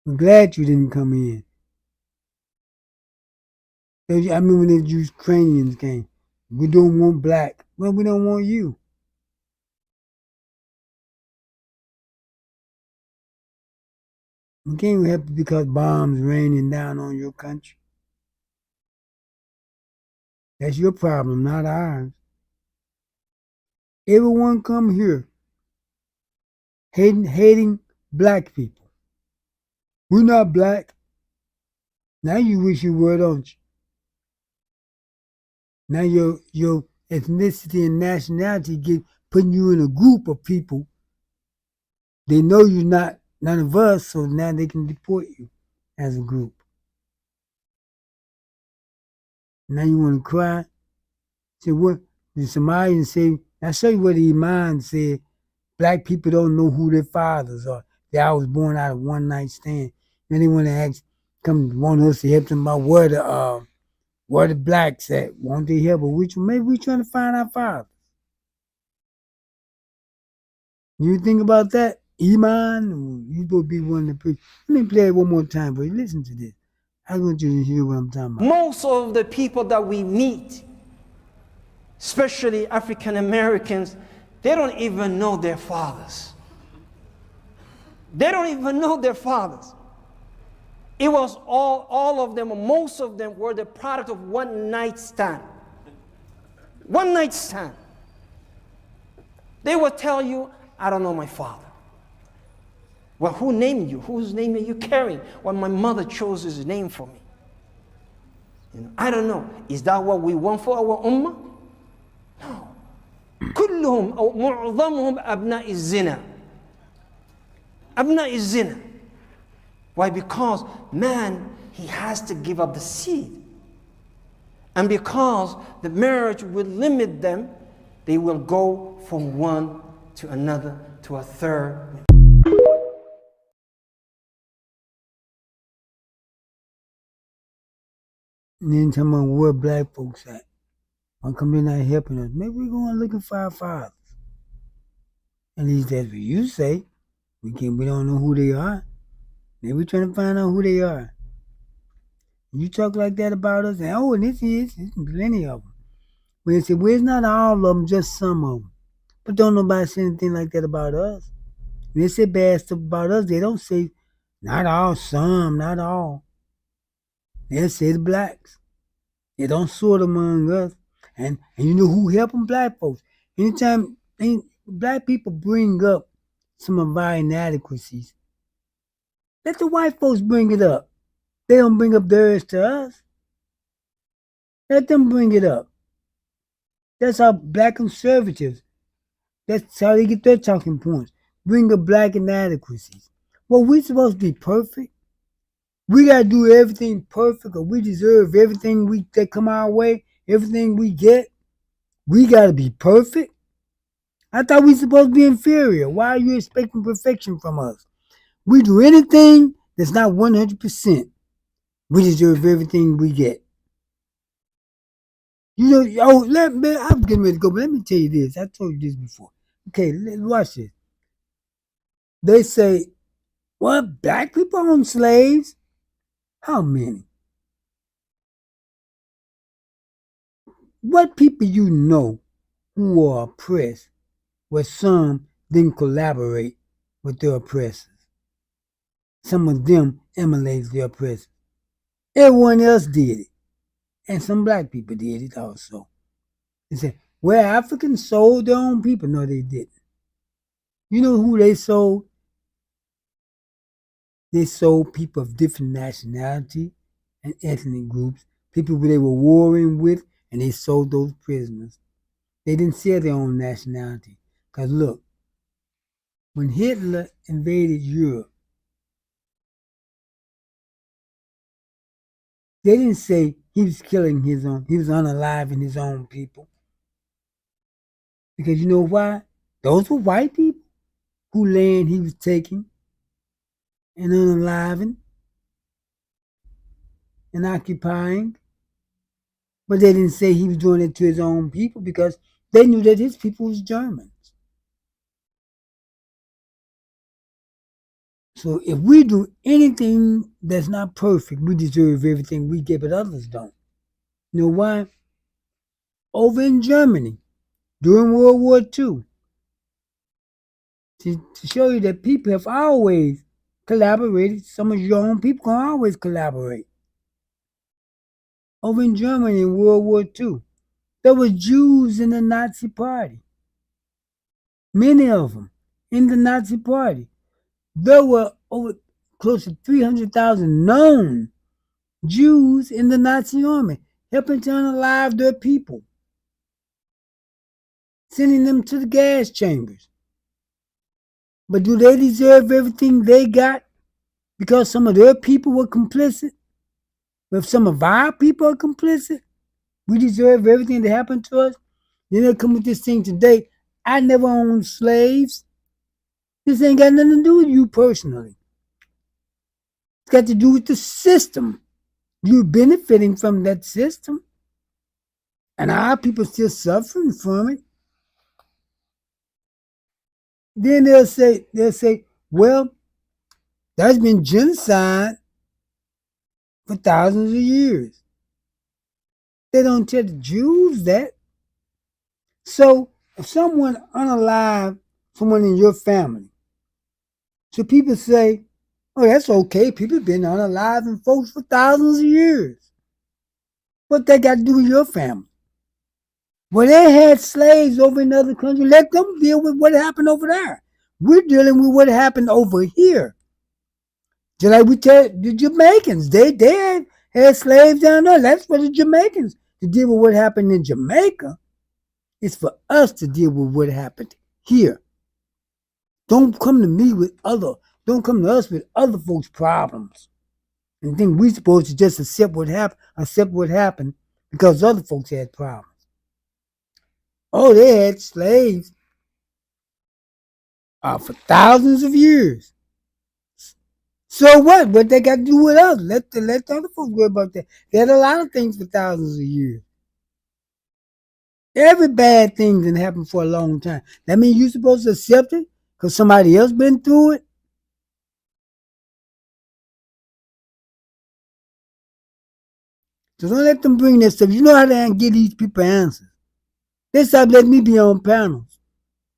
I'm glad you didn't come in. I remember when the Ukrainians came. We don't want black. Well, we don't want you. We can't help it because bombs raining down on your country. That's your problem, not ours. Everyone come here hating black people. We're not black. Now you wish you were, don't you? Now your ethnicity and nationality putting you in a group of people. They know you're not none of us, so now they can deport you as a group. Now you want to cry? Say what? The Somalians say, I'll show you what the Imam said. Black people don't know who their fathers are. They always born out of one night stand. Then they want to want us to help them about where the blacks at. Won't they help? But maybe we're trying to find our fathers. You think about that? Iman, you supposed to be one of the preachers. Let me play it one more time, but listen to this. I want you to hear what I'm talking about. Most of the people that we meet, especially African Americans, they don't even know their fathers. They don't even know their fathers. It was all of them, most of them were the product of one night stand. One night stand. They will tell you, I don't know my father. Well, who named you? Whose name are you carrying? Well, my mother chose his name for me. I don't know. Is that what we want for our ummah? No. كلهم أو معظمهم أبناء الزنا. أبناء الزنا. Why? Because man, he has to give up the seed. And because the marriage will limit them, they will go from one to another to a third. And then talking about where black folks at. Why come they're not helping us? Maybe we're going looking for our fathers. At least that's what you say. We don't know who they are. Maybe we're trying to find out who they are. You talk like that about us, and this is plenty of them. When they say, well, it's not all of them, just some of them. But don't nobody say anything like that about us. When they say bad stuff about us, they don't say, not all, some, not all. They say the blacks. They don't sort among us. And you know who helping black folks? Anytime black people bring up some of our inadequacies, let the white folks bring it up. They don't bring up theirs to us. Let them bring it up. That's how black conservatives, that's how they get their talking points. Bring up black inadequacies. Well, we supposed to be perfect. We got to do everything perfect, or we deserve everything that come our way, everything we get. We got to be perfect. I thought we supposed to be inferior. Why are you expecting perfection from us? We do anything that's not 100%. We deserve everything we get. You know, I'm getting ready to go, but let me tell you this. I told you this before. Okay, watch this. They say, what, black people own slaves? How many? What people you know who are oppressed, where some didn't collaborate with their oppressors? Some of them emulated their oppressors. Everyone else did it. And some black people did it also. They said, well, Africans sold their own people. No, they didn't. You know who they sold? They sold people of different nationality and ethnic groups, people they were warring with, and they sold those prisoners. They didn't sell their own nationality. Because look, when Hitler invaded Europe, they didn't say he was killing he was unaliving his own people. Because you know why? Those were white people whose land he was taking. and unaliving and occupying. But they didn't say he was doing it to his own people because they knew that his people was Germans. So if we do anything that's not perfect, we deserve everything we get, but others don't. You know why? Over in Germany, during World War II, to show you that people have always collaborated. Some of your own people can always collaborate. Over in Germany in World War II, there were Jews in the Nazi Party. Many of them in the Nazi Party. There were over close to 300,000 known Jews in the Nazi army, helping to unalive their people, sending them to the gas chambers. But do they deserve everything they got because some of their people were complicit? If some of our people are complicit, we deserve everything that happened to us. Then they come with this thing today. I never owned slaves. This ain't got nothing to do with you personally. It's got to do with the system. You're benefiting from that system. And our people still suffering from it. Then they'll say, well, there's been genocide for thousands of years. They don't tell the Jews that. So if someone unalive someone in your family, so people say, oh, that's okay. People been unaliving folks for thousands of years. What they got to do with your family? Well, they had slaves over in other countries. Let them deal with what happened over there. We're dealing with what happened over here. Just like we tell the Jamaicans, they had slaves down there. That's for the Jamaicans to deal with what happened in Jamaica. It's for us to deal with what happened here. Don't come to us with other folks' problems and think we're supposed to just accept what happened because other folks had problems. Oh, they had slaves for thousands of years. So what? What they got to do with us? Let the other folks worry about that. They had a lot of things for thousands of years. Every bad thing didn't happen for a long time. That means you're supposed to accept it because somebody else been through it? So don't let them bring that stuff. You know how to get these people answers. They stopped letting me be on panels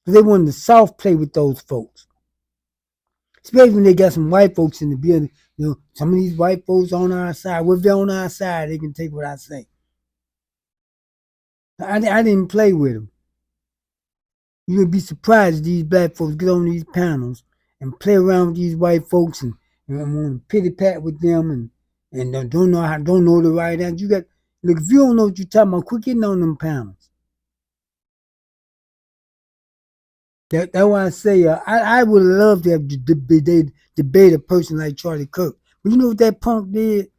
because they wanted to soft play with those folks. Especially when they got some white folks in the building. You know, some of these white folks on our side. Well, if they're on our side, they can take what I say. I didn't play with them. You would be surprised if these black folks get on these panels and play around with these white folks and want to pity pat with them and don't know the right answer. Look, if you don't know what you're talking about, quit getting on them panels. That's why I say I would love to have debate a person like Charlie Kirk. But you know what that punk did?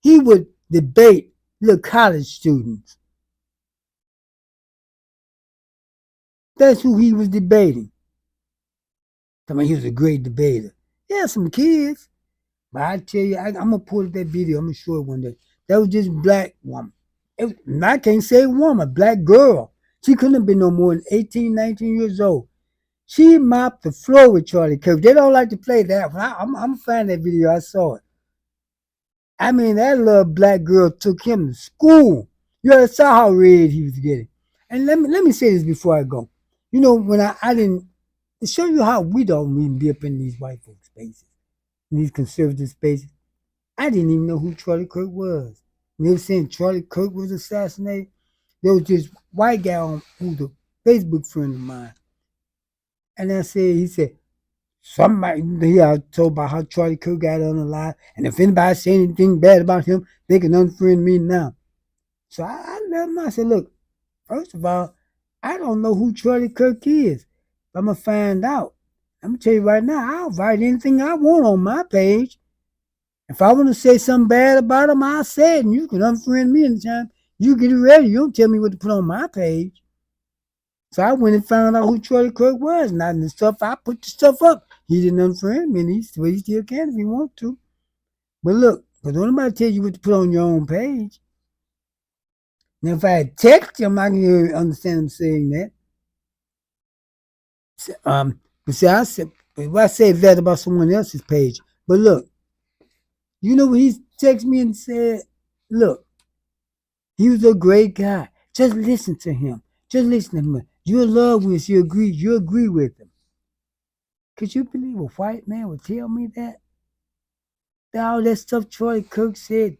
He would debate little college students. That's who he was debating. I mean, he was a great debater. He had some kids. But I tell you, I'm going to pull up that video. I'm going to show it one day. That was this black woman. I can't say woman, black girl. She couldn't have been no more than 18, 19 years old. She mopped the floor with Charlie Kirk. They don't like to play that. I'm going to find that video. I saw it. I mean, that little black girl took him to school. You saw how red he was getting. And let me say this before I go. You know, when I didn't, to show you how we don't even be up in these white folks' spaces, in these conservative spaces, I didn't even know who Charlie Kirk was. When they were saying Charlie Kirk was assassinated, there was this white guy who was a Facebook friend of mine. And he said, somebody here I told about how Charlie Kirk got unalive, and if anybody say anything bad about him, they can unfriend me now. So I let him. I said, look, first of all, I don't know who Charlie Kirk is. But I'm gonna find out. I'm gonna tell you right now, I'll write anything I want on my page. If I want to say something bad about him, I'll say it, and you can unfriend me anytime. You get it ready. You don't tell me what to put on my page. So I went and found out who Charlie Kirk was, and I put the stuff up He didn't unfriend me, and he still can if he wants to. But look, because don't nobody tell you what to put on your own page. Now, if I had text him, I can understand him saying that. But see, I said, if I say that about someone else's page, but look, you know what he texted me and said? Look, he was a great guy. Just listen to him. Just listen to him. You'll love with you agree with him. Could you believe a white man would tell me that? All that stuff Charlie Kirk said,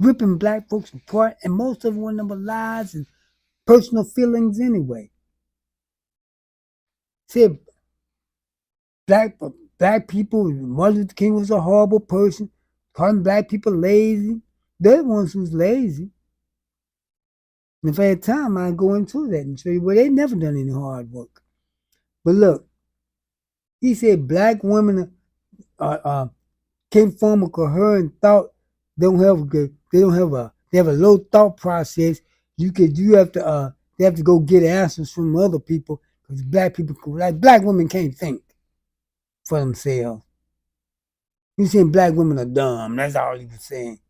ripping black folks apart, and most of one of them lies and personal feelings anyway. Said black people, Martin Luther King was a horrible person, calling black people lazy. They're the ones who's lazy. And if I had time, I'd go into that and show you where they never done any hard work. But look, he said black women can't form a coherent thought. They have a low thought process. They have to go get answers from other people because black women can't think for themselves. He's saying black women are dumb. That's all he was saying.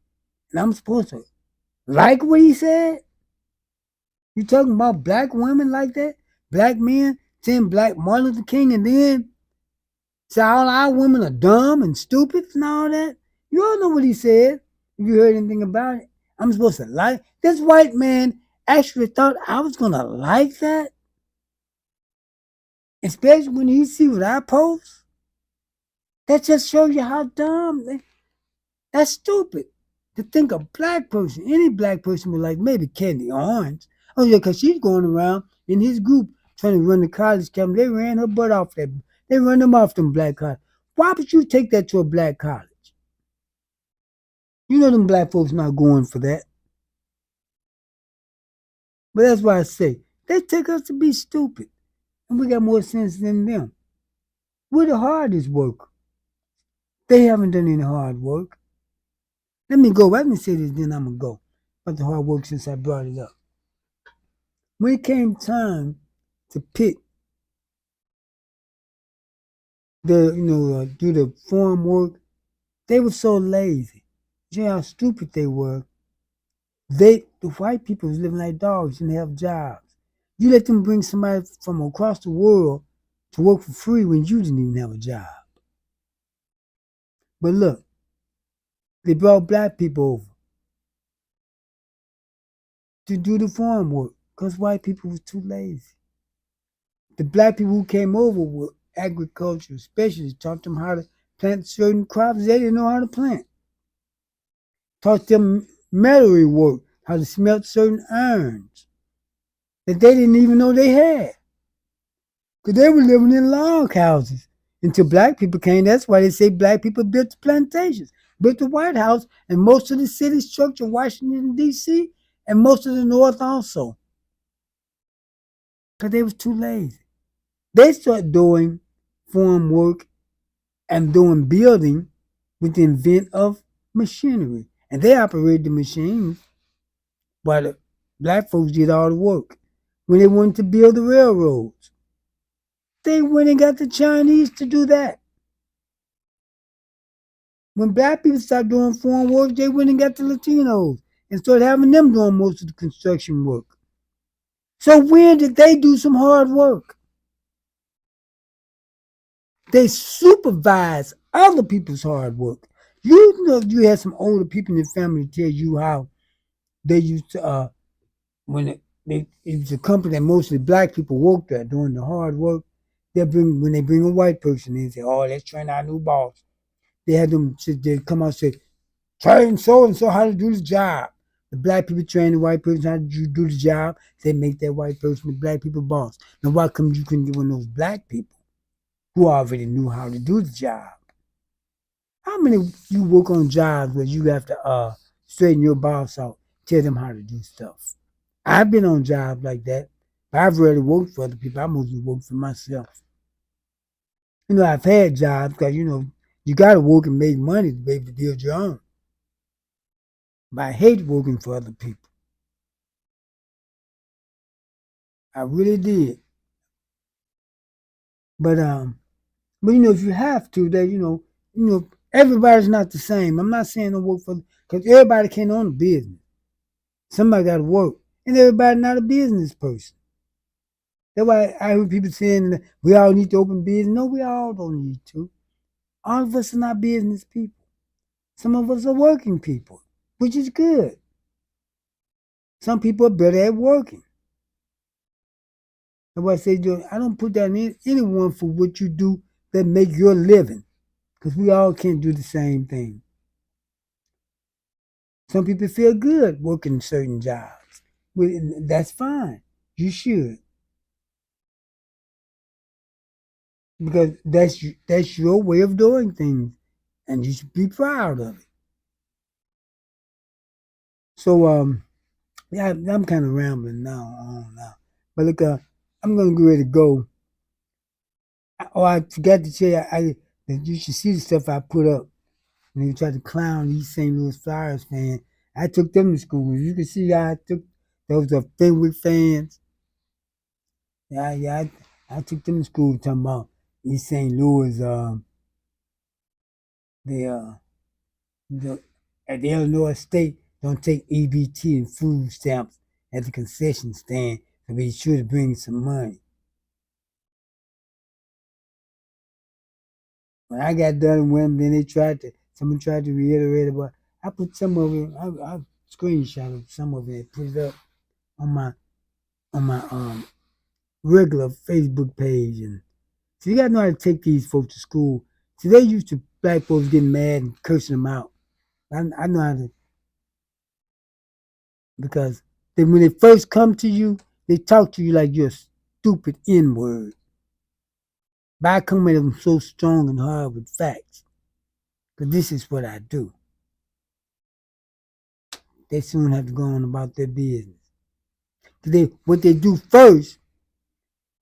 And I'm supposed to like what he said? You talking about black women like that? Black men saying black Martin Luther King and then say all our women are dumb and stupid and all that? You all know what he said. If you heard anything about it. I'm supposed to like this white man actually thought I was gonna like that? Especially when he see what I post? That just shows you how dumb. That's stupid. To think a black person, any black person would like maybe Candy Orange. Oh yeah, because she's going around in his group trying to run the college campus. They ran her butt off that. They run them off them black college. Why would you take that to a black college? You know them black folks not going for that. But that's why I say, they take us to be stupid. And we got more sense than them. We're the hardest worker. They haven't done any hard work. Let me say this, then I'm going to go. About the hard work since I brought it up. When it came time to pick do the farm work, they were so lazy. You know how stupid they were. The white people was living like dogs, didn't have jobs. You let them bring somebody from across the world to work for free when you didn't even have a job. But look, they brought black people over to do the farm work because white people was too lazy. The black people who came over were agricultural specialists, taught them how to plant certain crops they didn't know how to plant. Taught them metallurgy work, how to smelt certain irons that they didn't even know they had. Because they were living in log houses until black people came. That's why they say black people built the plantations, built the White House, and most of the city structure, Washington, D.C., and most of the North also. Because they was too lazy. They started doing farm work and doing building with the invent of machinery. And they operated the machines while the black folks did all the work. When they wanted to build the railroads, they went and got the Chinese to do that. When black people started doing farm work, they went and got the Latinos and started having them doing most of the construction work. So when did they do some hard work? They supervise other people's hard work. You know, you had some older people in the family tell you how they used to, it was a company that mostly black people worked at doing the hard work. When they bring a white person in, they say, oh, let's train our new boss. They had them come out and say, train so-and-so how to do the job. The black people train the white person how to do the job. They make that white person the black people boss. Now, why come you couldn't get one of those black people who already knew how to do the job? How many of you work on jobs where you have to straighten your boss out, tell them how to do stuff? I've been on jobs like that, but I've rarely worked for other people. I mostly work for myself. You know, I've had jobs because, you got to work and make money to be able to build your own. But I hate working for other people. I really did. But But if you have to, that everybody's not the same. I'm not saying don't work for because everybody can't own a business. Somebody got to work, and everybody not a business person. That's why I hear people saying that we all need to open business. No, we all don't need to. All of us are not business people. Some of us are working people, which is good. Some people are better at working. That's why I say, I don't put that in anyone for what you do that make your living, because we all can't do the same thing. Some people feel good working certain jobs. Well, that's fine. You should, because that's your way of doing things, and you should be proud of it. So yeah, I'm kind of rambling now. But look, I'm gonna get ready to go. I forgot to tell you, that you should see the stuff I put up. When they tried to clown these St. Louis Flyers fans, I took them to school. You can see how I took those Fenwick fans. Yeah, I took them to school talking about East St. Louis. They the at the Illinois State don't take EBT and food stamps at the concession stand, so be sure to bring some money. When I got done with them, then someone tried to reiterate it, but I put some of it. I screenshot some of it, put it up on my regular Facebook page, and so you gotta know how to take these folks to school. See, they used to black folks getting mad and cursing them out. I know how to, because when they first come to you, they talk to you like you're a stupid N-word. But I come at them so strong and hard with facts, because this is what I do. They soon have to go on about their business. What they do first,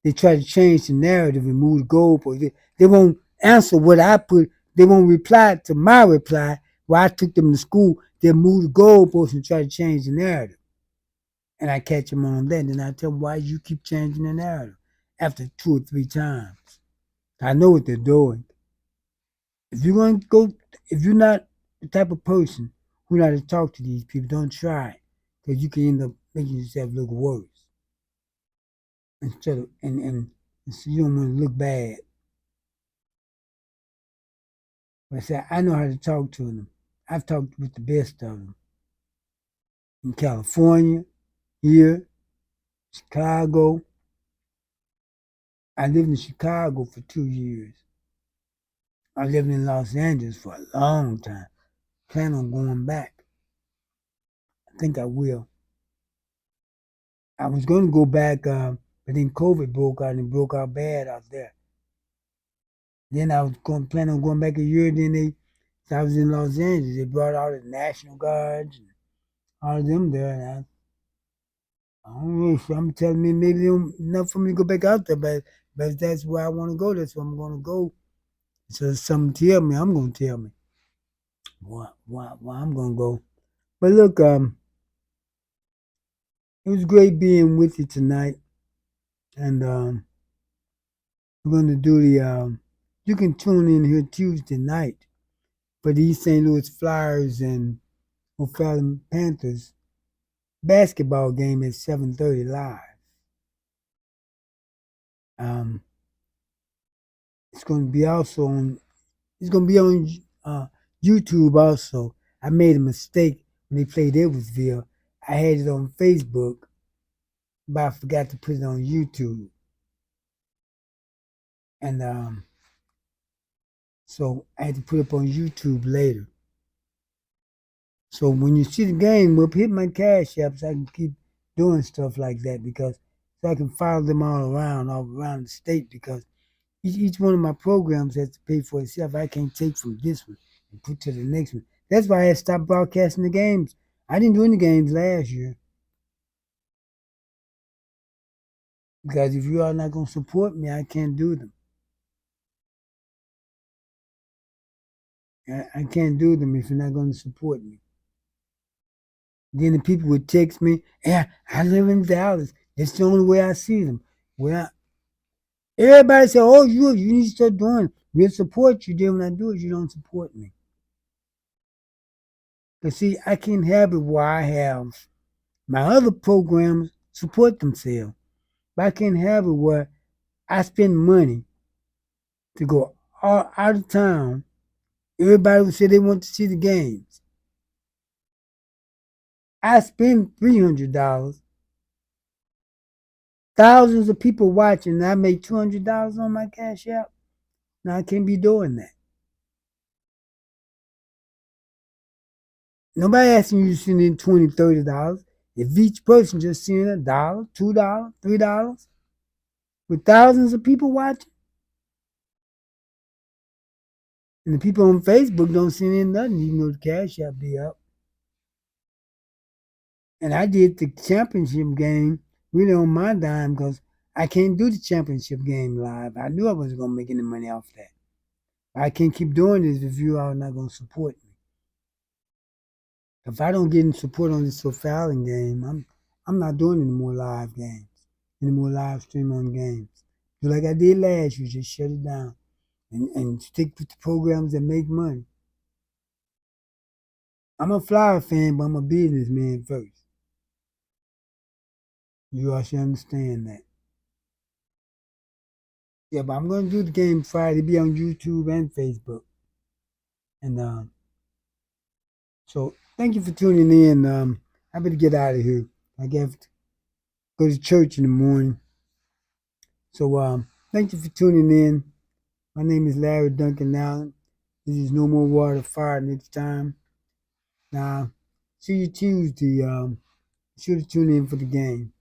they try to change the narrative and move the goalposts. They won't answer what I put. They won't reply to my reply where I took them to school. They'll move the goalposts and try to change the narrative. And I catch them on that. And I tell them, why you keep changing the narrative after 2 or 3 times? I know what they're doing. If you're going to go, if you're not the type of person who know how to talk to these people, don't try it, because you can end up making yourself look worse. Instead of, and so you don't want to look bad. But I say, I know how to talk to them. I've talked with the best of them. In California, here, Chicago. I lived in Chicago for 2 years. I lived in Los Angeles for a long time. Plan on going back. I think I will. I was going to go back, but then COVID broke out, and it broke out bad out there. Then I was plan on going back a year. Then so I was in Los Angeles. They brought all the National Guards and all of them there. And I don't know if I'm telling me maybe they don't enough for me to go back out there, but if that's where I want to go, that's where I'm going to go. So if something tell me, I'm going to tell me why I'm going to go. But look, it was great being with you tonight, and we're going to do the. You can tune in here Tuesday night for the East St. Louis Flyers and O'Fallon Panthers basketball game at 7:30 live. It's going to be also on. It's going to be on YouTube also. I made a mistake when they played Edwardsville. I had it on Facebook, but I forgot to put it on YouTube. And so I had to put it up on YouTube later. So when you see the game, we'll hit my cash app so I can keep doing stuff like that, because so I can follow them all around the state, because each one of my programs has to pay for itself. I can't take from this one and put to the next one. That's why I had to stop broadcasting the games. I didn't do any games last year, because if you are not going to support me, I can't do them. I can't do them if you're not going to support me. Then the people would text me, "Yeah, I live in Dallas. That's the only way I see them." Well, Everybody say, oh, you need to start doing it. We'll support you. Then when I do it, you don't support me. Because see, I can't have it where I have my other programs support themselves. But I can't have it where I spend money to go all out of town. Everybody would say they want to see the games. I spend $300. Thousands of people watching, and I make $200 on my Cash App. Now I can't be doing that. Nobody asking you to send in $20, $30. If each person just send $1, $2, $3, with thousands of people watching, and the people on Facebook don't send in nothing, even though the Cash App be up. And I did the championship game really on my dime because I can't do the championship game live. I knew I wasn't going to make any money off that. I can't keep doing this if you are not going to support me. If I don't get any support on this fouling game, I'm not doing any more live games, any more live stream on games. Do like I did last year, just shut it down and stick with the programs that make money. I'm a Flower fan, but I'm a businessman first. You all should understand that. Yeah, but I'm going to do the game Friday. It'll be on YouTube and Facebook. And so thank you for tuning in. I better get out of here. I got to go to church in the morning. So thank you for tuning in. My name is Larry Duncan Allen. This is No More Water Fire next time. Now, see you Tuesday. Be sure to tune in for the game.